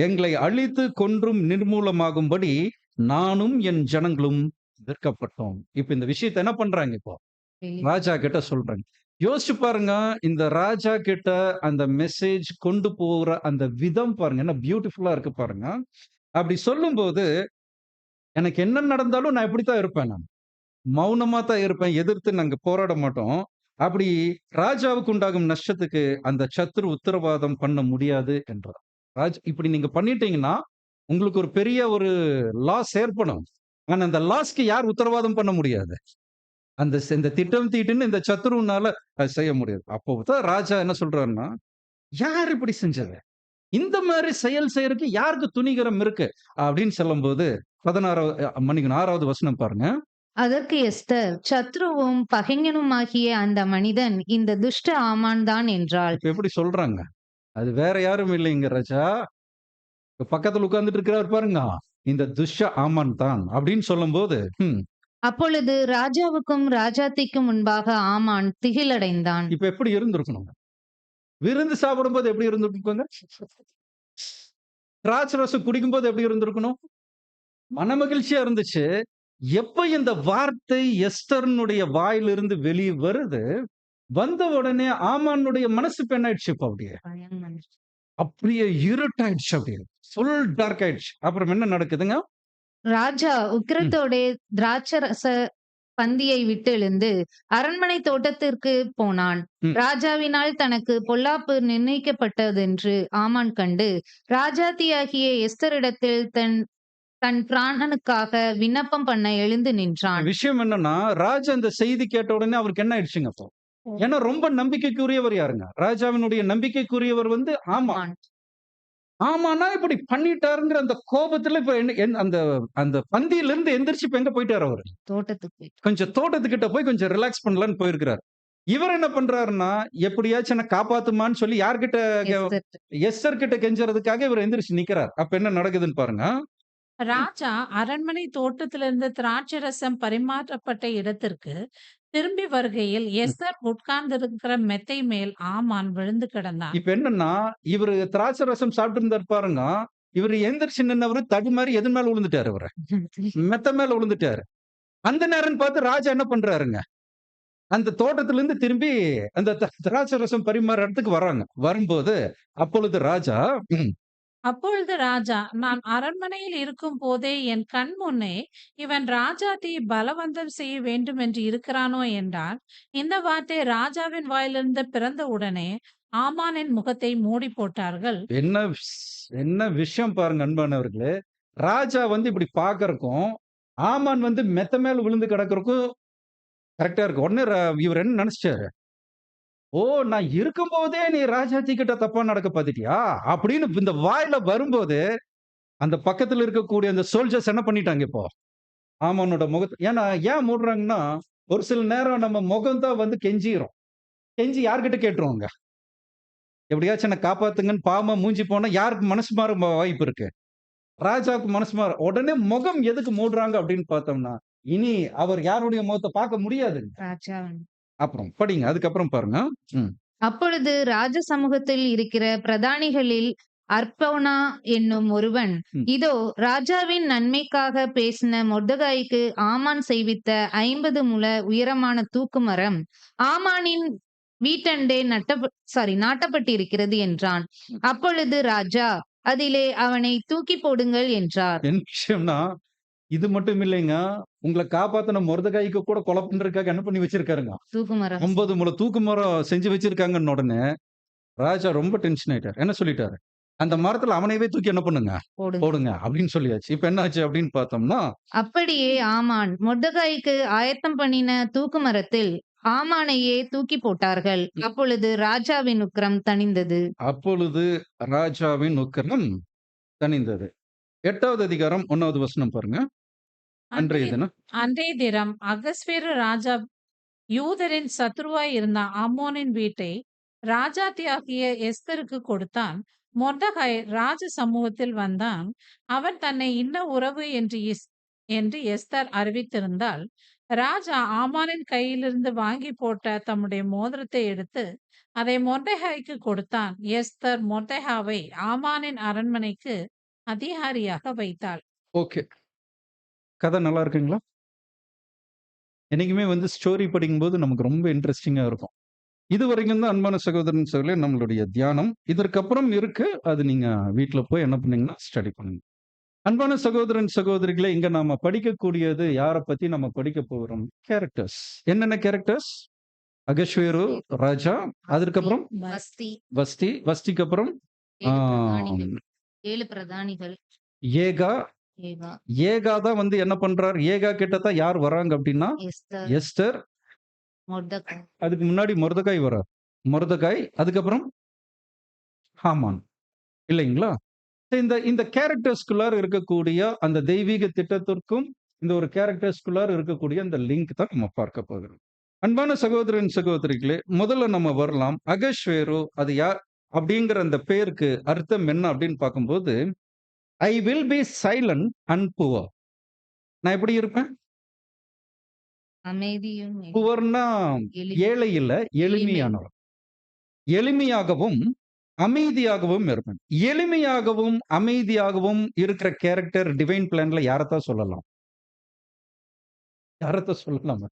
எங்களை அழித்து கொன்றும் நிர்மூலமாகும்படி நானும் என் ஜனங்களும் விற்கப்பட்டோம். இப்ப இந்த விஷயத்த என்ன பண்றாங்க இப்போ? ராஜா கிட்ட சொல்றாங்க. யோசிச்சு பாருங்க. இந்த ராஜா கிட்ட அந்த மெசேஜ் கொண்டு போற அந்த விதம் பாருங்க. என்ன பியூட்டிஃபுல்லா இருக்கு பாருங்க. அப்படி சொல்லும்போது, எனக்கு என்ன நடந்தாலும் நான் இப்படித்தான் இருப்பேன் நான். மௌனமா தான் இருப்பேன். எதிர்த்து நாங்க போராட மாட்டோம். அப்படி ராஜாவுக்கு உண்டாகும் நஷ்டத்துக்கு அந்த சத்துரு உத்தரவாதம் பண்ண முடியாது என்றார். இப்படி நீங்க பண்ணிட்டீங்கன்னா, உங்களுக்கு ஒரு பெரிய ஒரு லாஸ் ஏற்படும். ஆனா அந்த லாஸ்க்கு யார் உத்தரவாதம் பண்ண முடியாது. இந்த திட்டம் தீட்டுன்னு இந்த சத்துருவுனால செய்ய முடியாது. அப்போ தான் ராஜா என்ன சொல்றாருன்னா, யார் இப்படி செஞ்சது? இந்த மாதிரி செயல் செய்யறதுக்கு யாருக்கு துணிகரம் இருக்கு? அப்படின்னு சொல்லும்போது 6வது வசனம் பாருங்க. அதற்கு எஸ்தர், சத்ருவும் பகைஞனுமாகிய அந்த மனிதன் இந்த துஷ்ட ஆமான் தான் என்றாள். இப்ப எப்படி சொல்றாங்க? அது வேற யாரும் இல்லைங்க ராஜா. இப்ப பக்கத்துல உட்கார்ந்துட்டு இருக்கிறார் பாருங்க. இந்த துஷ்ட ஆமான் தான் அப்படின்னு சொல்லும்போது, அப்பொழுது ராஜாவுக்கும் ராஜாத்திக்கும் முன்பாக ஆமான் திகிலடைந்தான். இப்ப எப்படி இருந்திருக்கணும்? விருந்து சாப்பிடும்போது எப்படி இருந்திருக்குங்க? திராட்சை ரசம் குடிக்கும்போது எப்படி இருந்திருக்கணும்? மனமகிழ்ச்சியா இருந்துச்சு. எப்ப இந்த வார்த்தை எஸ்தர்னுடைய வாயிலிருந்து வெளியே வருது, வந்த உடனே ஆமானுடைய மனசு இப்ப என்ன ஆயிடுச்சு இப்ப அப்படியே? அப்படியே இருட்டாயிடுச்சு அப்படியே. ஃபுல் டார்க் ஆயிடுச்சு. அப்புறம் என்ன நடக்குதுங்க? ராஜா உக்கிரத்தோடே திராட்சரச பந்தியை விட்டு எழுந்து அரண்மனை தோட்டத்திற்கு போனான். ம். ராஜாவினால் தனக்கு பொல்லாப்பு நிர்ணயிக்கப்பட்டதென்று ஆமான் கண்டு, ராஜாத்தியாகிய எஸ்தரிடத்தில் தன் தன் பிராணனுக்காக விண்ணப்பம் பண்ண எழுந்து நின்றான். விஷயம் என்னன்னா, ராஜா இந்த செய்தி கேட்ட உடனே அவருக்கு என்ன ஆயிடுச்சுங்க அப்போ? ஏன்னா ரொம்ப நம்பிக்கைக்குரியவர் யாருங்க? ராஜாவினுடைய நம்பிக்கைக்குரியவர் வந்து ஆமான். ஆமான். ஆமான்னா இப்படி பண்ணிட்டாருங்கிற அந்த கோபத்துல இப்ப அந்த அந்த பந்தியில இருந்து எந்திரிச்சு இப்ப எங்க போயிட்டாரு அவரு? தோட்டத்துக்கு போய் கொஞ்சம் தோட்டத்துக்கிட்ட போய் கொஞ்சம் ரிலாக்ஸ் பண்ணலான்னு போயிருக்கிறாரு. இவர் என்ன பண்றாருன்னா, எப்படியாச்சும் என்ன காப்பாத்துமான்னு சொல்லி யார்கிட்ட எஸ்தர். எஸ்தர் கிட்ட கெஞ்சறதுக்காக இவர் எந்திரிச்சு நிக்கிறார். அப்ப என்ன நடக்குதுன்னு பாருங்க. ராஜா அரண்மனை தோட்டத்திலிருந்து திராட்சை ரசம் பரிமாற்றப்பட்ட இடத்திற்கு திரும்பி வருகையில் எஸ்தர் உட்கார்ந்திருக்கிற மெத்தை மேல் ஆமான் விழுந்து கிடந்தான். இப்ப என்னன்னா, இவரு திராட்சை ரசம் சாப்பிட்டு இருந்தாரு பாருங்க. இவரு எந்திரிச்சு நின்னவரு தடுமாறி எது மேல விழுந்துட்டாரு இவரு? மெத்த மேல விழுந்துட்டாரு. அந்த நேரம் பார்த்து ராஜா என்ன பண்றாருங்க? அந்த தோட்டத்துல இருந்து திரும்பி அந்த திராட்சை ரசம் பரிமாற இடத்துக்கு வர்றாங்க. வரும்போது அப்பொழுது ராஜா அப்பொழுது ராஜா, நான் அரண்மனையில் இருக்கும் போதே என் கண் முன்னே இவன் ராஜாத்தியை பலவந்தம் செய்ய வேண்டும் என்று இருக்கிறானோ என்றான். இந்த வார்த்தை ராஜாவின் வாயிலிருந்து பிறந்த உடனே ஆமானின் முகத்தை மூடி போட்டார்கள். என்ன விஷயம் பாருங்க அன்பானவர்களே. ராஜா வந்து இப்படி பார்க்கறக்கும், ஆமான் வந்து மெத்த மேல விழுந்து கிடக்கறக்கும் கரெக்ட்டா இருக்கு. உடனே இவர் என்ன நினைச்சிட்டாரு? ஓ! நான் இருக்கும்போதே நீ ராஜாத்தி கிட்ட தப்பா நடக்க பார்த்துட்டியா? அப்படின்னு இந்த வாயில வரும்போது, அந்த பக்கத்துல இருக்கக்கூடிய அந்த சோல்ஜர்ஸ் என்ன பண்ணிட்டாங்க இப்போ? ஆமானோட ஏன்னா ஏன் மூடுறாங்கன்னா, ஒரு சில நேரம் நம்ம முகம் தான் வந்து கெஞ்சிரும். கெஞ்சி யார்கிட்ட கேட்டுருவோங்க? எப்படியாச்சும் என்ன காப்பாத்துங்கன்னு பாவமா மூஞ்சி போனா யாருக்கு மனசு மாற வாய்ப்பு இருக்கு? ராஜாவுக்கு மனசு மாற உடனே முகம் எதுக்கு மூடுறாங்க அப்படின்னு பார்த்தோம்னா, இனி அவர் யாருடைய முகத்த பார்க்க முடியாதுங்க. ராஜாவின். அப்புறம் படிங்க. அதுக்கப்புறம் பாருங்க. அப்பொழுது ராஜ சமூகத்தில் இருக்கிற பிரதானிகளில் அர்ப்போனா என்னும் ஒருவன், இதோ ராஜாவின் நன்மைக்காக பேசின மொர்தெகாய்க்கு ஆமான் செய்வித்த 50 முழ உயரமான தூக்கு மரம் ஆமானின் வீட்டண்டே நாட்டப்பட்டிருக்கிறது என்றான். அப்பொழுது ராஜா, அதிலே அவனை தூக்கி போடுங்கள் என்றார். என்ன விஷயம்னா, இது மட்டும் இல்லைங்க. உங்கள காப்பாத்துன மொர்தெகாய்க்கு கூட கொலை பண்றதுக்காக என்ன பண்ணி வச்சிருக்காருங்க. தூக்குமரம் 50 முழ தூக்கு மரம் செஞ்சு வச்சிருக்காங்கன்ன உடனே, ராஜா ரொம்ப டென்ஷன் ஆயிட்டாரு. என்ன சொல்லிட்டாரு? அந்த மரத்துல அவனையவே தூக்கி என்ன பண்ணுங்க? போடுங்க. போடுங்க அப்படின்னு சொல்லியாச்சு. இப்ப என்ன ஆச்சு அப்படின்னு பார்த்தோம்னா, அப்படியே ஆமான் மொர்தெகாய்க்கு ஆயத்தம் பண்ணின தூக்கு மரத்தில் ஆமானையே தூக்கி போட்டார்கள். அப்பொழுது ராஜாவின் உக்கிரம் தணிந்தது. அப்பொழுது ராஜாவின் உக்கிரம் தணிந்தது. 8வது அதிகாரம் 1வது வசனம் பாருங்க. அன்றைய அன்றைய தினம் அன்றைய தினம் அகஸ்வேரு ராஜா யூதரின் சத்துருவாய் இருந்த ஆமோனின் வீட்டை ராஜாத்தியாகிய எஸ்தருக்கு கொடுத்தான். மொர்தெகாய் ராஜ சமூகத்தில் வந்தான். அவன் தன்னை இன்ன உறவு என்று எஸ்தர் அறிவித்திருந்தால், ராஜா ஆமானின் கையிலிருந்து வாங்கி போட்ட தம்முடைய மோதிரத்தை எடுத்து அதை மொர்தெகாய்க்கு கொடுத்தான். எஸ்தர் மொர்தெகாவை ஆமானின் அரண்மனைக்கு அதிகாரியாக வைத்தாள். ஓகே. கதை நல்லா இருக்குங்களா? என்னைக்குமே வந்து ஸ்டோரி படிக்கும்போது நமக்கு ரொம்ப இன்ட்ரெஸ்டிங்கா இருக்கும். இதுவரைக்கும் தான் அன்பான சகோதரன் சகோதரிகளே நம்மளுடைய தியானம். இதற்கப்புறம் இருக்கு. அது நீங்க வீட்ல போய் என்ன பண்ணீங்கன்னா, ஸ்டடி பண்ணுங்க. அன்பான சகோதரன் சகோதரிகளே, இங்க நாம படிக்கக்கூடியது யார பத்தி நம்ம படிக்க போறோம்? கேரக்டர்ஸ். என்னென்ன கேரக்டர்ஸ்? அகஸ்வேரு, ராஜா, அதற்கப்புறம் வஸ்தி வஸ்தி, வஸ்திக்கு அப்புறம் 7 பிரதானிகள். ஆம், 7 பிரதானிகள். ஏகா. ஏகா, ஏகா தான் வந்து என்ன பண்றார்? ஏகா கிட்ட தான் யார் வராங்க அப்படின்னா, எஸ்தர், எஸ்தர். மொர்தெகாய். அதுக்கு முன்னாடி மொர்தெகாய் வரார். மொர்தெகாய், அதுக்கப்புறம் ஹாமான். இல்லைங்களா? இந்த இந்த கேரக்டர்ஸ்குள்ளார இருக்கக்கூடிய அந்த தெய்வீக திட்டத்திற்கும், இந்த ஒரு கேரக்டர்ஸ்குள்ளார இருக்கக்கூடிய அந்த லிங்க் தான் நம்ம பார்க்க போகிறோம். அன்பான சகோதரன், சகோதரிகளே, முதல்ல நம்ம வரலாம். அகஸ்வேரு அது யார்? அப்படிங்கிற அந்த பெயருக்கு அர்த்தம் என்ன அப்படின்னு பார்க்கும்போது, I will be silent and poor. நான் எப்படி இருப்பேன்? அமைதியும் புவர்னா எளிமை. ஏழை இல்ல, எளிமையானவர். எளிமையாகவும், அமைதியாகவும் இருப்பேன். எளிமையாகவும், அமைதியாகவும் இருக்கிற கேரக்டர் டிவைன் பிளான்ல யாரத்தான் சொல்லலாம்? யாரத்தான் சொல்லலாமா?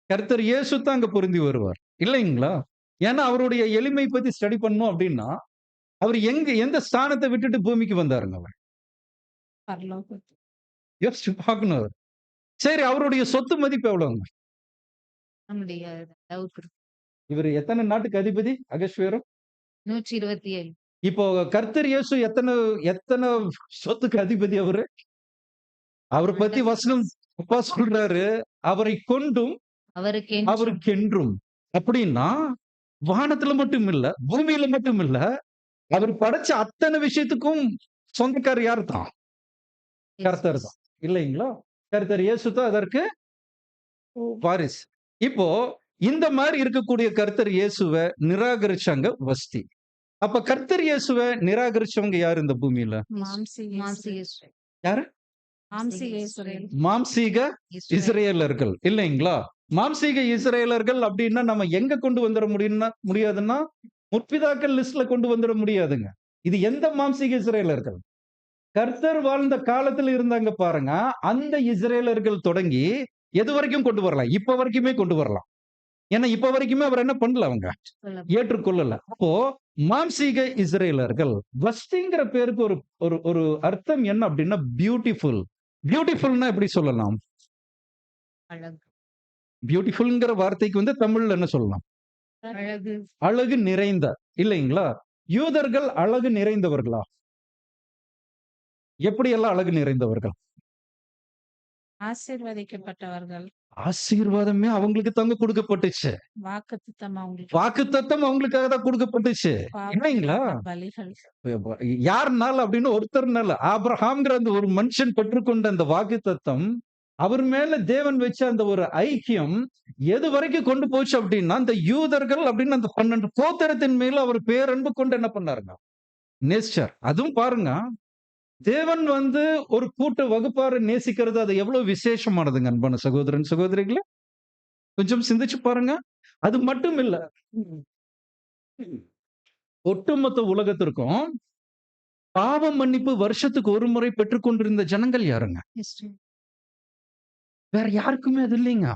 கர்த்தர் இயேசு தான் அங்க பொருந்தி வருவார். இல்லைங்களா? ஏன்னா அவருடைய எளிமை பத்தி ஸ்டடி பண்ணணும் அப்படின்னா, அவர் எந்த ஸ்தானத்த விட்டுட்டு பூமிக்கு வந்தாருங்க அவர்? பரலோகத்தில். யோசிச்சு பார்க்கணும் அவர். சரி, அவருடைய சொத்து மதிப்பு எவ்வளவுங்க? நம்முடைய அளவுக்கு இவரு எத்தனை நாட்டுக்கு அதிபதி? அகஸ்வேரு. 127. இப்போ கர்த்தர் இயேசு எத்தனை சொத்துக்கு அதிபதி அவரு? அவர பத்தி வசனம் அப்பா சொல்றாரு, அவரை கொண்டும் அவருக்கென்று அவருக்கென்றும். அப்படின்னா, வானத்துல மட்டும் இல்ல, பூமியில மட்டும் இல்ல, அவர் படைச்ச அத்தனை விஷயத்துக்கும் சொந்தக்காரர் யார் தான்? கர்த்தர் தான். இல்லைங்களா? கர்த்தர் இயேசு தான் அதற்கு வாரிசு. இப்போ இந்த மாரி இருக்கக்கூடிய கர்த்தர் இயேசுவ நிராகரிச்சாங்க வஸ்தி. அப்ப கர்த்தர் இயேசுவ நிராகரிச்சவங்க யாரு இந்த பூமியில? மாம்சீக இஸ்ரவேல். யாரு? மாம்சீக இஸ்ரவேல். மாம்சீக இஸ்ரேலர்கள். இல்லைங்களா? மாம்சீக இஸ்ரேலர்கள் அப்படின்னா நம்ம எங்க கொண்டு வந்துட முடியாதுன்னா, முற்பிதாக்கள் லிஸ்ட்ல கொண்டு வந்துட முடியாதுங்க. இது எந்த மாம்சீக இஸ்ரேலர்கள்? கர்த்தர் வாழ்ந்த காலத்துல இருந்தாங்க பாருங்க. அந்த இஸ்ரேலர்கள் தொடங்கி எது வரைக்கும் கொண்டு வரலாம்? இப்ப வரைக்குமே கொண்டு வரலாம். ஏன்னா இப்ப வரைக்குமே அவர் என்ன பண்ணல அவங்க? ஏற்றுக்கொள்ளல. அப்போ மாம்சீக இஸ்ரேலர்கள். வஸ்திங்கிற பேருக்கு ஒரு ஒரு ஒரு அர்த்தம் என்ன அப்படின்னா பியூட்டிஃபுல். பியூட்டிஃபுல்னா எப்படி சொல்லலாம்? அழகு. பியூட்டிஃபுல்ங்கிற வார்த்தைக்கு வந்து தமிழ்ல என்ன சொல்லலாம்? அழகு. அழகு நிறைந்த. இல்லைங்களா? யூதர்கள் அழகு நிறைந்தவர்களா? எப்படியெல்லாம் அழகு நிறைந்தவர்கள்? ஆசீர்வதிக்கப்பட்டவர்கள். ஆசீர்வாதமே அவங்களுக்கு தாங்க கொடுக்கப்பட்டுச்சு. வாக்குத்தத்தம் அவங்களுக்கு. வாக்குத்தத்தம் அவங்களுக்காக தான் கொடுக்கப்பட்டுச்சு. இல்லைங்களா? பலிகள். யாருனால அப்படின்னு ஒருத்தர்னால ஆபிரகாம்ங்கிற அந்த ஒரு மனுஷன் பெற்றுக்கொண்ட அந்த வாக்குத்தத்தம், அவர் மேல தேவன் வச்ச அந்த ஒரு ஐக்கியம் எது வரைக்கும் கொண்டு போச்சு அப்படின்னா, அந்த யூதர்கள் அப்படின்னு அந்த 12 கோத்திரத்தின் மேல அவர் பேரன்பு கொண்டு என்ன பண்ணாருங்க? நேசிச்சார். அதுவும் பாருங்க, தேவன் வந்து ஒரு கூட்ட வகுப்பாரை நேசிக்கிறது அது எவ்வளவு விசேஷமானதுங்க அன்பான சகோதரன், சகோதரிகளே. கொஞ்சம் சிந்திச்சு பாருங்க. அது மட்டும் இல்ல. ஒட்டுமொத்த உலகத்திற்கும் பாவ மன்னிப்பு வருஷத்துக்கு ஒரு முறை பெற்றுக் கொண்டிருந்த ஜனங்கள் யாருங்க? வேற யாருக்குமே அது இல்லைங்க.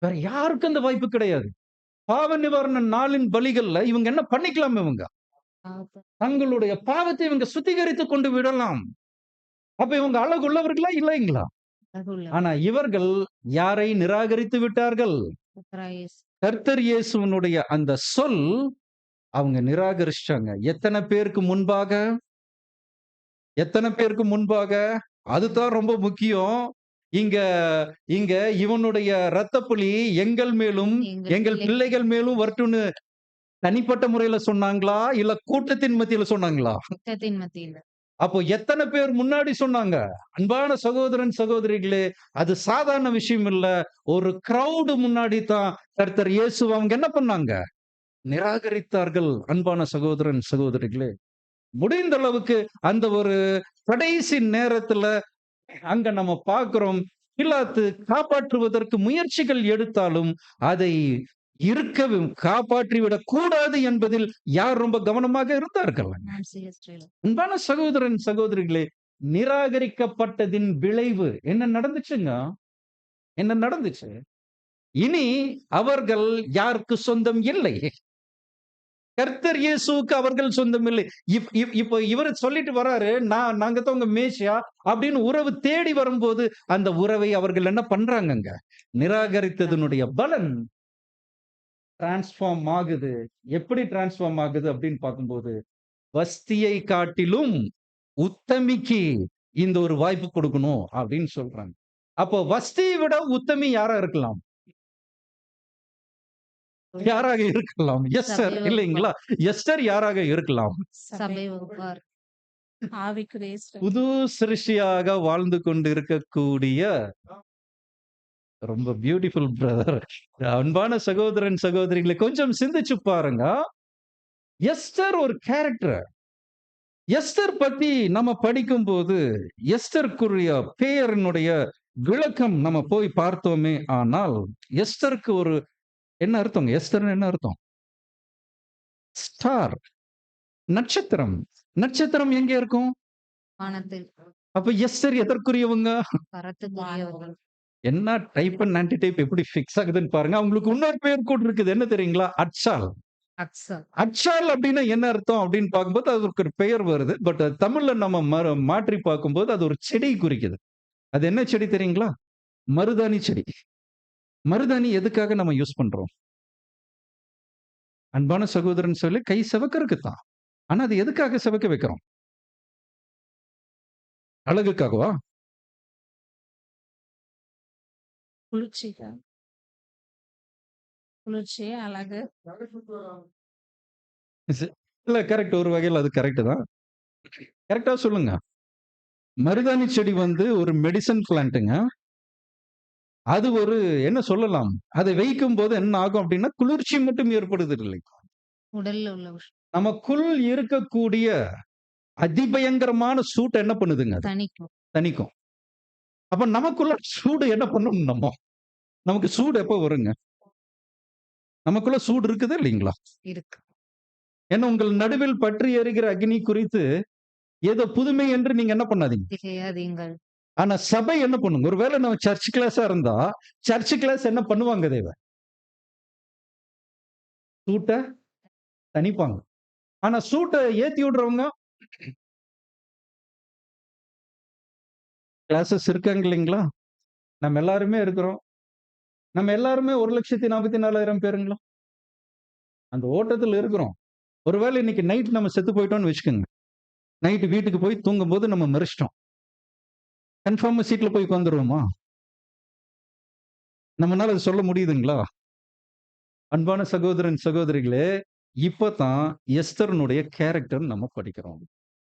வேற யாருக்கும் அந்த வாய்ப்பு கிடையாது. பாவ நிவாரண நாளின் பலிகள்ல இவங்க என்ன பண்ணிக்கலாம் இவங்க? தங்களுடைய பாவத்தை இவங்க சுத்திகரித்துக் கொண்டு விடலாம். அப்ப இவங்க அழகுள்ளவர்களா இல்லைங்களா? ஆனா இவர்கள் யாரை நிராகரித்து விட்டார்கள்? கர்த்தர் இயேசுவினுடைய அந்த சொல் அவங்க நிராகரிச்சாங்க. எத்தனை பேருக்கு முன்பாக? எத்தனை பேருக்கு முன்பாக? அதுதான் ரொம்ப முக்கியம். இங்க இங்க இவனுடைய இரத்தப்பழி எங்கள் மேலும் எங்கள் பிள்ளைகள் மேலும் வரட்டும்னு தனிப்பட்ட முறையில சொன்னாங்களா? இல்ல கூட்டத்தின் மத்தியில சொன்னாங்களா? கூட்டத்தின் மத்தியில. அப்போ எத்தனை பேர் முன்னாடி சொன்னாங்க? அன்பான சகோதரன், சகோதரிகளே, அது சாதாரண விஷயம் இல்ல. ஒரு கிரவுட் முன்னாடி தான் கர்த்தர் இயேசுவ அவங்க என்ன பண்ணாங்க? நிராகரித்தார்கள். அன்பான சகோதரன், சகோதரிகளே. முடிந்த அளவுக்கு அந்த ஒரு கடைசி நேரத்துல அங்க நம்ம பார்க்கிறோம். பிலாத்து காப்பாற்றுவதற்கு முயற்சிகள் எடுத்தாலும் அதை காப்பாற்றிவிடக் கூடாது என்பதில் யார் ரொம்ப கவனமாக இருந்தார்கள்? அன்பான சகோதரன், சகோதரிகளே, நிராகரிக்கப்பட்டதின் விளைவு என்ன நடந்துச்சுங்க? என்ன நடந்துச்சு? இனி அவர்கள் யாருக்கு சொந்தம் இல்லை. கர்த்தர் இயேசுவுக்கு அவர்கள் சொந்தம் இல்லை. இப்போ இவர் சொல்லிட்டு வராரு, நாங்க தான் உங்க மேசியா அப்படின்னு உறவு தேடி வரும்போது அந்த உறவை அவர்கள் என்ன பண்றாங்கங்க? நிராகரித்ததனுடைய பலன் டிரான்ஸ்பார்ம் ஆகுது. எப்படி டிரான்ஸ்பார்ம் ஆகுது அப்படின்னு பார்க்கும்போது, வஸ்தியை காட்டிலும் உத்தமிக்கு இந்த ஒரு வாய்ப்பு கொடுக்கணும் அப்படின்னு சொல்றாங்க. அப்போ வஸ்தியை விட உத்தமி யாரா இருக்கலாம்? யாராக இருக்கலாம்? எஸ்தர் இல்லைங்களா? எஸ்தர் யாராக இருக்கலாம்? சபை வகுப்பார். புது சிருஷ்டியாக வாழ்ந்து கொண்டு இருக்கக்கூடிய ரொம்ப பியூட்டிஃபுல் பிரதர். அன்பான சகோதரன், சகோதரிகளை கொஞ்சம் சிந்திச்சு பாருங்க. எஸ்தர் ஒரு கேரக்டர். எஸ்தர் பத்தி நம்ம படிக்கும்போது எஸ்தருக்குரிய பெயரினுடைய விளக்கம் நம்ம போய் பார்த்தோமே ஆனால் எஸ்தருக்கு ஒரு என்ன அர்த்தம்? எஸ்தர் என்ன அர்த்தம்? ஸ்டார், நட்சத்திரம். நட்சத்திரம் எங்க இருக்கும்? வானத்தில். அப்ப எஸ்தர் எதற்குரியவங்க? பரத்துக்குரியவர்கள். என்ன டைப் அண்ட் ஆன்டி டைப் எப்படி ஃபிக்ஸ் ஆகுதுன்னு பாருங்க. அவங்களுக்கு இன்னொரு பேர் கூட இருக்குது. என்ன தெரியுங்களா? அட்சால். அட்சால் அப்படின்னா என்ன அர்த்தம் அப்படின்னு பார்க்கும்போது அதுக்கு ஒரு பெயர் வருது. பட் தமிழ்ல நம்ம மாற்றி பார்க்கும்போது அது ஒரு செடி குறிக்குது. அது என்ன செடி தெரியுங்களா? மருதாணி செடி. மருதாணி எதுக்காக நம்ம யூஸ் பண்றோம்? அன்பான சகோதரன் சொல்லி கை செவக்கறதுக்கு தான். ஆனா அது எதுக்காக செவக்க வைக்கிறோம்? அழகுக்காகவா? குளிர்ச்சி, அழகு. இல்ல கரெக்ட். ஒரு வகையில் அது கரெக்ட் தான். கரெக்டா சொல்லுங்க. மருதாணி செடி வந்து ஒரு மெடிசன் பிளான்ட்டுங்க. அது ஒரு என்ன சொல்லலாம்? அதை வைக்கும் போது என்ன ஆகும் அப்படின்னா குளிர்ச்சி மட்டும் ஏற்படுது இல்லை. உடல்ல உள்ள நமக்குள் இருக்கக்கூடிய அதிபயங்கரமான சூட்டை என்ன பண்ணுதுங்க? தணிக்கும். அப்ப நமக்குள்ள சூடு என்ன பண்ணணும்? நமக்கு சூடு எப்ப வருங்க? நமக்குள்ள சூடு இருக்குது இல்லைங்களா? இருக்கு. ஏன்னா உங்கள் நடுவில் பற்றி எரிகிற அக்னி குறித்து ஏதோ புதுமை என்று நீங்க என்ன பண்ணாதீங்க. ஆனா சபை என்ன பண்ணுங்க? ஒருவேளை நம்ம சர்ச் கிளாஸா இருந்தா சர்ச் கிளாஸ் என்ன பண்ணுவாங்க? சூட்டை தணிப்பாங்க. ஆனா சூட்டை ஏத்தி விடுறவங்க கிளாஸஸ் இருக்காங்க இல்லைங்களா? நம்ம எல்லாருமே இருக்கிறோம். நம்ம எல்லாருமே 1,44,000 பேருங்களா? அந்த ஓட்டத்தில் இருக்கிறோம். ஒருவேளை இன்னைக்கு நைட் நம்ம செத்து போயிட்டோம்னு வச்சுக்கோங்க. நைட்டு வீட்டுக்கு போய் தூங்கும்போது நம்ம மறிச்சிட்டோம். கன்ஃபார்மா சீட்ல போய் உட்காந்துருவோமா? நம்மளால அது சொல்ல முடியுதுங்களா? அன்பான சகோதரன், சகோதரிகளே, இப்பதான் எஸ்தர்னுடைய கேரக்டர் நம்ம படிக்கிறோம்.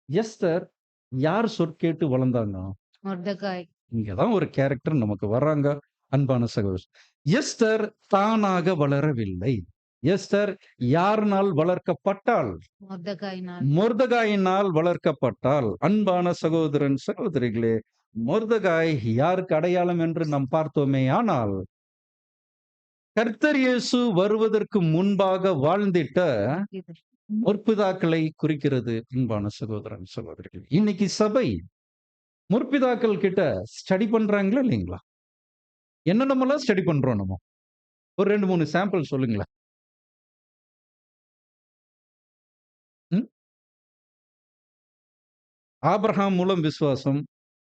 எஸ்தர் யார் சொற்கேட்டு வளர்ந்தாங்க? மொர்தெகாய். இங்கதான் ஒரு கேரக்டர் நமக்கு வர்றாங்க. அன்பான சகோதரர், எஸ்தர் தானாக வளரவில்லை. எஸ்தர் யாரினால் வளர்க்கப்பட்டாள்? மொர்தெகாயினால் வளர்க்கப்பட்டாள். அன்பான சகோதரன், சகோதரிகளே, மொர்தெகாய் யாருக்கு அடையாளம் என்று நாம் பார்த்தோமே ஆனால் கர்த்தர் இயேசு வருவதற்கு முன்பாக வாழ்ந்திட்ட முற்பிதாக்களை குறிக்கிறது. அன்பான சகோதரன், சகோதரிகள், இன்னைக்கு சபை முற்பிதாக்கள் கிட்ட ஸ்டடி பண்றாங்களா இல்லைங்களா? என்னென்னமெல்லாம் ஸ்டடி பண்றோம் நம்ம? ஒரு 2, 3 சாம்பிள் சொல்லுங்களேன். ஆபிரகாம் மூலம் விசுவாசம்.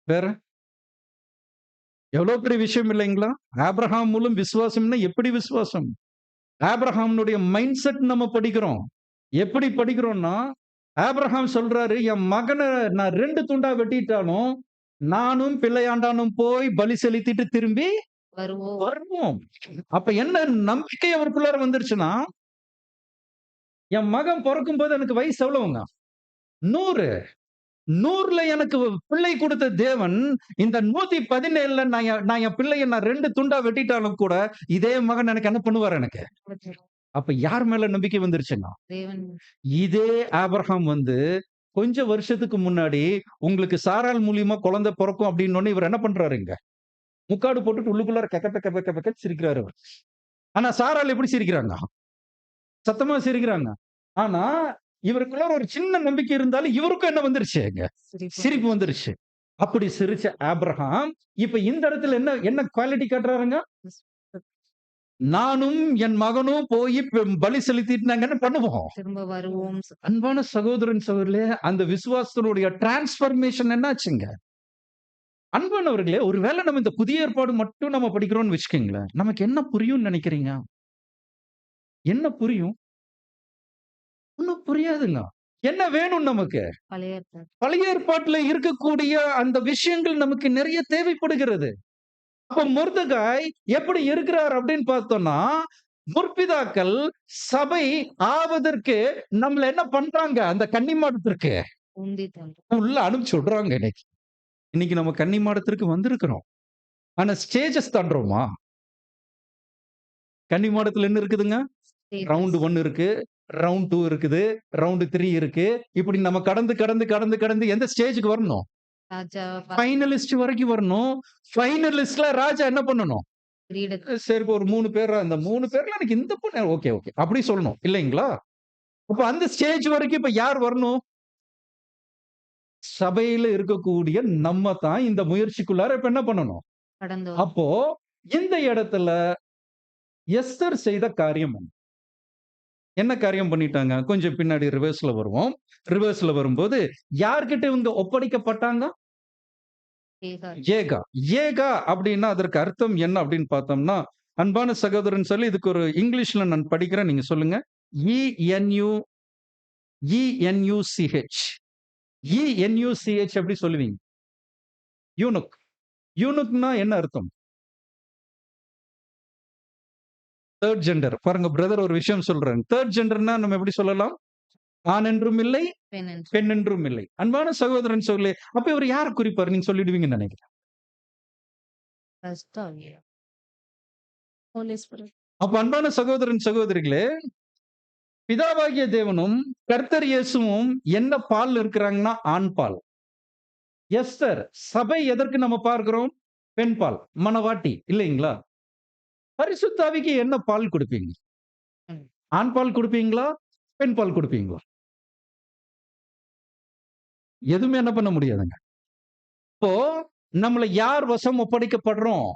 வேற? எவ்வளவு பெரிய விஷயம் இல்லைங்களா? ஆபிரகாம் மூலம் விசுவாசம்னா எப்படி விசுவாசம்? ஆபிரகாம்னுடைய மைண்ட் செட் நம்ம படிக்கிறோம். எப்படி படிக்கிறோம்னா, ஆபிரகாம் சொல்றாரு, என் மகன நான் 2 துண்டா வெட்டிட்டாலும், நானும் பிள்ளையாண்டானும் போய் பலி செலுத்திட்டு திரும்பி வருவோம். வருவோம். அப்ப என்ன நம்பிக்கை அவருக்குள்ளார வந்துருச்சுன்னா, என் மகன் பொறக்கும்போது எனக்கு வயசு எவ்வளவுங்க? 100. 100ல எனக்கு பிள்ளை கொடுத்த தேவன், இந்த 117ல நான் என் பிள்ளைய நான் 2 துண்டா வெட்டிட்டாலும் கூட, இதே மகன் எனக்கு என்ன பண்ணுவாரு எனக்கு? அப்ப யார் மேல நம்பிக்கை வந்துருச்சுங்க? தேவன் இதே ஆபிரகாம் வந்து கொஞ்ச வருஷத்துக்கு முன்னாடி உங்களுக்கு சாராள் மூலியமா குழந்தை பொறக்கும் அப்டின்னோனே இவர் என்ன பண்றாருங்க? முக்காடு போட்டுட்டு உள்ளுக்குள்ளார கக்க சிரிக்கிறாரு அவர். ஆனா சாராள் எப்படி சிரிக்கிறாங்க? சத்தமா சிரிக்கிறாங்க. ஆனா இவருக்குள்ள ஒரு சின்ன நம்பிக்கை இருந்தாலும் இவருக்கும் என்ன வந்துருச்சுங்க? சிரிப்பு. சிரிப்பு வந்துருச்சு. அப்படி சிரிச்ச ஆபிரகாம் இப்ப இந்த இடத்துல என்ன என்ன குவாலிட்டி காட்டுறாருங்க? நானும் என் மகனும் போய் பலி செலுத்திட்டு நாங்க என்ன பண்ணுவோம்? திரும்ப வருவோம். அன்பான சகோதரன் சகோதரிகளே, அந்த விசுவாசத்தினுடைய டிரான்ஸ்பர்மேஷன் என்னாச்சுங்க? அன்பானவர்களே, ஒருவேளை நம்ம இந்த புதிய ஏற்பாடு மட்டும் நம்ம படிக்கிறோம்னு வச்சுக்கங்களேன், நமக்கு என்ன புரியும்னு நினைக்கிறீங்க? என்ன புரியும்? ஒண்ணும் புரியாதுங்க. என்ன வேணும் நமக்கு? பழைய ஏற்பாடு. பழைய ஏற்பாட்டுல இருக்கக்கூடிய அந்த விஷயங்கள் நமக்கு நிறைய தேவைப்படுகிறது. அப்ப மொர்தெகாய் எப்படி இருக்கிறார் அப்படின்னு பார்த்தோம்னா, முற்பிதாக்கள் சபை ஆவதற்கு நம்மள என்ன பண்றாங்க? அந்த கன்னிமாடத்திற்கு உந்தி தந்து. உள்ள அனுப்பிச்சு விடுறாங்க இன்னைக்கு. இன்னைக்கு நம்ம கன்னிமாடத்திற்கு வந்திருக்கிறோம். ஆனா ஸ்டேஜஸ் தாண்டுறோமா? கன்னிமாடத்துல என்ன இருக்குதுங்க? ரவுண்ட் 1 இருக்கு, ரவுண்ட் 2 இருக்குது, ரவுண்ட் 3 இருக்கு. இப்படி நம்ம கடந்து எந்த ஸ்டேஜ்க்கு வரணும்? ராஜா ஃபைனலிஸ்ட் வரைக்கும் வரணும். ஃபைனலிஸ்ட்ல ராஜா என்ன பண்ணணும்? கிரீடத்தை சரி இப்ப ஒரு 3 பேர் அந்த 3 பேர்ல எனக்கு இந்த பொண்ணு ஓகே, ஓகே. அப்படி சொல்லணும். இல்லைங்களா? அப்ப அந்த ஸ்டேஜ் வரைக்கும் இப்ப யார் வரணும்? சபையில இருக்கக்கூடிய நம்ம தான் இந்த முயற்சிக்குள்ளார இப்ப என்ன பண்ணணும்? கடந்து அப்போ இந்த இடத்துல எஸ்தர் செய்த காரியம் என்ன? என்ன காரியம் பண்ணிட்டாங்க? கொஞ்சம் பின்னாடி ரிவர்ஸ்ல வருவோம். ரிவர்ஸ்ல வரும்போது யார்கிட்ட இவங்க ஒப்படைக்கப்பட்டாங்க? ஏகா. ஏகா அப்படின்னா அதற்கு அர்த்தம் என்ன அப்படின்னு பார்த்தோம்னா, அன்பான சகோதரன் சொல்லி இதுக்கு ஒரு இங்கிலீஷ்ல நான் படிக்கிறேன். நீங்க சொல்லுங்க. இஎன்யூ இஎன்யூசிஹெச். இஎன்யூசிஹெச் எப்படி சொல்லுவீங்க? யூனுக். யூனுக்னா என்ன அர்த்தம்? Third gender. பாருங்க பிரதர் ஒரு விஷயம் சொல்றாங்க. தேர்ட் ஜெண்டர்னா நம்ம எப்படி சொல்லலாம்? ஆண் என்றும் இல்லை, பெண் என்று. பெண் என்றும் இல்லை. அன்பான சகோதரன் சொல்லி அப்ப இவர் யார குறிப்பார்? நீங்க சொல்லிடுவீங்கன்னு நினைக்கிறேன். பரிசுத்தாவியா. Holy Spirit. அப்ப அன்பான சகோதரன் சகோதரிகளே, பிதாவாகிய தேவனும் கர்த்தர் இயேசுவும் என்ன பால் இருக்கிறாங்கன்னா ஆண் பால். எஸ்தர் சபை எதற்கு நம்ம பார்க்கிறோம்? பெண் பால், மணவாட்டி இல்லைங்களா? பரிசுத்த ஆவிக்கு என்ன பால் கொடுப்பீங்க? ம். ஆண் பால் கொடுப்பீங்களா? பெண் பால் கொடுப்பீங்களா? எதுவுமே என்ன பண்ண முடியாதுங்க. இப்போ நம்மள யார் வசம் ஒப்படைக்கப்படுறோம்?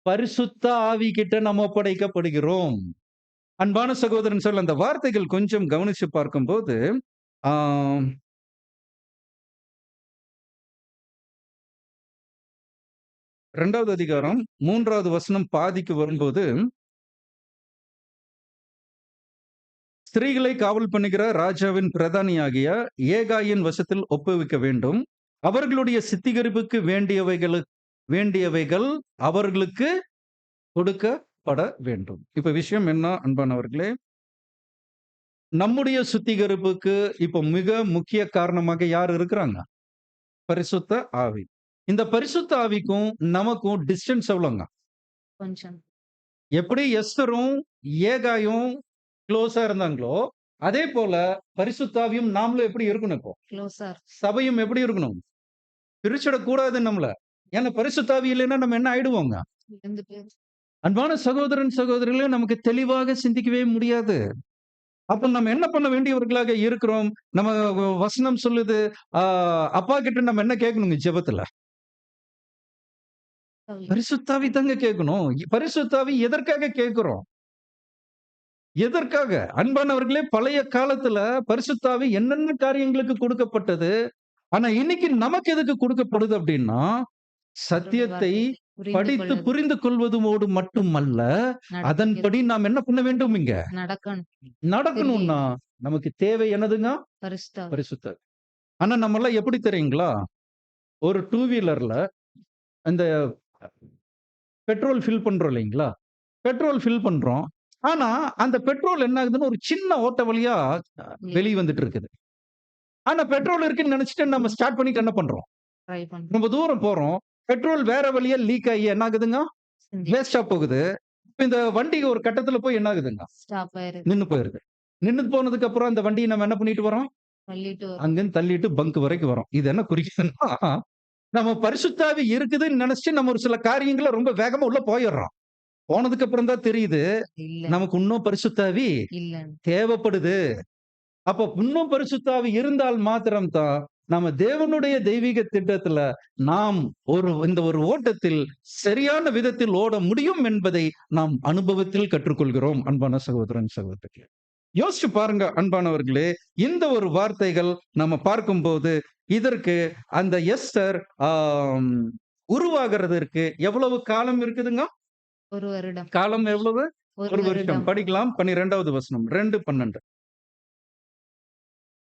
பரிசுத்த ஆவி கிட்ட நம்ம ஒப்படைக்கப்படுகிறோம். அன்பான சகோதரன் சொல்ல அந்த வார்த்தைகள் கொஞ்சம் கவனிச்சு பார்க்கும்போது, ஆம், 2வது அதிகாரம் 3வது வசனம் பாதிக்கு வரும்போது, ஸ்திரீகளை காவல் பண்ணுகிற ராஜாவின் பிரதானியாகிய ஏகாயின் வசத்தில் ஒப்புவிக்க வேண்டும். அவர்களுடைய சித்திகரிப்புக்கு வேண்டியவைகள் அவர்களுக்கு கொடுக்கப்பட வேண்டும். இப்ப விஷயம் என்ன அன்பானவர்களே? நம்முடைய சுத்திகரிப்புக்கு இப்ப மிக முக்கிய காரணமாக யார் இருக்கிறாங்க? பரிசுத்த ஆவி. இந்த பரிசுத்த ஆவிக்கும் நமக்கும் டிஸ்டன்ஸ் எவ்வளவுங்க? கொஞ்சம். எப்படி எஸ்தரும் ஏகாயும் க்ளோஸா இருந்தாங்களோ, அதே போல பரிசுத்த ஆவியும் நாமளும் எப்படி இருக்கணும் இப்போ? Closer. சபையும் எப்படி இருக்கணும்? பிரிச்சிடக் கூடாது நம்மள. ஏன்னா பரிசுத்த ஆவி இல்லைன்னா நம்ம என்ன ஆயிடுவோங்க? 2 பேர். அன்பான சகோதரன் சகோதரிகளே நமக்கு தெளிவாக சிந்திக்கவே முடியாது. அப்ப நம்ம என்ன பண்ண வேண்டியவர்களாக இருக்கிறோம்? நம்ம வசனம் சொல்லுது, அப்பா கிட்ட நம்ம என்ன கேட்கணுங்க ஜெபத்துல? பரிசுத்த ஆவி தாங்க கேட்கணும். பரிசுத்த ஆவி எதற்காக கேட்கிறோம்? எதற்காக? அன்பானவர்களே பழைய காலத்துல பரிசுத்த ஆவி என்னென்ன காரியங்களுக்கு கொடுக்கப்பட்டது? ஆனா இன்னைக்கு நமக்கு எதுக்கு கொடுக்கப்படுது அப்படின்னா, சத்தியத்தை படித்து புரிந்து கொள்வதோடு மட்டுமல்ல, அதன்படி நாம் என்ன பண்ண வேண்டும் இங்க? நடக்கணும்னா நமக்கு தேவை என்னதுங்க? பரிசுத்தம். ஆனா நம்மலாம் எப்படி தெரியுங்களா? ஒரு டூ வீலர்ல அந்த பெட்ரோல் ஃபில் பண்றோம் இல்லைங்களா? பெட்ரோல் ஃபில் பண்றோம். ஆனா அந்த பெட்ரோல் என்ன ஆகுதுன்னா, ஒரு சின்ன ஓட்டை வழியா வெளிய வந்துட்டு இருக்குது. ஆனா பெட்ரோல் இருக்குன்னு நினைச்சுட்டு நம்ம ஸ்டார்ட் பண்ணிட்டு என்ன பண்றோம்? ரொம்ப தூரம் போறோம். பெட்ரோல் வேற வழியா லீக் ஆகி என்ன ஆகுதுங்க? வேஸ்ட்டா போகுது. இப்ப இந்த வண்டி ஒரு கட்டத்துல போய் என்ன ஆகுதுங்க? நின்னு போயிருது. நின்னு போனதுக்கு அப்புறம் அந்த வண்டிய நம்ம என்ன பண்ணிட்டு வரோம்? அங்கிருந்து தள்ளிட்டு பங்க் வரைக்கும் வரோம். இது என்ன குறிக்குதுன்னா, நம்ம பரிசுத்த ஆவி இருக்குதுன்னு நினைச்சுட்டு நம்ம ஒரு சில காரியங்கள ரொம்ப வேகமா உள்ள போயிடுறோம். போனதுக்கு அப்புறம் தான் தெரியுது, நமக்கு இன்னும் பரிசுத்த ஆவி தேவைப்படுது. அப்ப இன்னும் பரிசுத்த ஆவி இருந்தால் மாத்திரம் தான் நம்ம தேவனுடைய தெய்வீக திட்டத்துல நாம் இந்த ஒரு ஓட்டத்தில் சரியான விதத்தில் ஓட முடியும் என்பதை நாம் அனுபவத்தில் கற்றுக்கொள்கிறோம். அன்பான சகோதரன் சகோதரிகளே, யோசிச்சு பாருங்க அன்பானவர்களே, இந்த ஒரு வார்த்தைகள் நம்ம பார்க்கும்போது இதற்கு அந்த எஸ்தர் உருவாகிறதற்கு எவ்வளவு காலம் இருக்குதுங்க? 1 வருடம். காலம் எவ்வளவு? 1 வருஷம். படிக்கலாம். 12வது வசனம் 2:12.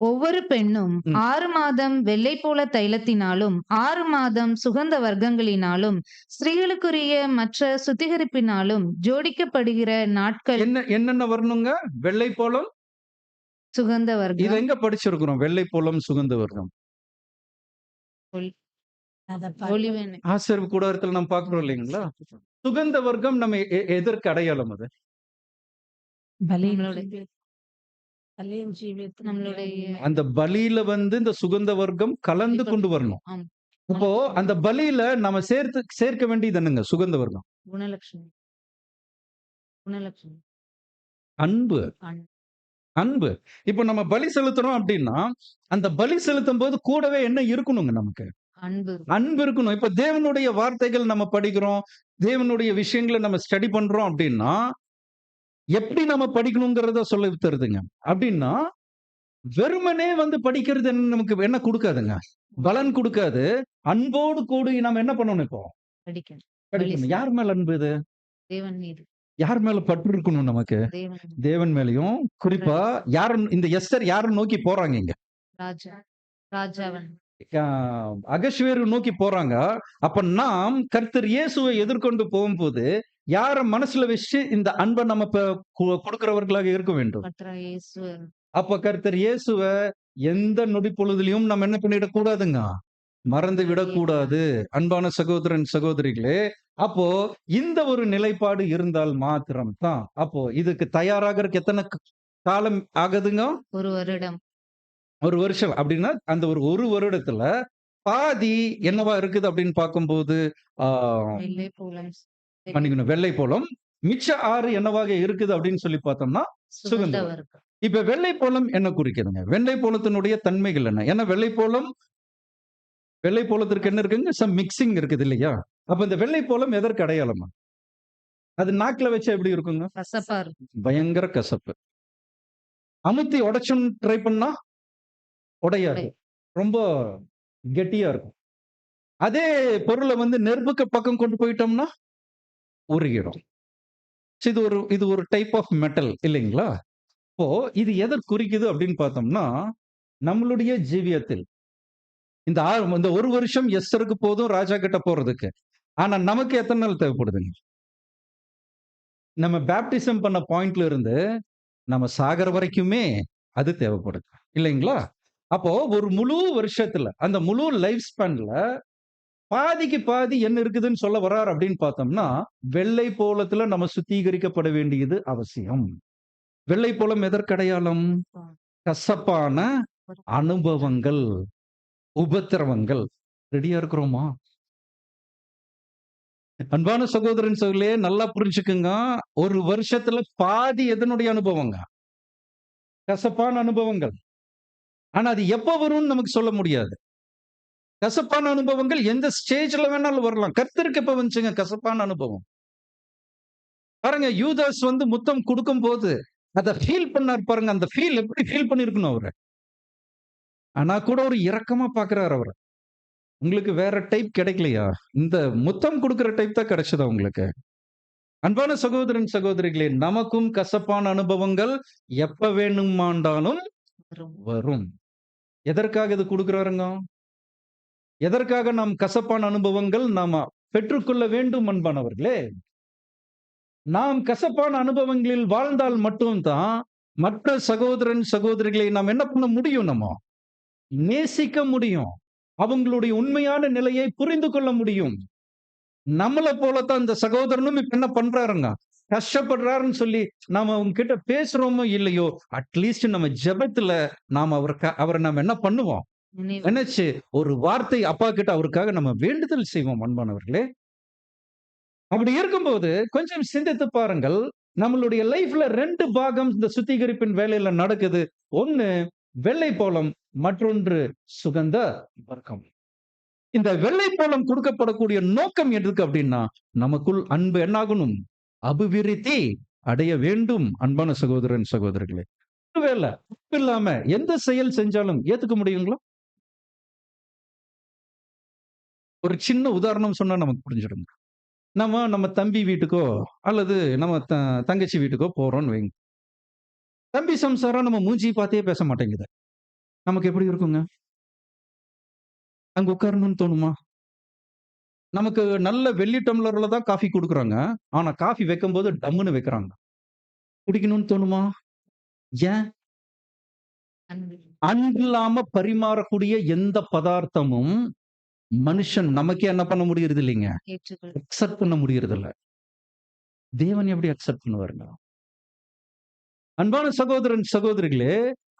ஒவ்வொரு பெண்ணும் 6 மாதம் வெள்ளைப்போள தைலத்தினாலும் 6 மாதம் சுகந்த வர்க்கங்களினாலும் ஸ்திரீகளுக்குரிய மற்ற சுத்திகரிப்பினாலும் ஜோடிக்கப்படுகிற நாட்கள் என்னென்ன வரணுங்க? வெள்ளை போலம், சுகந்த இது வர்க்கம், எங்க படிச்சிருக்கிறோம்? வெள்ளை போலம், சுகந்த வர்க்கம். ஒலிவெண்ணெய். ஆசரிப்பு கூடாரத்துல நம்ம பார்க்கிறோம் இல்லைங்களா? சுகந்த வர்க்கம் நம்ம எதற்கு அடையாளம் அது? அந்த பலியில இந்த சுகந்த வர்க்கம் கலந்து கொண்டு வரணும். அப்போ அந்த பலியில நம்ம சேர்க்க வேண்டியது என்னங்க? சுகந்த வர்க்கம். அன்பு. அன்பு. இப்ப நம்ம பலி செலுத்துறோம் அப்படின்னா, அந்த பலி செலுத்தும் போது கூடவே என்ன இருக்கணுங்க நமக்கு? அன்பு இருக்கணும். இப்ப தேவனுடைய வார்த்தைகள் நம்ம படிக்கிறோம், தேவனுடைய விஷயங்களை நம்ம ஸ்டடி பண்றோம் அப்படின்னா, எப்படி நம்ம படிக்கணுங்கிறத சொல்லி தருதுங்க. அப்படின்னா, வெறுமனே படிக்கிறது நமக்கு என்ன கொடுக்காதுங்க? பலன் கொடுக்காது. அன்போடு கூடி நம்ம என்ன பண்ணணும் இப்போ? படிக்கணும். யார் மேல அன்பு இது? தேவன் மீது. யார் மேல பற்று இருக்கணும் நமக்கு? தேவன் மேலயும். குறிப்பா இந்த எஸ்தர் யாரை நோக்கி போறாங்க இங்க? ராஜாவன். அகஸ்வேரு நோக்கி போறாங்க. அப்ப நாம் கர்த்தர் இயேசுவை எதிர்கொண்டு போகும்போது யார மனசுல வச்சு இந்த அன்பை நம்ம கொடுக்கிறவர்களாக இருக்க வேண்டும்? அப்ப கர்த்தர் இயேசுவ எந்த நொடி பொழுதிலும் நம்ம என்ன பண்ணிடக் கூடாதுங்க? மறந்து விடக்கூடாது. அன்பான சகோதரன் சகோதரிகளே, அப்போ இந்த ஒரு நிலைப்பாடு இருந்தால் மாத்திரம் தான். அப்போ இதுக்கு தயாராகிறதுக்கு எத்தனை காலம் ஆகுதுங்க? 1 வருடம். 1 வருஷம் அப்படின்னா அந்த ஒரு வருடத்துல பாதி என்னவா இருக்குது அப்படின்னு பார்க்கும்போது மன்னிக்கணும், வெள்ளை போலம். மிச்ச 6 என்னவாக இருக்குது அப்படின்னு சொல்லி பார்த்தோம்னா சுகந்த வர்க்கம். இப்ப வெள்ளை போலம் என்ன குறிக்குதுங்க? வெள்ளை போலத்தினுடைய தன்மைகள் என்ன? ஏன்னா வெள்ளை போலத்திற்கு என்ன இருக்குங்க? சம் மிக்சிங் இருக்குது இல்லையா? அப்ப இந்த வெள்ளை போலம் எதற்கு அடையாளமா? அது நாக்குல வச்சா எப்படி இருக்குங்க? கசப்பா இருக்கும். பயங்கர கசப்பு. அமுத்தி உடைச்சும் ட்ரை பண்ணா உடையாது. ரொம்ப கெட்டியா இருக்கும். அதே பொருளை நெருப்புக்கு பக்கம் கொண்டு போயிட்டோம்னா உருகிடும். இது ஒரு டைப் ஆஃப் மெட்டல் இல்லைங்களா? இப்போ இது எதை குறிக்குது அப்படின்னு பார்த்தோம்னா, நம்மளுடைய ஜீவியத்தில் இந்த 1 வருஷம் எஸ்தருக்கு போதும் ராஜா கிட்ட போறதுக்கு. ஆனா நமக்கு எத்தனை நாள் தேவைப்படுதுங்க? நம்ம பேப்டிசம் பண்ண பாயிண்ட்ல இருந்து நம்ம சாகர வரைக்குமே அது தேவைப்படுது இல்லைங்களா? அப்போ ஒரு முழு வருஷத்துல அந்த முழு லைஃப் ஸ்பேன்ல பாதிக்கு பாதி என்ன இருக்குதுன்னு சொல்ல வர்றார் அப்படின்னு பார்த்தோம்னா, வெள்ளை போலத்துல நம்ம சுத்திகரிக்கப்பட வேண்டியது அவசியம். வெள்ளை போலம் எதற்கு அடையாளம்? கசப்பான அனுபவங்கள், உபத்திரவங்கள். ரெடியா இருக்கிறோமா? அன்பான சகோதரன் சகோதரிகளே, நல்லா புரிஞ்சுக்குங்க. 1 வருஷத்துல பாதி எதனுடைய அனுபவங்க? கசப்பான அனுபவங்கள். ஆனா அது எப்ப வரும்னு நமக்கு சொல்ல முடியாது. கசப்பான அனுபவங்கள் எந்த ஸ்டேஜ்ல வேணாலும் வரலாம். கர்த்தருக்கு எப்ப வந்துச்சுங்க கசப்பான அனுபவம்? பாருங்க, யூதாஸ் முத்தம் கொடுக்கும் போது அதை ஃபீல் பண்ணார் பாருங்க. அந்த ஃபீல் எப்படி ஃபீல் பண்ணிருக்கணும் அவரு? ஆனா கூட ஒரு இரக்கமா பார்க்கிறாரு அவர. உங்களுக்கு வேற டைப் கிடைக்கலையா? இந்த முத்தம் குடுக்குற டைப் தான் கிடைச்சதா உங்களுக்கு? அன்பான சகோதரன், சகோதரிகளே, நமக்கும் கசப்பான அனுபவங்கள் எப்ப வேணுமாண்டாலும் வரும். வரும். எதற்காக இது குடுக்குறாருங்க? எதற்காக நாம் கசப்பான அனுபவங்கள் நாம பெற்றுக்கொள்ள வேண்டும் அன்பானவர்களே? நாம் கசப்பான அனுபவங்களில் வாழ்ந்தால் மட்டும் தான், மற்ற சகோதரன், சகோதரிகளை நாம் என்ன பண்ண முடியும் நம்ம? நேசிக்க முடியும். அவங்களுடைய உண்மையான நிலையை புரிந்து கொள்ள முடியும். நம்மள போலத்தான் இந்த சகோதரனும் இப்ப என்ன பண்றாருங்க? கஷ்டப்படுறாருன்னு சொல்லி நாம அவங்க கிட்ட பேசுறோமோ இல்லையோ, அட்லீஸ்ட் நம்ம ஜெபத்துல நாம அவர நாம என்ன பண்ணுவோம்? நினைவு நினைச்சு ஒரு வார்த்தை அப்பா கிட்ட அவருக்காக நம்ம வேண்டுதல் செய்வோம் அன்பானவர்களே. அப்படி இருக்கும்போது கொஞ்சம் சிந்தித்து பாருங்கள். நம்மளுடைய லைஃப்ல 2 பாகம் இந்த சுத்திகரிப்பின் வேலையில நடக்குது. ஒண்ணு வெள்ளை போலம், மற்றொன்று சுகந்த வர்க்கம். இந்த வெள்ளை போலம் கொடுக்கப்படக்கூடிய நோக்கம் எதுக்கு அப்படின்னா, நமக்குள் அன்பு என்னாகணும்? அபிவிருத்தி அடைய வேண்டும் அன்பான சகோதரன், சகோதரிகளே. ஒருவேளை அன்பு இல்லாம எந்த செயல் செஞ்சாலும் ஏத்துக்க முடியுங்களா? ஒரு சின்ன உதாரணம் சொன்னா நமக்கு புரிஞ்சிடுங்க. நம்ம தம்பி வீட்டுக்கோ, அல்லது நம்ம தங்கச்சி வீட்டுக்கோ போறோம்ன்னு வைங்க. தம்பி சம்சாரம் நம்ம மூஞ்சிய பார்த்தே பேச மாட்டேங்குது. நமக்கு எப்படி இருக்குங்க? அங்க உட்காரணும்னு தோணுமா? நமக்கு நல்ல வெள்ளி டம்ளர்ல தான் காஃபி குடுக்குறாங்க. ஆனா காஃபி வைக்கும்போது டம்முன்னு வைக்கிறாங்க. குடிக்கணும்னு தோணுமா? ஏன்? அன்பு அன்பில்லாம பரிமாறக்கூடிய எந்த பதார்த்தமும் மனுஷன் நமக்கே என்ன பண்ண முடியறது இல்லைங்க. ஏற்றுக்கொள் அக்செப்ட் பண்ண முடியறதில்ல. தேவன் எப்படி அக்செப்ட் பண்ணுவாருங்க? அன்பான சகோதரன், சகோதரிகளே,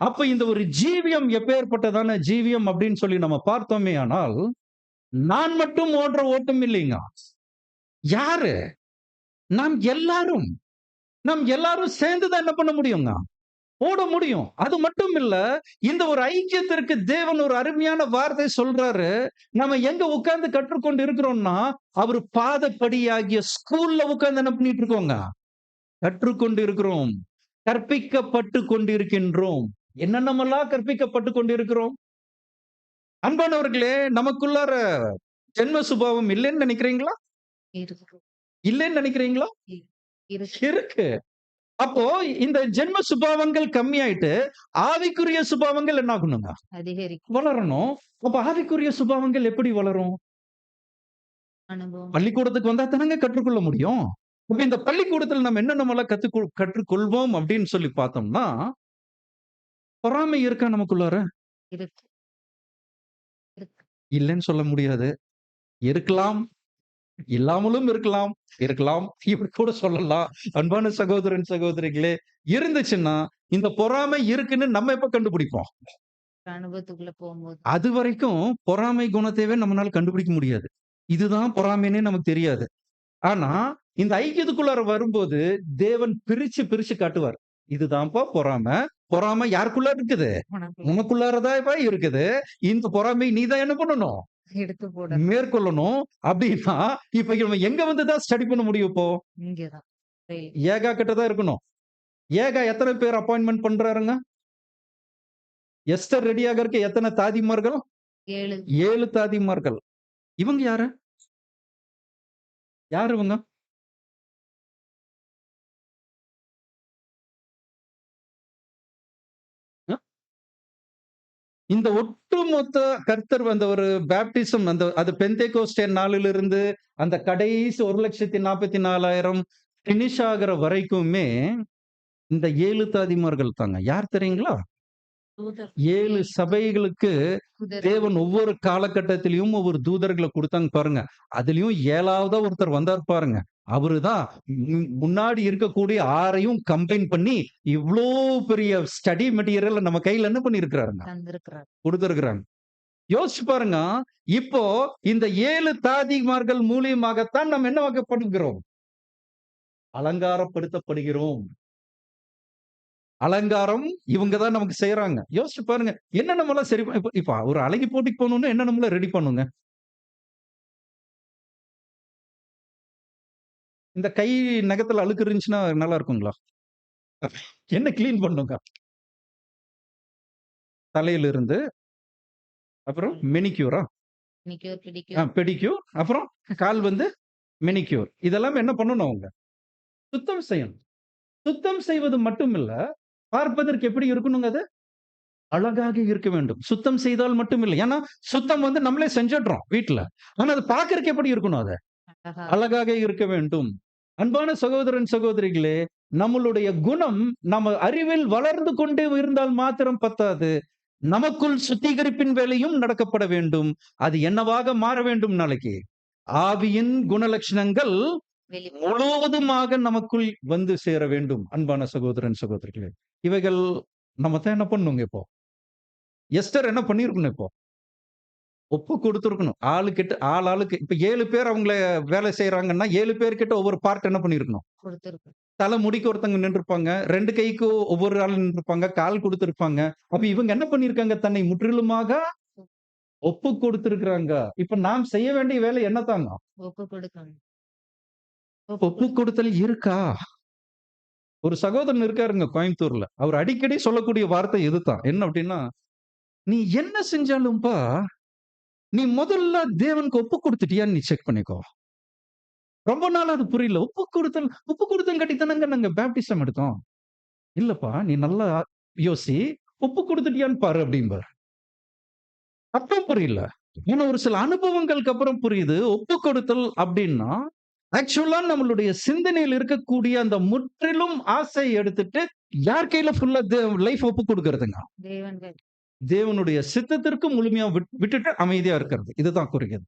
அப்ப இந்த ஒரு ஜீவியம் எப்பேற்பட்டதான ஜீவியம் அப்படின்னு சொல்லி நம்ம பார்த்தோமே ஆனால், நான் மட்டும் ஓடுற ஓட்டம் இல்லைங்க. யாரு? நாம் எல்லாரும். நாம் எல்லாரும் சேர்ந்து தான் என்ன பண்ண முடியுங்க? ஓட முடியும். அது மட்டும் இல்ல, இந்த ஒரு ஐக்கியத்திற்கு தேவன் ஒரு அருமையான வார்த்தை சொல்றாரு. நம்ம எங்க உட்கார்ந்து கற்றுக்கொண்டு இருக்கிறோம்னா, அவரு பாதப்படியாகிய ஸ்கூல்ல உட்கார்ந்து என்ன பண்ணிட்டு இருக்கோங்க? கற்றுக்கொண்டு இருக்கிறோம். கற்பிக்கப்பட்டு கொண்டிருக்கின்றோம். என்னென்னமெல்லாம் கற்பிக்கப்பட்டு கொண்டிருக்கிறோம்? அன்பானவர்களே, நமக்குள்ளார ஜென்ம சுபாவம் இல்லைன்னு நினைக்கிறீங்களா? இருக்கு இல்லைன்னு நினைக்கிறீங்களா? இருக்கு இருக்கு. அப்போ இந்த ஜென்ம சுபாவங்கள் கம்மியாயிட்டு, ஆவிக்குரிய சுபாவங்கள் என்ன ஆகணுங்க? அதிகரிக்கும் வளரணும். அப்ப ஆவிக்குரிய சுபாவங்கள் எப்படி வளரும்? அனுபவம் பள்ளிக்கூடத்துக்கு வந்தா தானங்க கற்றுக்கொள்ள முடியும். அப்ப இந்த பள்ளிக்கூடத்துல நம்ம என்னென்னமெல்லாம் கற்றுக்கொள்வோம் அப்படின்னு சொல்லி பார்த்தோம்னா, பொறாமை இருக்கா நமக்குள்ளார? இருக்கு இருக்கு இல்லைன்னு சொல்ல முடியாது. இருக்கலாம். இல்லாமலும் இருக்கலாம். இருக்கலாம். இப்படி கூட சொல்லலாம். அன்பான சகோதரன், சகோதரிகளே, இருந்துச்சுன்னா, இந்த பொறாமை இருக்குன்னு நம்ம எப்ப கண்டுபிடிப்போம்? அனுபவத்துக்குள்ள போகும்போது அதுவரைக்கும் பொறாமை குணத்தையே நம்மனால கண்டுபிடிக்க முடியாது. இதுதான் பொறாமைன்னே நமக்கு தெரியாது. ஆனா, இந்த ஐக்கியத்துக்குள்ளார வரும்போது, தேவன் பிரிச்சு, பிரிச்சு காட்டுவார். இதுதான்ப்பா பொறாமை. பொறாமை யாருக்குள்ள இருக்குது? உனக்குள்ள உனக்குள்ளார தான்ப்பா இருக்குது. இந்த பொறாமை நீ தான் என்ன பண்ணணும்? எடுத்து போட மேற்கொள்ளணும். அப்படின்னா, இப்ப இவன் எங்க வந்து தான் ஸ்டடி பண்ண முடியும் இப்போ? இங்கதான் சரி. ஏகா கிட்ட தான் இருக்கணும். ஏகா எத்தனை பேர் அப்பாயின்ட்மென்ட் பண்றாருங்க? எஸ்தர் ரெடியாக இருக்க எத்தனை தாதிமார்கள்? 7 7 தாதிமார்கள். இவங்க யாரு? யாரு இவங்க? அ இந்த ஒட்டுமொத்த கர்த்தர் அந்த ஒரு பேப்டிசம் அது பெந்தேகோஸ்தே நாளிலிருந்து அந்த கடைசி 1,44,000 பினிஷ் ஆகுற வரைக்குமே இந்த 7 தாதிமார்கள் தாங்க. யார் தெரியுங்களா? தூதர் 7 சபைகளுக்கு தூதர் தேவன் ஒவ்வொரு காலகட்டத்திலயும் ஒவ்வொரு தூதர்கள குடுத்தாங்க பாருங்க. அதுலயும் 7வதா ஒருத்தர் வந்தார் பாருங்க. அவருதான் முன்னாடி இருக்கக்கூடிய 6யும் கம்பைன் பண்ணி, இவ்ளோ பெரிய ஸ்டடி மெட்டீரியல நம்ம கையில என்ன பண்ணியிருக்கிறாருங்க? தந்திருக்கிறார் குடுத்திருக்கிறாங்க. யோசிச்சு பாருங்க. இப்போ இந்த 7 தாதிமார்கள் மூலியமாகத்தான் நம்ம என்னவாக்கப்படுகிறோம்? அலங்காரப்படுத்தப்படுகிறோம். அலங்காரம் இவங்க தான் நமக்கு செய்றாங்க. யோசிச்சு பாருங்க. என்னென்னமெல்லாம் சரி இப்ப இப்ப ஒரு அழகி போட்டிக்கு போணும்னா என்னென்னமெல்லாம் ரெடி பண்ணுங்க? இந்த கை நகத்துல அழுக்கு இருந்துச்சுன்னா நல்லா இருக்குங்களா? என்ன கிளீன் பண்ணுங்க? தலையிலிருந்து அப்புறம் மெனிக்யூரா? Manicure, pedicure. பெடிக்யூர். அப்புறம் கால் வந்து மெனிக்யூர். இதெல்லாம் என்ன பண்ணணும் அவங்க? சுத்தம் செய்யணும். சுத்தம் செய்வது மட்டும் இல்ல, பார்ப்பதற்கு எப்படி இருக்கணுங்க அது? அழகாக இருக்க வேண்டும். சுத்தம் செய்தால் மட்டும் இல்லை. ஏன்னா, சுத்தம் வந்து நம்மளே செஞ்சுடுறோம் வீட்ல. ஆனா அது பார்க்கறக்கு எப்படி இருக்கணும் அது? அழகா. அழகாக இருக்க வேண்டும். அன்பான சகோதரன், சகோதரிகளே, நம்மளுடைய குணம் நம்ம அறிவில் வளர்ந்து கொண்டே இருந்தால் மாத்திரம் பத்தாது. நமக்குள் சுத்திகரிப்பின் வேலையும் நடக்கப்பட வேண்டும். அது என்னவாக மாற வேண்டும் நாளைக்கு? ஆவியின் குணலட்சணங்கள் வெளி முழுவதுமாக நமக்குள் வந்து சேர வேண்டும். அன்பான சகோதரன், சகோதரிகளே. இவைகள் நம்ம தான் என்ன பண்ணணுங்க இப்போ? எஸ்தர் என்ன பண்ணியிருக்கணும் இப்போ? ஒப்பு கொடுத்திருக்கணும். ஆளுக்கு இப்ப 7 பேர் அவங்கள வேலை செய்றாங்கன்னா, 7 பேர்கிட்ட ஒவ்வொரு பார்ட் என்ன பண்ணியிருக்கணும்? கொடுத்திருக்கு. தலை முடிக்கு ஒருத்தங்க நின்றுப்பாங்க. 2 கைக்கு ஒவ்வொரு ஆள் நின்றுப்பாங்க. கால் குடுத்திருப்பாங்க. அப்ப இவங்க என்ன பண்ணியிருக்காங்க? தன்னை முற்றிலுமாக ஒப்பு கொடுத்திருக்கிறாங்க. இப்ப நாம் செய்ய வேண்டிய வேலை என்னதாங்க? ஒப்பு கொடுக்கணும். ஒப்பு கொடுத்தல் இருக்கா? ஒரு சகோதரன் இருக்காருங்க கோயம்புத்தூர்ல. அவர் அடிக்கடி சொல்லக்கூடிய வார்த்தை இதுதான். என்ன அப்டின்னா, "நீ என்ன செஞ்சாலும்பா, நீ முதல்ல தேவனுக்கு ஒப்பு குடுத்துட்டியான்னு நீ செக் பண்ணிக்கோ." ரொம்ப நாளா அது புரியல. ஒப்பு கொடுத்தங்காட்டி தானங்க நாங்க பேப்டிசம் எடுத்தோம். இல்லப்பா, நீ நல்லா யோசி. ஒப்பு குடுத்துட்டியான்னு பாரு அப்டிம்பாரு. அப்ப புரியல. ஏன்னா ஒரு சில அனுபவங்களுக்கு அப்புறம் புரியுது. ஒப்பு கொடுத்தல் அப்டின்னா, ஆக்சுவலா நம்மளுடைய சிந்தனையில இருக்கக்கூடிய அந்த முற்றிலும் ஆசைய எடுத்துட்டு, யார் கையில ஃபுல்லா லைஃப் ஒப்பு குடுக்குறதுங்க? தேவன்கள். தேவனுடைய சித்தத்திற்கு முழுமையா விட்டுட்டு அமைதியா இருக்கிறது. இதுதான் குறிக்குது.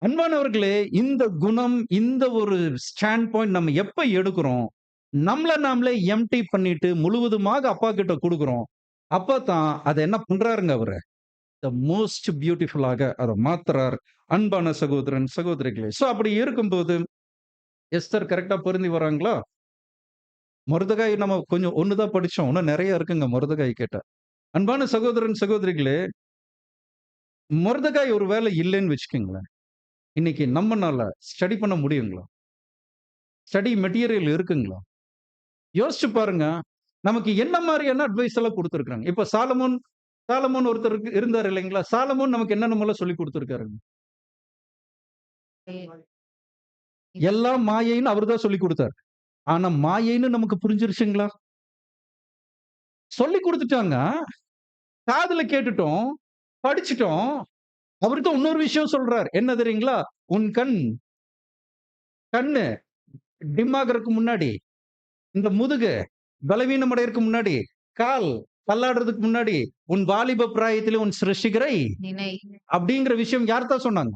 அன்பானவர்களே, இந்த குணம், இந்த ஒரு ஸ்டாண்ட் பாயிண்ட் நம்ம எப்ப எடுக்கிறோம்? நம்மள நாமளே எம்ப்டி பண்ணிட்டு முழுவதுமாக அப்பா கிட்ட குடுக்குறோம். அப்பதான் அத என்ன பண்றாருங்க அவரு? த மோஸ்ட் பியூட்டிஃபுல்லாக அத மாத்துறார். அன்பான சகோதரன், சகோதரிகளே. அப்படி இருக்கும்போது எஸ்தர் கரெக்ட்டா பொருந்தி வராங்களா? மொர்தெகாய் நம்ம கொஞ்சம் ஒண்ணு தான் படிச்சோம். இன்னும் நெறைய இருக்குங்க மொர்தெகாய் கிட்ட. அன்பான சகோதரன், சகோதரிகளே, மொர்தெகாய் ஒரு வேளை இல்லன்னு வச்சுக்கங்களேன். இன்னைக்கு நம்மனால ஸ்டடி பண்ண முடியுங்களா? ஸ்டடி மெட்டீரியல் இருக்குங்களா? யோசிச்சு பாருங்க. நமக்கு என்ன மாரியான அட்வைஸ் எல்லாம் குடுத்திருக்காங்க. இப்ப சாலமோன் ஒருத்தர் இருந்தாரு இல்லைங்களா? சாலமோன் நமக்கு என்னென்னமோலாம் சொல்லிக் குடுத்திருக்காருங்க. எல்லாம் மாயைன்னு அவரு தான் சொல்லிக் குடுத்தாரு. ஆனா மாயைன்னு நமக்கு புரிஞ்சிருச்சுங்களா? சொல்லிக் குடுத்துட்டாங்க. காதுல கேட்டுட்டோம். படிச்சுட்டோம். அவரு தான் இன்னொரு விஷயம் சொல்றாரு. என்ன தெரியுங்களா? உன் கண்ணு டிம் ஆகுறதுக்கு முன்னாடி, இந்த முதுகு பலவீனம் அடையறதுக்கு முன்னாடி, கால் தள்ளாடுறதுக்கு முன்னாடி, உன் வாலிப பிராயத்திலே உன் சிருஷ்டிகரை நினை. அப்படிங்கிற விஷயம் யார் தான் சொன்னாங்க?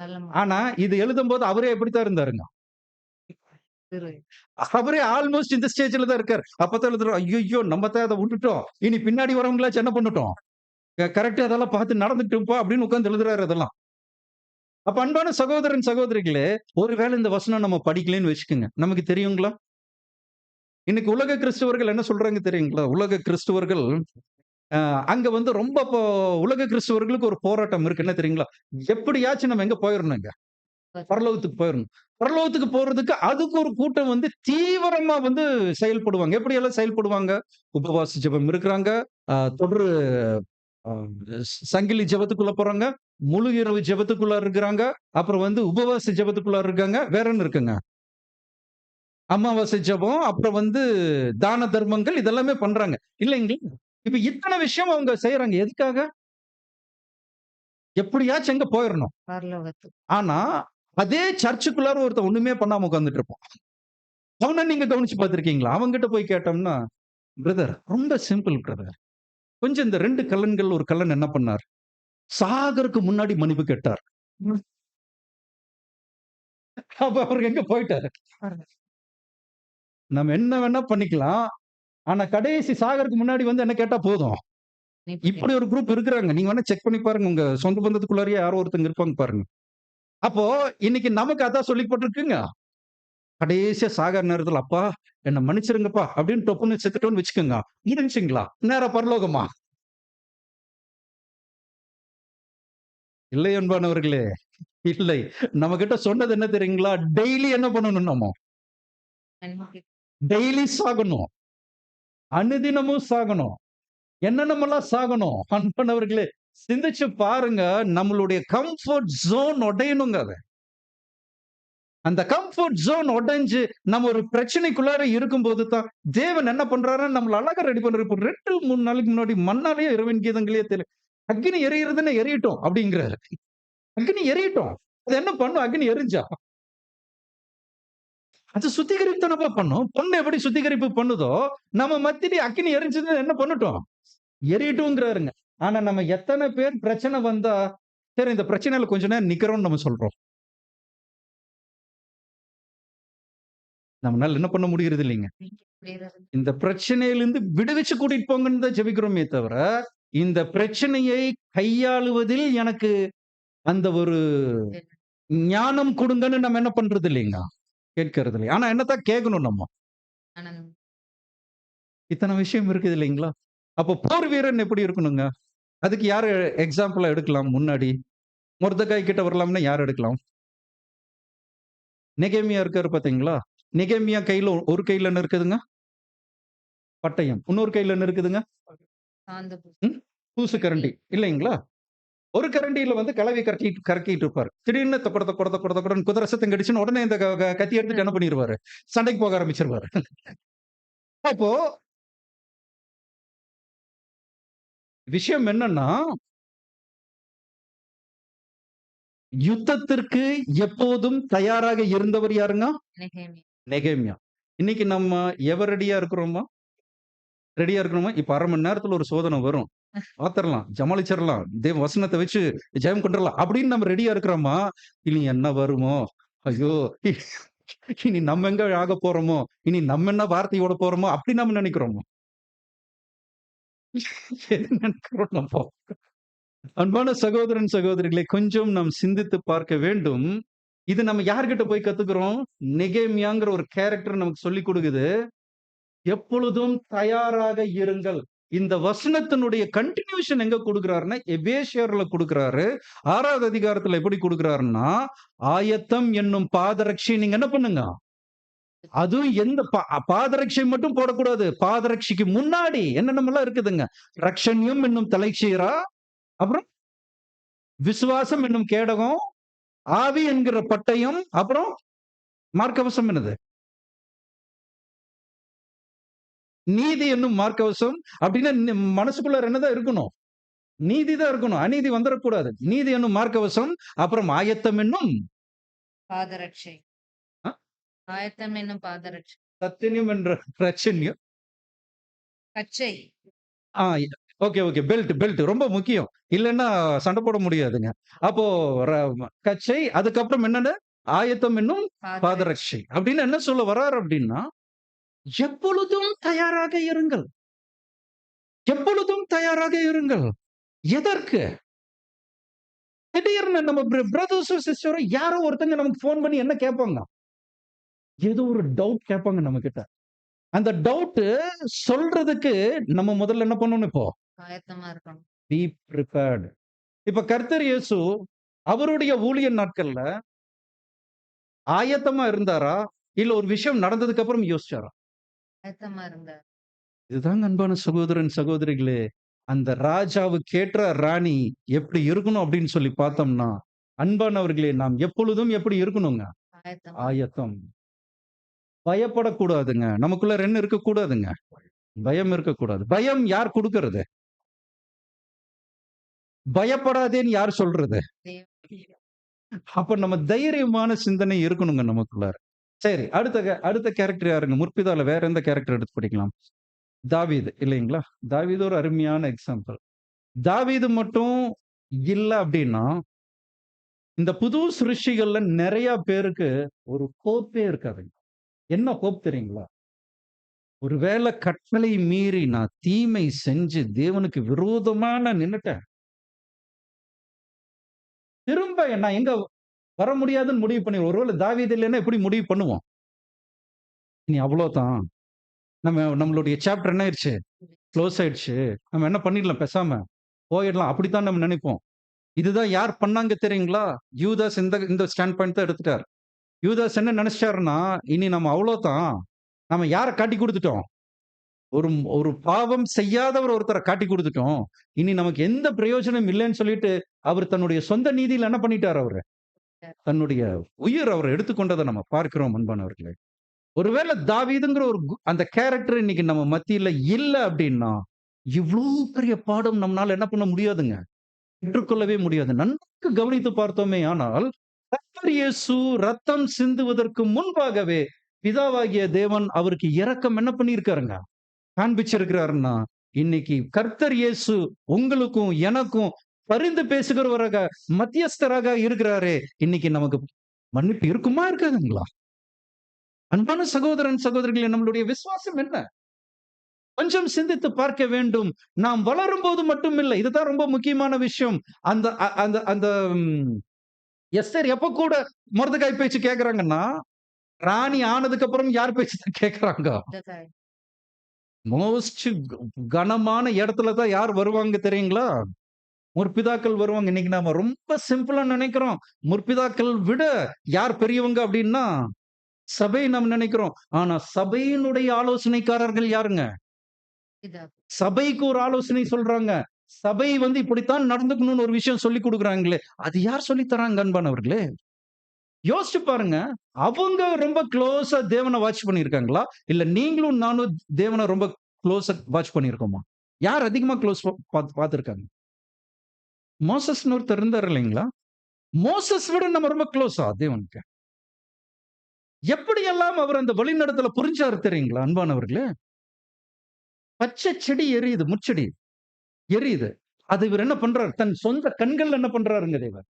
நல்ல ஆனா இது எழுதும்போது அவரே எப்படித்தான் இருந்தாருங்க? திரு. அவரே ஆல்மோஸ்ட் இந்த ஸ்டேஜ்ல தான் இருக்காரு. அப்பதான் எழுதுறோம். ஐய்யய்யோ! நம்ம தான் அத விட்டுட்டோம். இனி பின்னாடி வரவங்களாச்சும் என்ன பண்ணட்டும்? கரெக்ட்டா அதெல்லாம் பார்த்து நடந்துக்கிட்டுப்பா அப்படின்னு உட்கார்ந்து எழுதுறாரு அதெல்லாம். அப்ப அன்பான சகோதரன், சகோதரிகளே, ஒருவேளை இந்த வசனம் நம்ம படிக்கலைன்னு வச்சுக்கங்க. நமக்கு தெரியுங்களா? இன்னைக்கு உலக கிறிஸ்தவர்கள் என்ன சொல்றாங்க தெரியுங்களா? உலக கிறிஸ்தவர்கள் அ அங்க வந்து ரொம்ப உலக கிறிஸ்தவர்களுக்கு ஒரு போராட்டம் இருக்கு. என்ன தெரியுங்களா? எப்படியாச்சும் நம்ம எங்க போயிரணுங்க? பரலோகத்துக்கு போயிரணும். பரலோகத்துக்கு போறதுக்கு அதுக்கு ஒரு கூட்டம் வந்து தீவிரமா வந்து செயல்படுவாங்க. எப்படியெல்லாம் செயல்படுவாங்க? உபவாச ஜெபம் இருக்கிறாங்க. தொடர் அ சங்கிலி ஜெபத்துக்குள்ள போறாங்க. முழு இரவு ஜெபத்துக்குள்ள இருக்கிறாங்க. அப்புறம் வந்து உபவாச ஜெபத்துக்குள்ள இருக்காங்க. வேற என்ன இருக்குங்க? அமாவாசை ஜெபம், அப்புறம் வந்து தான தர்மங்கள் இதெல்லாமே பண்றாங்க. இல்லைங்களா? இப்ப இத்தன விஷயம் அவங்க செய்றாங்க. எதுக்காக? எப்படியாச்சும் எங்க போயிரணும். பரலோகத்துக்கு. ஆனா, அதே சர்ச்சுக்குள்ளார ஒருத்தன் ஒண்ணுமே பண்ணாம உட்கார்ந்துட்டு இருப்பான். அவன நீங்க கவனிச்சு பார்த்திருக்கீங்களா? அவன்கிட்ட போய் கேட்டோம்னா, பிரதர் ரொம்ப சிம்பிள் பிரதர். கொஞ்சம் இந்த 2 கல்லன்கள் ஒரு கல்லன் என்ன பண்ணார்? சாகறக்கு முன்னாடி மன்னிப்பு கேட்டார். அப்ப அவரு எங்க போயிட்டாரு? நம்ம என்ன வேணா பண்ணிக்கலாம். ஆனா கடைசி சாகறக்கு முன்னாடி வந்து என்ன கேட்டா போதும். இப்படி ஒரு குரூப் இருக்கிறாங்க. நீங்க வேணா செக் பண்ணி பாருங்க. உங்க சொந்த பந்தத்துக்குள்ளாரயே யாரோ ஒருத்தங்க இருப்பாங்க பாருங்க. அப்போ இன்னைக்கு நமக்கு அதான் சொல்லிப்பட்டிருக்குங்க. கடைசியா சாகற நேரத்துல, "அப்பா என்ன மன்னிச்சிருங்கப்பா" அப்படின்னு டொப்புன்னு செத்துட்டோம்னு வச்சுக்கோங்க. முடிஞ்சுங்களா? நேரா பரலோகமா? இல்லை அன்பானவர்களே. இல்லை. நம்மகிட்ட சொன்னது என்ன தெரியுங்களா? டெய்லி என்ன பண்ணணும் நம்ம? நன்மை. டெய்லி சாகணும். அனுதினமும் சாகணும். என்னென்னமெல்லாம் சாகணும்? அன்பானவர்களே, சிந்திச்சு பாருங்க. நம்மளுடைய கம்ஃபர்ட் ஜோன் உடையணுங்க அது. அந்த கம்ஃபர்ட் ஜோன் உடைஞ்சு நம்ம ஒரு பிரச்சனைக்குள்ளார இருக்கும்போது தான் தேவன் என்ன பண்றாருன்னு நம்மள அழகா ரெடி பண்றாரு. இப்போ 2 3 நாளைக்கு முன்னாடி மண்ணாலேயே இரவின் கீதங்களே தெரியும். அக்கினி எரியுறதுன்னு எரியட்டும் அப்படிங்கிறாரு. அக்கினி எரியட்டும். அது என்ன பண்ணும் அக்கினி எரிஞ்சா? அது சுத்திகரிப்பு தானப்பா பண்ணும். பொண்ணு எப்படி சுத்திகரிப்பு பண்ணுதோ, நம்ம மத்தியில அக்கினி எரிஞ்சதுன்னு என்ன பண்ணட்டும்? எரியட்டும்ங்கிறாருங்க. ஆனா நம்ம எத்தனை பேர் பிரச்சனை வந்தா, சரி இந்த பிரச்சனையில கொஞ்ச நேரம் நிக்கிறோம்னு நம்ம சொல்றோம். நம்மனால என்ன பண்ண முடியறது இல்லைங்க. இந்த பிரச்சனையிலிருந்து விடுவிச்சு கூட்டிட்டு போங்கன்னு தான் ஜெபிக்கிறோமே தவிர, இந்த பிரச்சனையை கையாளுவதில் எனக்கு அந்த ஒரு ஞானம் குடுங்கன்னு நம்ம என்ன பண்றது இல்லைங்க. கேட்கறது இல்லைங்க. ஆனா என்னத்தான் கேட்கணும் நம்ம. இத்தனை விஷயம் இருக்குது இல்லைங்களா? அப்போ போர் வீரன் எப்படி இருக்கணுங்க? அதுக்கு யாரு எக்ஸாம்பிளா எடுக்கலாம் முன்னாடி? மொர்தெகாய் கிட்ட வரலாம்னா யார் எடுக்கலாம்? நெகேமியா இருக்காரு பாத்தீங்களா? நெகேமியா கையில ஒரு கையில என்ன இருக்குதுங்க? பட்டயம். இன்னொரு கையில என்ன இருக்குதுங்க? ம்? தூசு கரண்டி இல்லைங்களா? ஒரு கரண்டியில வந்து கலவை கரக்கிட்டு இருப்பாரு. திடீர்னு தப்படன்னு குதிரை சத்தம் கடிச்சுன்னு உடனே இந்த கத்தி எடுத்துட்டு என்ன பண்ணிருவாரு? சண்டைக்கு போக ஆரம்பிச்சிருவாரு. அப்போ விஷயம் என்னன்னா, யுத்தத்திற்கு எப்போதும் தயாராக இருந்தவர் யாருங்க? நெகேமியா. இன்னைக்கு நம்ம எவர் ரெடியா இருக்கிறோமா? ரெடியா இருக்கணுமா? இப்ப 1/2 மணி நேரத்துல ஒரு சோதனை வரும். பாத்துரலாம், ஜமாளிச்சிரலாம், தேவ வசனத்த வச்சு ஜெயம் கொண்டுறலாம் அப்படின்னு நம்ம ரெடியா இருக்கிறோமா? இனி என்ன வருமோ? ஐயோ! இனி நம்ம எங்க ஆகப் போறோமோ? இனி நம்ம என்ன வார்த்தையோட போறோமோ? அப்படி நம்ம நினைக்கிறோமா? எது நினைக்கிறோம் நம்ம? அன்பான சகோதரன், சகோதரிகளே, கொஞ்சம் நாம் சிந்தித்து பார்க்க வேண்டும். இது நம்ம யார்கிட்ட போய் கத்துக்கிறோம்? நெகேமியாங்கிற ஒரு கேரக்டர் நமக்கு சொல்லிக் குடுக்குது. எப்பொழுதும் தயாராக இருங்கள். இந்த வசனத்தினுடைய கன்டினியூஷன் எங்க குடுக்குறாருன்னா, எபேசியர்ல குடுக்குறாரு. 6வது அதிகாரத்துல எப்படி குடுக்குறாருன்னா, ஆயத்தம் என்னும் பாதரட்சை நீங்க என்ன பண்ணுங்க? அதுவும் எந்த பாதரட்சை மட்டும் போடக்கூடாது. பாதரட்சைக்கு முன்னாடி என்னென்னமெல்லாம் இருக்குதுங்க. ரட்சண்யம் என்னும் தலைச்சீரா, அப்புறம் விசுவாசம் என்னும் கேடகம், ஆவி என்கிற பட்டயம், அப்புறம் மார்க்கவசம் என்னது? நீதி என்னும் மார்க்கவசம். அப்படின்னா மனசுக்குள்ள என்னதான் இருக்கணும்? நீதி தான் இருக்கணும். அநீதி வந்துடக்கூடாது. நீதி என்னும் மார்க்கவசம், அப்புறம் ஆயத்தம் என்னும் பாதரட்சை. அ ஆயத்தம் என்னும் பாதரட்சை. சத்தியம் என்ற ரட்சண்யம். கச்சை. ஆ ஓகே. பெல்ட் ரொம்ப முக்கியம். இல்லன்னா சண்டை போட முடியாதுங்க. அப்போ கச்சை, அதுக்கப்புறம் என்னது? ஆயத்தம் என்னும் பாதரட்சை. பாதரட்சை. அப்படின்னு என்ன சொல்ல வர்றாரு அப்படின்னா, எப்பொழுதும் தயாராக இருங்கள். எப்பொழுதும் தயாராக இருங்கள். எதற்கு? திடீர்னு நம்ம பிரதர்ஸும் சிஸ்டரும் யாரோ ஒருத்தங்க நமக்கு ஃபோன் பண்ணி என்ன கேட்பாங்க? ஏதோ ஒரு டவுட் கேட்பாங்க நம்மகிட்ட. அந்த டவுட் சொல்றதுக்கு நம்ம முதல்ல என்ன பண்ணணும் இப்போ? ஆயத்தமா இருக்கணும். Be prepared. இப்ப கர்த்தர் இயேசு அவருடைய ஊழிய நாட்கள்ல ஆயத்தமா இருந்தாரா? இல்ல ஒரு விஷயம் நடந்ததுக்கு அப்புறம் யோசிச்சாரா? ஆயத்தமா இருந்தார். இதுதாங்க அன்பான சகோதரன், சகோதரிகளே. அந்த ராஜாவுக்கு ஏற்ற ராணி எப்படி இருக்கணும் அப்படின்னு சொல்லி பார்த்தோம்னா, அன்பானவர்களே, நாம் எப்பொழுதும் எப்படி இருக்கணுங்க? ஆயத்தமா. ஆயத்தம். பயப்படக்கூடாதுங்க. நமக்குள்ள என்ன இருக்கக்கூடாதுங்க? பயம் இருக்கக்கூடாது. பயம் யார் குடுக்கறது? பயப்படாதேன்னு யார் சொல்றது? அப்ப நம்ம தைரியமான சிந்தனை இருக்கணுங்க நமக்குள்ளார. சரி, அடுத்த கேரக்டர் யாருங்க? முற்பிதால வேற எந்த கேரக்டர் எடுத்து படிக்கலாம்? தாவீது இல்லைங்களா? தாவீது ஒரு அருமையான எக்ஸாம்பிள். தாவீது மட்டும் இல்ல அப்படின்னா, இந்த புது சிருஷ்டிகள்ல நெறைய பேருக்கு ஒரு ஹோப்பே இருக்காதுங்க. என்ன ஹோப் தெரியுங்களா? ஒருவேளை கட்டளை மீறி நான் தீமை செஞ்சு தேவனுக்கு விரோதமா நான் நின்னுட்டேன். திரும்ப நான் எங்க வர முடியாதுன்னு முடிவு பண்ணி ஒருவேளை தாவீது இல்லைன்னா எப்படி முடிவு பண்ணுவோம்? இனி அவ்வளோதான். நம்மளுடைய சாப்டர் என்ன ஆயிருச்சு? க்ளோஸ் ஆயிடுச்சு. நம்ம என்ன பண்ணிடலாம் பேசாம? போயிடலாம். அப்படித்தான் நம்ம நினைப்போம். இதுதான் யார் பண்ணாங்க தெரியுங்களா? யூதாஸ் இந்த ஸ்டாண்ட் பாயிண்ட் தான் எடுத்துட்டார். யூதாஸ் என்ன நினைச்சாருன்னா, இனி நம்ம அவ்வளோதான். நம்ம யார காட்டி குடுத்துட்டோம்? ஒரு ஒரு பாவம் செய்யாதவர் ஒருத்தரை காட்டி கொடுத்துட்டோம். இனி நமக்கு எந்த பிரயோஜனம் இல்லைன்னு சொல்லிட்டு, அவர் தன்னுடைய சொந்த நீதியில என்ன பண்ணிட்டாரு அவரு? தன்னுடைய உயிர் அவர் எடுத்துக்கொண்டதை நம்ம பார்க்கிறோம் அன்பானவர்களே. ஒருவேளை தாவீதுங்கிற ஒரு அந்த கேரக்டர் இன்னைக்கு நம்ம மத்தியில இல்ல அப்படின்னா, இவ்ளோ பெரிய பாடம் நம்மனால என்ன பண்ண முடியாதுங்க. பெற்றுக்கொள்ளவே முடியாது. நன்கு கவனித்து பார்த்தோமே ஆனால், கர்த்தர் இயேசு ரத்தம் சிந்துவதற்கு முன்பாகவே பிதாவாகிய தேவன் அவருக்கு இரக்கம் என்ன பண்ணியிருக்காருங்க? காண்பிச்சிருக்கிறாருன்னா, இன்னைக்கு கர்த்தர் இயேசு உங்களுக்கும் எனக்கும் பரிந்து பேசுகிறவராக, மத்தியஸ்தராக இருக்கிறாரே, இன்னைக்கு நமக்கு மன்னிப்பு இருக்குமா? இருக்காதுங்களா? அன்பான சகோதரன், சகோதரிகளே, நம்மளுடைய விசுவாசம் என்ன? கொஞ்சம் சிந்தித்து பார்க்க வேண்டும். நாம் வளரும்போது மட்டும் இல்லை. இதுதான் ரொம்ப முக்கியமான விஷயம். அந்த அந்த அந்த எஸ்தர் எப்ப கூட மொர்தெகாய் பேச்சு கேட்கிறாங்கன்னா, ராணி ஆனதுக்கு அப்புறம் யார் பேச்சு தான் கேட்கிறாங்க? மோஸ்ட் கனமான இடத்துல தான் யார் வருவாங்க தெரியுங்களா? முற்பிதாக்கள் வருவாங்க. இன்னைக்கு நாம ரொம்ப சிம்பிளா நினைக்கிறோம். முற்பிதாக்கள் விட யார் பெரியவங்க அப்படின்னா, சபை நாம் நினைக்கிறோம். ஆனா சபையினுடைய ஆலோசனைக்காரர்கள் யாருங்க? சபைக்கு ஒரு ஆலோசனை சொல்றாங்க. சபை வந்து இப்படித்தான் நடந்துக்கணும்னு ஒரு விஷயம் சொல்லிக் குடுக்குறாங்களே, அது யார் சொல்லி தராங்க அன்பானவர்களே? யோசிச்சு பாருங்க. அவங்க ரொம்ப க்ளோஸா தேவன வாட்ச் பண்ணியிருக்காங்களா? இல்ல நீங்களும் நானும் தேவன ரொம்ப க்ளோஸா வாட்ச் பண்ணியிருக்கோமா? யார் அதிகமா க்ளோஸ் பார்த்திருக்காங்க? மோசஸ்ன்னு ஒருத்தர் இருந்தாரு இல்லைங்களா? மோசஸ் விட நம்ம ரொம்ப க்ளோஸா தேவனுக்கு? எப்படியெல்லாம் அவர் அந்த வழிநடத்தல புரிஞ்சாரு தெரியுங்களா அன்பானவர்களே? பச்சை செடி எரியுது, முட்செடி எரியுது. அது இவர் என்ன பண்றாரு? தன் சொந்த கண்கள்ல என்ன பண்றாருங்க தேவன்?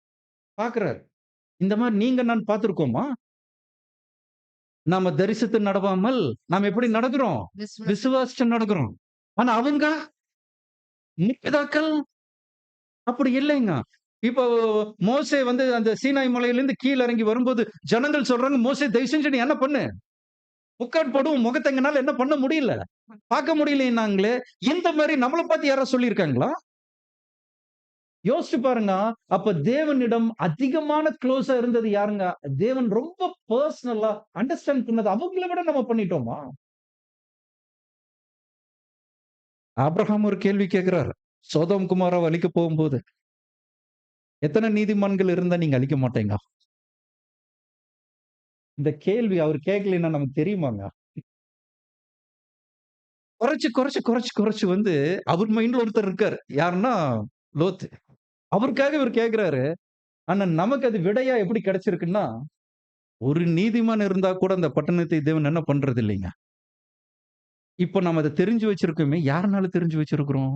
பார்க்கிறாரு. இந்த மாரி நீங்க நான் பார்த்திருக்கோமா? நாம தரிசித்து நடவாமல், நாம் எப்படி நடக்கிறோம்? விசுவாசிச்சு நடக்கிறோம். ஆனா அவங்க முற்பிதாக்கள் அப்படி இல்லைங்க. இப்போ மோசே வந்து அந்த சீனாய் மலையிலிருந்து கீழ இறங்கி வரும்போது, ஜனங்கள் சொல்றாங்க, "மோசே தயவு செஞ்சு நீ என்ன பண்ணு? முக்காடு போடு. உன் முகத்த எங்கனால என்ன பண்ண முடியல. பார்க்க முடியலைன்னாங்களே." இந்த மாரி நம்மள பார்த்து யாராவது சொல்லியிருக்காங்களா? யோசிச்சு பாருங்க. அப்ப தேவனிடம் அதிகமான க்ளோஸா இருந்தது யாருங்க? தேவன் ரொம்ப பெர்சனலா அண்டர்ஸ்டாண்ட் பண்ணது அவங்கள விட நம்ம பண்ணிட்டோமா? ஆபிரகாம் ஒரு கேள்வி கேட்கிறாரு. சோதோம் குமாராவ அழிக்க போகும்போது, எத்தன நீதிமான்கள் இருந்தா நீங்க அழிக்க மாட்டீங்க? இந்த கேள்வி அவர் கேட்கலைன்னா நமக்கு தெரியுமாங்க? குறைச்சு வந்து அவர் மைண்ட்ல ஒருத்தர் இருக்காரு. யாருன்னா லோத்து. அவருக்காக இவர் கேட்கிறாரு. ஆனா நமக்கு அது விடையா எப்படி கிடைச்சிருக்குன்னா, ஒரு நீதிமான் இருந்தா கூட அந்த பட்டணத்தை தேவன் என்ன பண்றது இல்லைங்க. இப்ப நம்ம அத தெரிஞ்சு வச்சிருக்கோமே, யாருனால தெரிஞ்சு வச்சிருக்கிறோம்?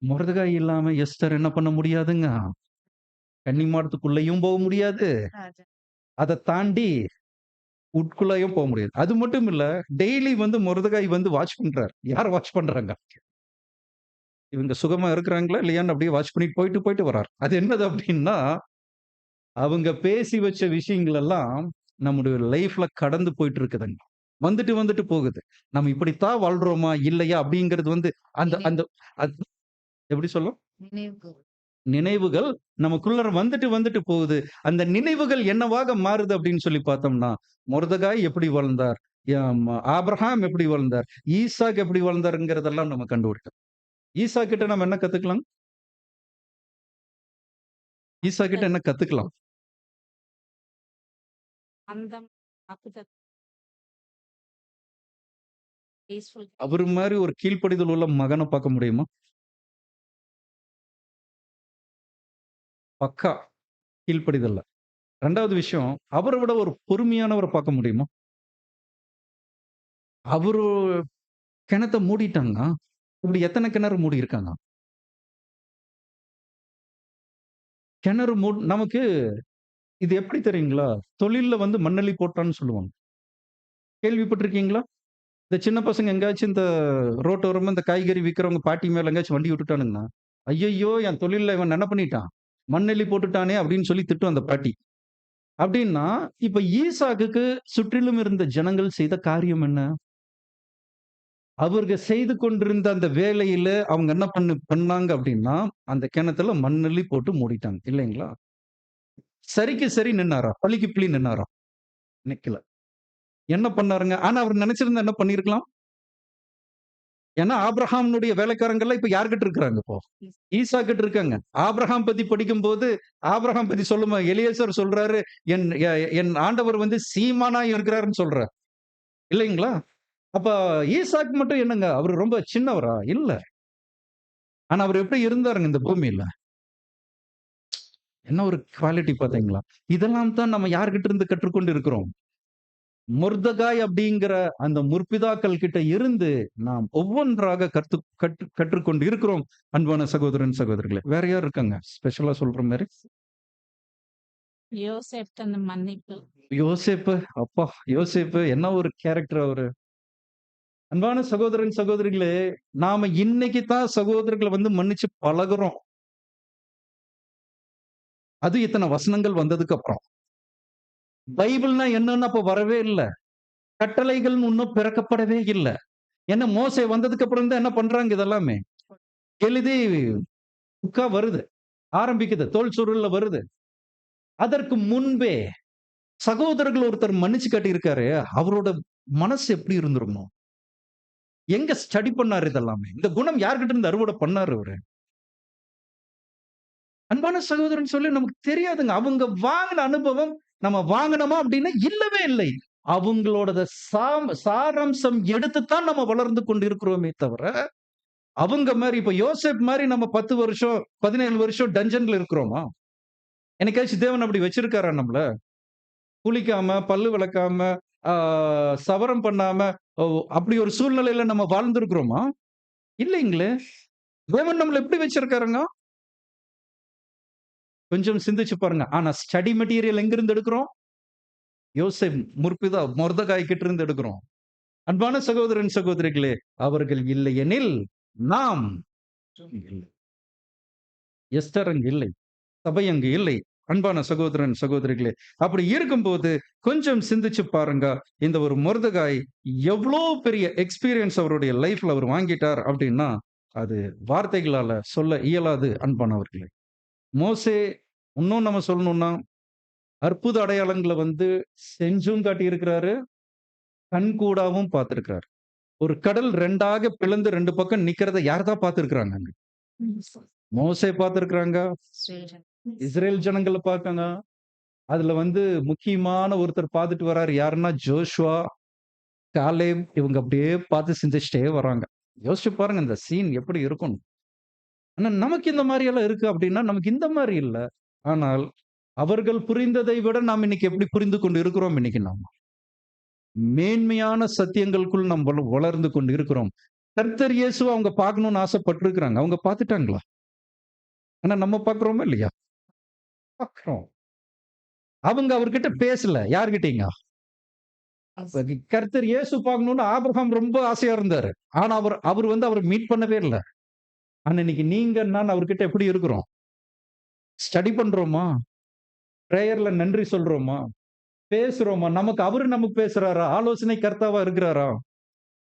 மொர்தெகாய் இல்லாம எஸ்தர் என்ன பண்ண முடியாதுங்க. கன்னிமாடத்துக்குள்ளயும் போக முடியாது. அத தாண்டி உட்குள்ளயும் போ முடியாது. அது மட்டும் இல்ல, டெய்லி வந்து மொர்தெகாய் வந்து வாட்ச் பண்றாரு. யார் வாட்ச் பண்றாங்க? இவங்க சுகமா இருக்கிறாங்களா? இல்லையான்னு அப்படியே வாட்ச் பண்ணிட்டு போயிட்டு, போயிட்டு வர்றாரு. அது என்னது அப்படின்னா, அவங்க பேசி வச்ச விஷயங்கள் எல்லாம் நம்முடைய லைஃப்ல கடந்து போயிட்டு இருக்குதுங்க. வந்துட்டு, வந்துட்டு போகுது. நம்ம இப்படித்தான் வாழ்றோமா? இல்லையா? அப்படிங்கிறது வந்து அந்த அந்த அது எப்படி சொல்லும்? நினைவுகள் நமக்குள்ள வந்துட்டு, வந்துட்டு போகுது. அந்த நினைவுகள் என்னவாக மாறுது அப்படின்னு சொல்லி பார்த்தோம்னா, மொர்தெகாய் எப்படி வளர்ந்தார்? ஆபிரகாம் எப்படி வளர்ந்தார்? ஈசாக் எப்படி வளர்ந்தாருங்கிறதெல்லாம் நம்ம கண்டுபிடிக்கணும். ஈசா கிட்ட நம்ம என்ன கத்துக்கலாம்? ஈசா கிட்ட என்ன கத்துக்கலாம்? அவரு மாரி ஒரு கீழ்ப்படிதல் உள்ள மகன பார்க்க முடியுமா? பக்கா கீழ்ப்படிதல்ல. 2வது விஷயம், அவர விட ஒரு பொறுமையானவர பார்க்க முடியுமா? அவரு கிணத்த மூடிட்டாங்க. இப்படி எத்தன கிணறு மூடியிருக்காங்க? கிணறு நமக்கு இது எப்படி தெரியுங்களா? தொழில்ல வந்து மண்ணள்ளி போட்டான்னு சொல்லுவாங்க. கேள்விப்பட்டிருக்கீங்களா? இந்த சின்ன பசங்க எங்கேயாச்சும் இந்த ரோட்டோரமா இந்த காய்கறி விக்கிறவங்க பாட்டி மேல எங்கேயாச்சும் வண்டி விட்டுட்டானுங்கன்னா, "ஐயய்யோ! என் தொழில்ல இவன் என்ன பண்ணிட்டான்? மண்ணள்ளி போட்டுட்டானே!" அப்படின்னு சொல்லி திட்டும் அந்த பாட்டி. அப்படின்னா, இப்ப ஈசாக்குக்கு சுற்றிலும் இருந்த ஜனங்கள் செய்த காரியம் என்ன? அவர்கள் செய்து கொண்டிருந்த அந்த வேலையில அவங்க என்ன பண்ணாங்க அப்படின்னா, அந்த கிணத்துல மண்ணள்ளி போட்டு மூடிட்டாங்க. இல்லைங்களா? சரிக்கு சரி நின்னாரா? பழிக்கு பழி நின்னாரா? நிக்கல. என்ன பண்ணாருங்க? ஆனா அவர் நினைச்சிருந்தா என்ன பண்ணியிருக்கலாம்? ஏன்னா ஆபிரகாமுடைய வேலைக்காரங்கள்லாம் இப்ப யார்கிட்ட இருக்கிறாங்க இப்போ? ஈசா கிட்ட இருக்காங்க. ஆபிரகாம் பத்தி படிக்கும்போது, ஆபிரகாம் பத்தி சொல்லுமா எலியேசர் சொல்றாரு, என் ஆண்டவர் வந்து சீமானா இருக்கிறாருன்னு சொல்றார். இல்லைங்களா? அப்ப ஈசாக்கு மட்டும் என்னங்க? அவரு ரொம்ப சின்னவரா? இல்ல. ஆனா அவர் எப்படி இருந்தாருங்க இந்த பூமியில? என்ன ஒரு குவாலிட்டி பார்த்தீங்களா? இதெல்லாம் தான் நம்ம யார்கிட்ட இருந்து கற்றுக்கொண்டு இருக்கிறோம். மொர்தெகாய் அப்படிங்கிற அந்த முற்பிதாக்கள் கிட்ட இருந்து நாம் ஒவ்வொன்றாக கற்றுக்கொண்டு இருக்கிறோம். அன்பான சகோதரன், சகோதரிகளே. வேற யார் இருக்காங்க? ஸ்பெஷலா சொல்ற மாரி? யோசேப்பு தந்த மன்னிப்பு. யோசேப்பு. அப்பா! யோசேப்பு என்ன ஒரு கேரக்டர் அவரு. அன்பான சகோதரன், சகோதரிகளே, நாம இன்னைக்கு தான் சகோதரர்கள வந்து மன்னிச்சு பழகுறோம். அது இத்தன வசனங்கள் வந்ததுக்கு அப்புறம். பைபிள்னா என்னன்னு அப்ப வரவே இல்ல. கட்டளைகள் இன்னும் பிறக்கப்படவே இல்ல. ஏன்னா மோசே வந்ததுக்கு அப்புறம் தான் என்ன பண்றாங்க இதெல்லாமே. எழுதி புக்கா வருது. ஆரம்பிக்குது. தோல் சுருள்ல வருது. அதற்கு முன்பே சகோதரர்கள் ஒருத்தர் மன்னிச்சு காட்டியிருக்காரு. அவரோட மனசு எப்படி இருந்திருக்கும்? எங்க ஸ்டடி பண்ணாரு இதெல்லாமே? இந்த குணம் யார்கிட்ட இருந்து அறுவடை பண்ணாரு அவரு? அன்பான சகோதரன் சொல்லி நமக்கு தெரியாதுங்க. அவங்க வாங்கின அனுபவம் நம்ம வாங்கினோமா அப்படின்னா இல்லவே இல்லை. அவங்களோட சாராம்சம் எடுத்துத்தான் நம்ம வளர்ந்து கொண்டு இருக்கிறோமே தவிர, அவங்க மாரி இப்ப யோசேப் மாரி நம்ம 10 வருஷம், 17 வருஷம் டஞ்சன்ல இருக்கிறோமா? என்னைக்காச்சும் தேவன் அப்படி வச்சிருக்காரா நம்மள? குளிக்காம, பல்லு விளக்காம, ஆ சவரம் பண்ணாம, ஓ அப்படி ஒரு சூழ்நிலையில நம்ம வாழ்ந்திருக்கிறோமா? இல்லைங்களே! தேவன் நம்மள எப்படி வச்சிருக்காருங்க? கொஞ்சம் சிந்திச்சு பாருங்க. ஆனா ஸ்டடி மெட்டீரியல் எங்கிருந்து எடுக்கிறோம்? யோசேப் முற்பிதா மொர்தெகாய் கிட்ட இருந்து எடுக்கிறோம். அன்பான சகோதரன், சகோதரிகளே, அவர்கள் இல்லையெனில் நாம் இல்லை. எஸ்தர் அங்கு இல்லை. சபை அங்கு இல்லை. அன்பான சகோதரன், சகோதரிகளே, அப்படி இருக்கும்போது கொஞ்சம் சிந்திச்சு பாருங்க. இந்த ஒரு மொர்தெகாய் எவ்ளோ பெரிய எக்ஸ்பீரியன்ஸ் அவருடைய லைஃப்ல அவர் வாங்கிட்டார் அப்படின்னா, அது வார்த்தைகளால சொல்ல இயலாது அன்பானவர்களே. மோசே இன்னும் நம்ம சொல்லணும்னா, அற்புத அடையாளங்கள வந்து செஞ்சும் காட்டியிருக்கிறாரு. கண்கூடாவும் பார்த்திருக்கிறாரு. ஒரு கடல் 2ஆக பிளந்து 2 பக்கம் நிக்கிறத யார் தான் பார்த்திருக்கிறாங்க அங்க? மோசே பார்த்திருக்கிறாங்க. இஸ்ரேல் ஜனங்கள பார்க்காங்க. அதுல வந்து முக்கியமான ஒருத்தர் பார்த்துட்டு வர்றாரு. யாருன்னா ஜோஷுவா, காலேப் இவங்க அப்படியே பார்த்து சிந்திச்சுட்டே வர்றாங்க. யோசிச்சு பாருங்க இந்த சீன் எப்படி இருக்கும்னு. ஆனா நமக்கு இந்த மாரி எல்லாம் இருக்கு அப்படின்னா, நமக்கு இந்த மாரி இல்ல. ஆனால் அவர்கள் புரிந்ததை விட நாம் இன்னைக்கு எப்படி புரிந்து கொண்டு இருக்கிறோம் இன்னைக்கு நாம. மேன்மையான சத்தியங்களுக்குள் நாம் வளர்ந்து கொண்டு இருக்கிறோம். கர்த்தர் இயேசுவ அவங்க பார்க்கணும்னு ஆசைப்பட்டிருக்கிறாங்க. அவங்க பார்த்துட்டாங்களா? ஆனா நம்ம பார்க்கிறோமா இல்லையா? பார்க்கிறோம். அவங்க அவர்கிட்ட பேசல. யார்கிட்டங்க? கர்த்தர் இயேசு பார்க்கணும்னு ஆபிரகாம் ரொம்ப ஆசையா இருந்தாரு. ஆனா அவர் வந்து அவர மீட் பண்ணவே இல்ல. ஆனா இன்னைக்கு நீங்க நான் அவர்கிட்ட எப்படி இருக்கிறோம்? ஸ்டடி பண்றோமா? பிரேயர்ல நன்றி சொல்றோமா? பேசுறோமா? நமக்கு பேசுறாரா? ஆலோசனை கர்த்தாவா இருக்கிறாரா?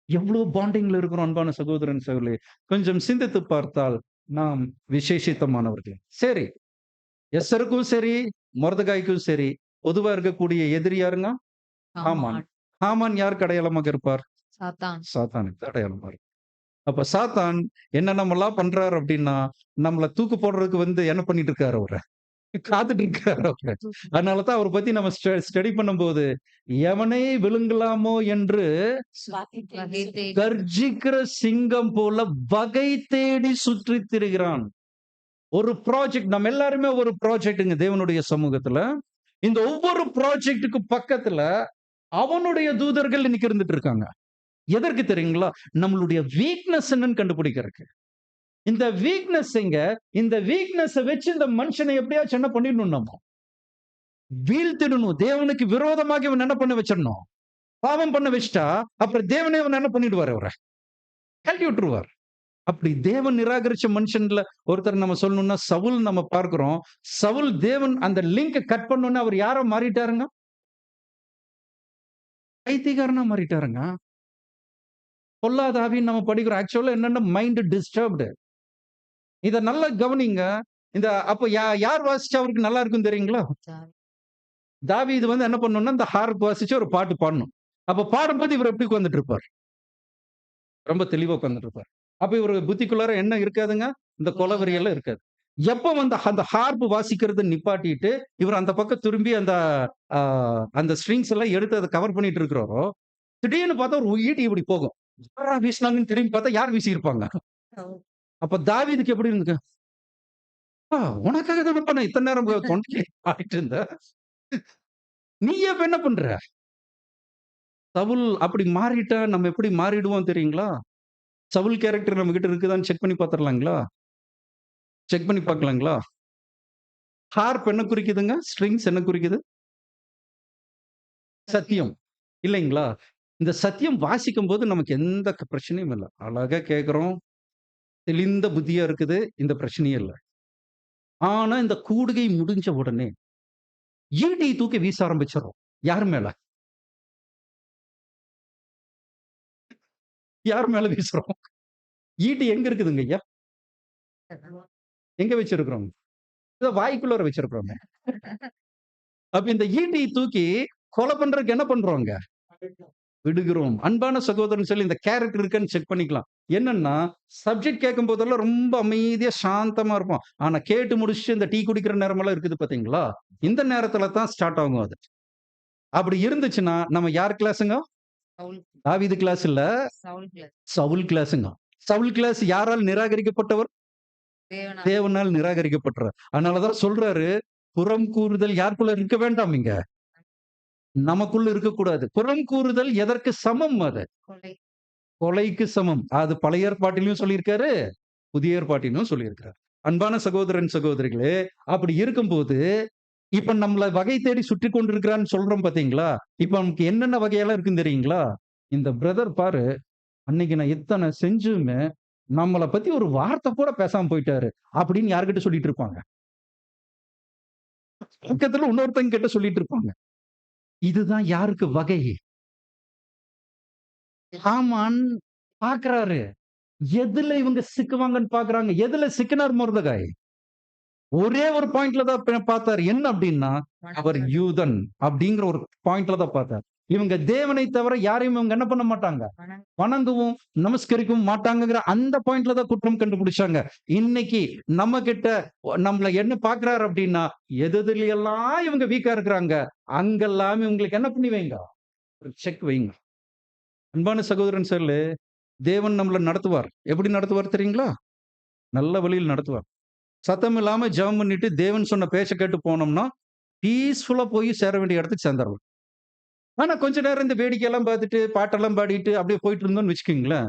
எவ்வளவு பாண்டிங்ல இருக்கிறோம் அன்பான சகோதரன், சகோதரிகளே. கொஞ்சம் சிந்தித்து பார்த்தால் நாம் விசேஷித்தமானவர்கள். சரி. எஸ்தருக்கும் சரி, மொர்தெகாய்க்கும் சரி, பொதுவா இருக்கக்கூடிய எதிரி யாருங்க? ஹாமான். ஹாமான் யாருக்கு அடையாளமாக இருப்பார்? சாத்தானுக்கு அடையாளமா இருப்பார். அப்ப சாத்தான் என்னென்னமெல்லாம் பண்றாரு அப்படின்னா, நம்மள தூக்கு போடுறதுக்கு வந்து என்ன பண்ணிட்டு இருக்காரு அவரு? காத்துட்டு இருக்காரு அவரு. அதனால தான் அவர பத்தி நம்ம ஸ்டடி பண்ணும்போது, எவனை விழுங்கலாமோ என்று கர்ஜிக்கிற சிங்கம் போல வகை தேடி சுற்றித் திரிகிறான். ஒரு ப்ராஜெக்ட் நம்ம எல்லாருமே ஒரு ப்ராஜெக்ட்ங்க தேவனுடைய சமூகத்துல. இந்த ஒவ்வொரு ப்ராஜெக்ட்டுக்கு பக்கத்துல அவனுடைய தூதர்கள் இன்னைக்கு இருந்துட்டு இருக்காங்க. எதற்கு தெரியுங்களா? நம்மளுடைய வீக்னஸ் என்னன்னு கண்டுபிடிக்கிறதுக்கு. இந்த இந்த வீக்னஸ வச்சு இந்த மனுஷனை எப்படியாச்சும் என்ன பண்ணிடணும் நம்ம? வீழ்த்திடணும். தேவனுக்கு விரோதமாக இவன் என்ன பண்ண வச்சிடணும்? பாவம் பண்ண வச்சுட்டா, அப்புறம் தேவனே இவன் என்ன பண்ணிடுவாரு அவர? கழட்டி விட்டுருவார். அப்படி தேவன் நிராகரிச்ச மனுஷன்ல ஒருத்தர் நம்ம சொல்லணும்னா சவுல் நம்ம பார்க்கிறோம். சவுல் தேவன் அந்த லிங்க் கட் பண்ணோனே அவர் யாரா மாறிட்டாருங்க? பைத்தியக்காரனா மாறிட்டாருங்க. பொல்லாத ஆவின்னு நம்ம படிக்கிறோம். ஆக்சுவலா என்னன்னா மைண்ட் டிஸ்டர்ப்டு. இத நல்லா கவனிங்க. அப்ப யார் வாசிச்சா அவருக்கு நல்லா இருக்கும் தெரியுங்களா? தாவீது வந்து என்ன பண்ணணும்னா, இந்த ஹார்ப் வாசிச்சு ஒரு பாட்டு பாடணும். அப்ப பாடும்போது இவர் எப்படி உட்கார்ந்துட்டு இருப்பார்? ரொம்ப தெளிவா உட்கார்ந்துட்டு இருப்பாரு. அப்ப இவரு புத்திக்குள்ளார என்ன இருக்காதுங்க? இந்த கொலவெறி எல்லாம் இருக்காது. எப்ப வந்து அந்த ஹார்ப் வாசிக்கிறத நிப்பாட்டிட்டு, இவரு அந்த பக்கம் திரும்பி அ அந்த ஸ்ட்ரிங்ஸ் எல்லாம் எடுத்து அத கவர் பண்ணிட்டு இருக்கிறாரோ, திடீர்னு பார்த்தா ஒரு ஈட்டி இப்படி போகும். யார்ரா வீசுனாங்கன்னு திரும்பி பார்த்தா யார் வீசியிருப்பாங்க? அப்ப தாவீதுக்கு எப்படி இருந்தது? "அப்பா உனக்காக தானப்பா நான் இத்தன நேரம் தொண்டையில பாடிட்டு இருந்தேன். நீ இப்ப என்ன பண்ற?" சவுல் அப்படி மாறிட்டா நம்ம எப்படி மாறிடுவோம் தெரியுங்களா? சவுல் கேரக்டர் நம்மகிட்ட இருக்குதான்னு செக் பண்ணி பார்த்துரலாங்களா? செக் பண்ணி பார்க்கலாங்களா? ஹார்ப் என்ன குறிக்குதுங்க? ஸ்ட்ரிங்ஸ் என்ன குறிக்குது? சத்தியம். இல்லைங்களா? இந்த சத்தியம் வாசிக்கும்போது நமக்கு எந்த பிரச்சனையும் இல்ல. அழகா கேட்கிறோம். தெளிந்த புத்தியா இருக்குது. இந்த பிரச்சனையே இல்ல. ஆனா இந்த கூடுகை முடிஞ்ச உடனே ஈட்டிய தூக்கி வீச ஆரம்பிச்சுர்றோம். யார் மேல? யார் மேல வீசுறோம்? ஈட்டி எங்க இருக்குதுங்க ஐயா? எங்க வச்சிருக்கிறோம்? இத வாய்க்குள்ளார வச்சிருக்கிறோமே. அப்ப இந்த ஈட்டிய தூக்கி கொலை பண்றதுக்கு என்ன பண்றோங்க? விடுகிறோம். அன்பான சகோதரன் சொல்லி இந்த கேரக்டர் இருக்கான்னு செக் பண்ணிக்கலாம். என்னன்னா, சப்ஜெக்ட் கேட்கும்போதெல்லாம் ரொம்ப அமைதியா, சாந்தமா இருப்போம். ஆனா கேட்டு முடிச்சுட்டு இந்த டீ குடிக்கிற நேரமெல்லாம் இருக்குது பார்த்தீங்களா? இந்த நேரத்தில தான் ஸ்டார்ட் ஆகும் அது. அப்படி இருந்துச்சுன்னா, நம்ம யார் கிளாஸ்ங்க? சவுல் தாவீது கிளாஸ் இல்ல. சவுல் கிளாஸ். சவுல் கிளாஸ்ங்க. சவுல் கிளாஸ் யாரால் நிராகரிக்கப்பட்டவர்? தேவனா தேவனால் நிராகரிக்கப்பட்டவர். அதனால தான் சொல்றாரு, புறம் கூறுதல் யாருக்குள்ள இருக்க வேண்டாம் இங்க. நமக்குள்ள இருக்கக்கூடாது. புறம் கூறுதல் எதற்கு சமம் அது? கொலை. கொலைக்கு சமம். அது பழைய ஏற்பாட்டிலும் சொல்லியிருக்காரு, புதிய ஏற்பாட்டிலும் சொல்லியிருக்கிறார். அன்பான சகோதரன், சகோதரிகளே, அப்படி இருக்கும்போது, இப்ப நம்மள வகை தேடி சுற்றிக் கொண்டிருக்கிறான்னு சொல்றோம் பார்த்தீங்களா? இப்ப நமக்கு என்னென்ன வகையெல்லாம் இருக்குன்னு தெரியுங்களா? இந்த பிரதர் பாரு, அன்னைக்கு நான் இத்தன செஞ்சுமே, நம்மள பத்தி ஒரு வார்த்தை கூட பேசாம போயிட்டாரு. அப்படின்னு யார்கிட்ட சொல்லிட்டு இருப்பாங்க? பக்கத்துல இன்னொருத்தங்க கிட்ட சொல்லிட்டு இருப்பாங்க. இதுதான் யாருக்கு வகை? ஹாமான் பார்க்கிறாரு. எதுல இவங்க சிக்குவாங்கன்னு பார்க்குறாங்க. எதுல சிக்கினார் மொர்தெகாய்? ஒரே ஒரு பாயிண்ட்ல தான் பார்த்தாரு. என்ன அப்டின்னா, அவர் யூதன் அப்டிங்கிற ஒரு பாயிண்ட்ல தான் பார்த்தார். இவங்க தேவனை தவிர யாரையும் இவங்க என்ன பண்ண மாட்டாங்க. வணங்கவும், நமஸ்கரிக்கவும் மாட்டாங்கங்கிற அந்த பாயிண்ட்ல தான் குற்றம் கண்டுபிடிச்சாங்க. இன்னைக்கு நம்மகிட்ட நம்மள என்ன பார்க்கிறாரு அப்டின்னா, எதுலயெல்லாம் இவங்க வீக்கா இருக்கிறாங்க, அங்கெல்லாம் இவங்களுக்கு என்ன பண்ணி வைங்க. ஒரு செக் வைங்க. அன்பான சகோதரன் சொல்லே, தேவன் நம்மள நடத்துவார். எப்படி நடத்துவார் தெரியுங்களா? நல்ல வழியில் நடத்துவார். சத்தம் இல்லாம ஜெபம் பண்ணிட்டு தேவன் சொன்ன பேச்ச கேட்டு போனோம்னா, பீஸ்ஃபுல்லா போய் சேர வேண்டிய இடத்துக்கு சேர்ந்துரலாம். ஆனா கொஞ்ச நேரம் இந்த வேடிக்கையெல்லாம் பார்த்துட்டு, பாட்டெல்லாம் பாடிட்டு அப்படியே போயிட்டு இருந்தோம்னு வச்சுக்கங்களேன்,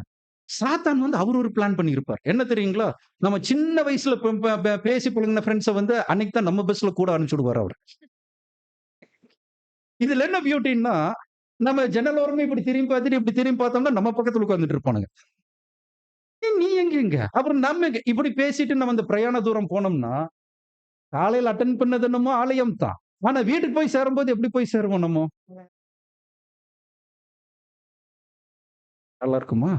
சாத்தான் வந்து அவரு ஒரு பிளான் பண்ணியிருப்பார். என்ன தெரியுங்களா? நம்ம சின்ன வயசுல ப ப ப பேசி பழகுன ஃபிரெண்ட்ஸ வந்து அன்னைக்கு தான் நம்ம பஸ்ல கூட அனுப்பிச்சு விடுவாரு அவரு. இதுல என்ன பியூட்டின்னா, நம்ம ஜன்னல் ஓரமா இப்படி திரும்பி பார்த்துட்டு, இப்படி திரும்பி பார்த்தோம்னா, நம்ம பக்கத்துல உட்கார்ந்துட்டு இருப்பானுங்க. நீ எங்க இங்க? அப்புறம் நம்ம எங்க? இப்படி பேசிட்டு நம்ம அந்த பிரயாண தூரம் போனோம்னா, காலையில அட்டெண்ட் பண்ணது என்னமோ ஆலயம் தான். ஆனா வீட்டுக்கு போய் சேரும்போது எப்படி போய் சேருவோம் நம்ம? நல்லா இருக்குமா?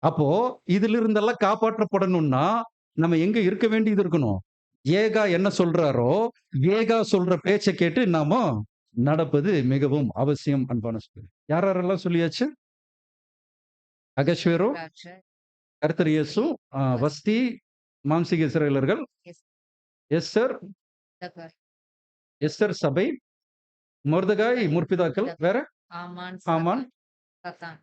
அப்போ இதிலிருந்தெல்லாம் காப்பாற்றப்படணும்னா, நம்ம எங்க இருக்க வேண்டியது இருக்கணும்? ஏகா என்ன சொல்றாரோ, ஏகா சொல்ற பேச்ச கேட்டு நாம நடப்பது மிகவும் அவசியம் அன்பான சகோதரரே. யார் யாரெல்லாம் சொல்லியாச்சு? அகஸ்வேரு, திராட்சை. கர்த்தர் இயேசு, வஸ்தி, மாம்சீக இஸ்ரவேலர்கள், எஸ். எஸ்தர், மொர்தெகாய். எஸ்தர் சபை, மொர்தெகாய் முற்பிதாக்கள், வேற? ஆமான். ஆமான். சாத்தான்.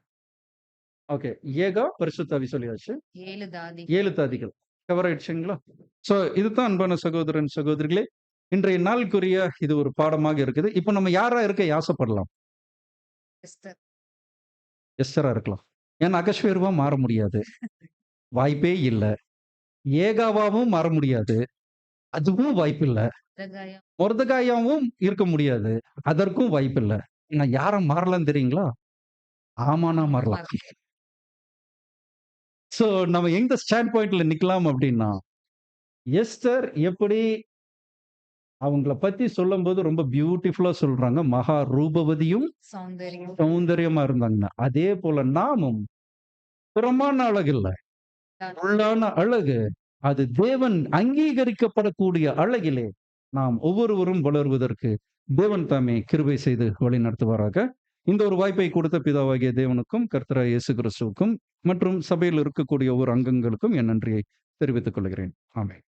ஓகே. ஏகா, பரிசுத்த ஆவி சொல்லியாச்சு. 7 தாதி. 7 தாதிகள். கவர் ஆயிடுச்சுங்களா? சோ இதுதான் அன்பான சகோதரன், சகோதரிகளே, இன்றைய நாளுக்குரிய இது ஒரு பாடமாக இருக்குது. இப்ப நம்ம யாரா இருக்க ஆசைப்படலாம்? எஸ்தர். எஸ்தரா இருக்கலாம். ஏன்னா அகஸ்வேருவா மாற முடியாது. வாய்ப்பே இல்ல. ஏகாவாவும் மாற முடியாது. அதுவும் வாய்ப்பில்ல. மொர்தெகாயா. மொர்தெகாயாவும் இருக்க முடியாது. அதற்கும் வாய்ப்பில்ல. நான் யார மாறலாம் தெரியுங்களா? ஆமானா மாறலாம். சோ நம்ம எந்த ஸ்டாண்ட் பாயிண்ட்ல நிக்கலாம் அப்டின்னா, எஸ்தர் எப்படி அவங்கள பத்தி சொல்லும்போது ரொம்ப பியூட்டிஃபுல்லா சொல்றாங்க. மகா ரூபவதியும், சௌந்தரியம். சௌந்தரியமா இருந்தாங்கன்னு. அதே போல நாமும் புறமான அழகு இல்ல. உள்ளான அழகு. அது தேவன் அங்கீகரிக்கப்படக்கூடிய அழகிலே நாம் ஒவ்வொருவரும் வளருவதற்கு தேவன் தாமே கிருபை செய்து வழி நடத்துவாராக. இந்த ஒரு வாய்ப்பை கொடுத்த பிதாவாகிய தேவனுக்கும், கர்த்தராகிய இயேசு கிறிஸ்துவுக்கும் மற்றும் சபையில் இருக்கக்கூடிய ஒவ்வொரு அங்கங்களுக்கும் என் நன்றியை தெரிவித்துக் கொள்கிறேன். ஆமென்.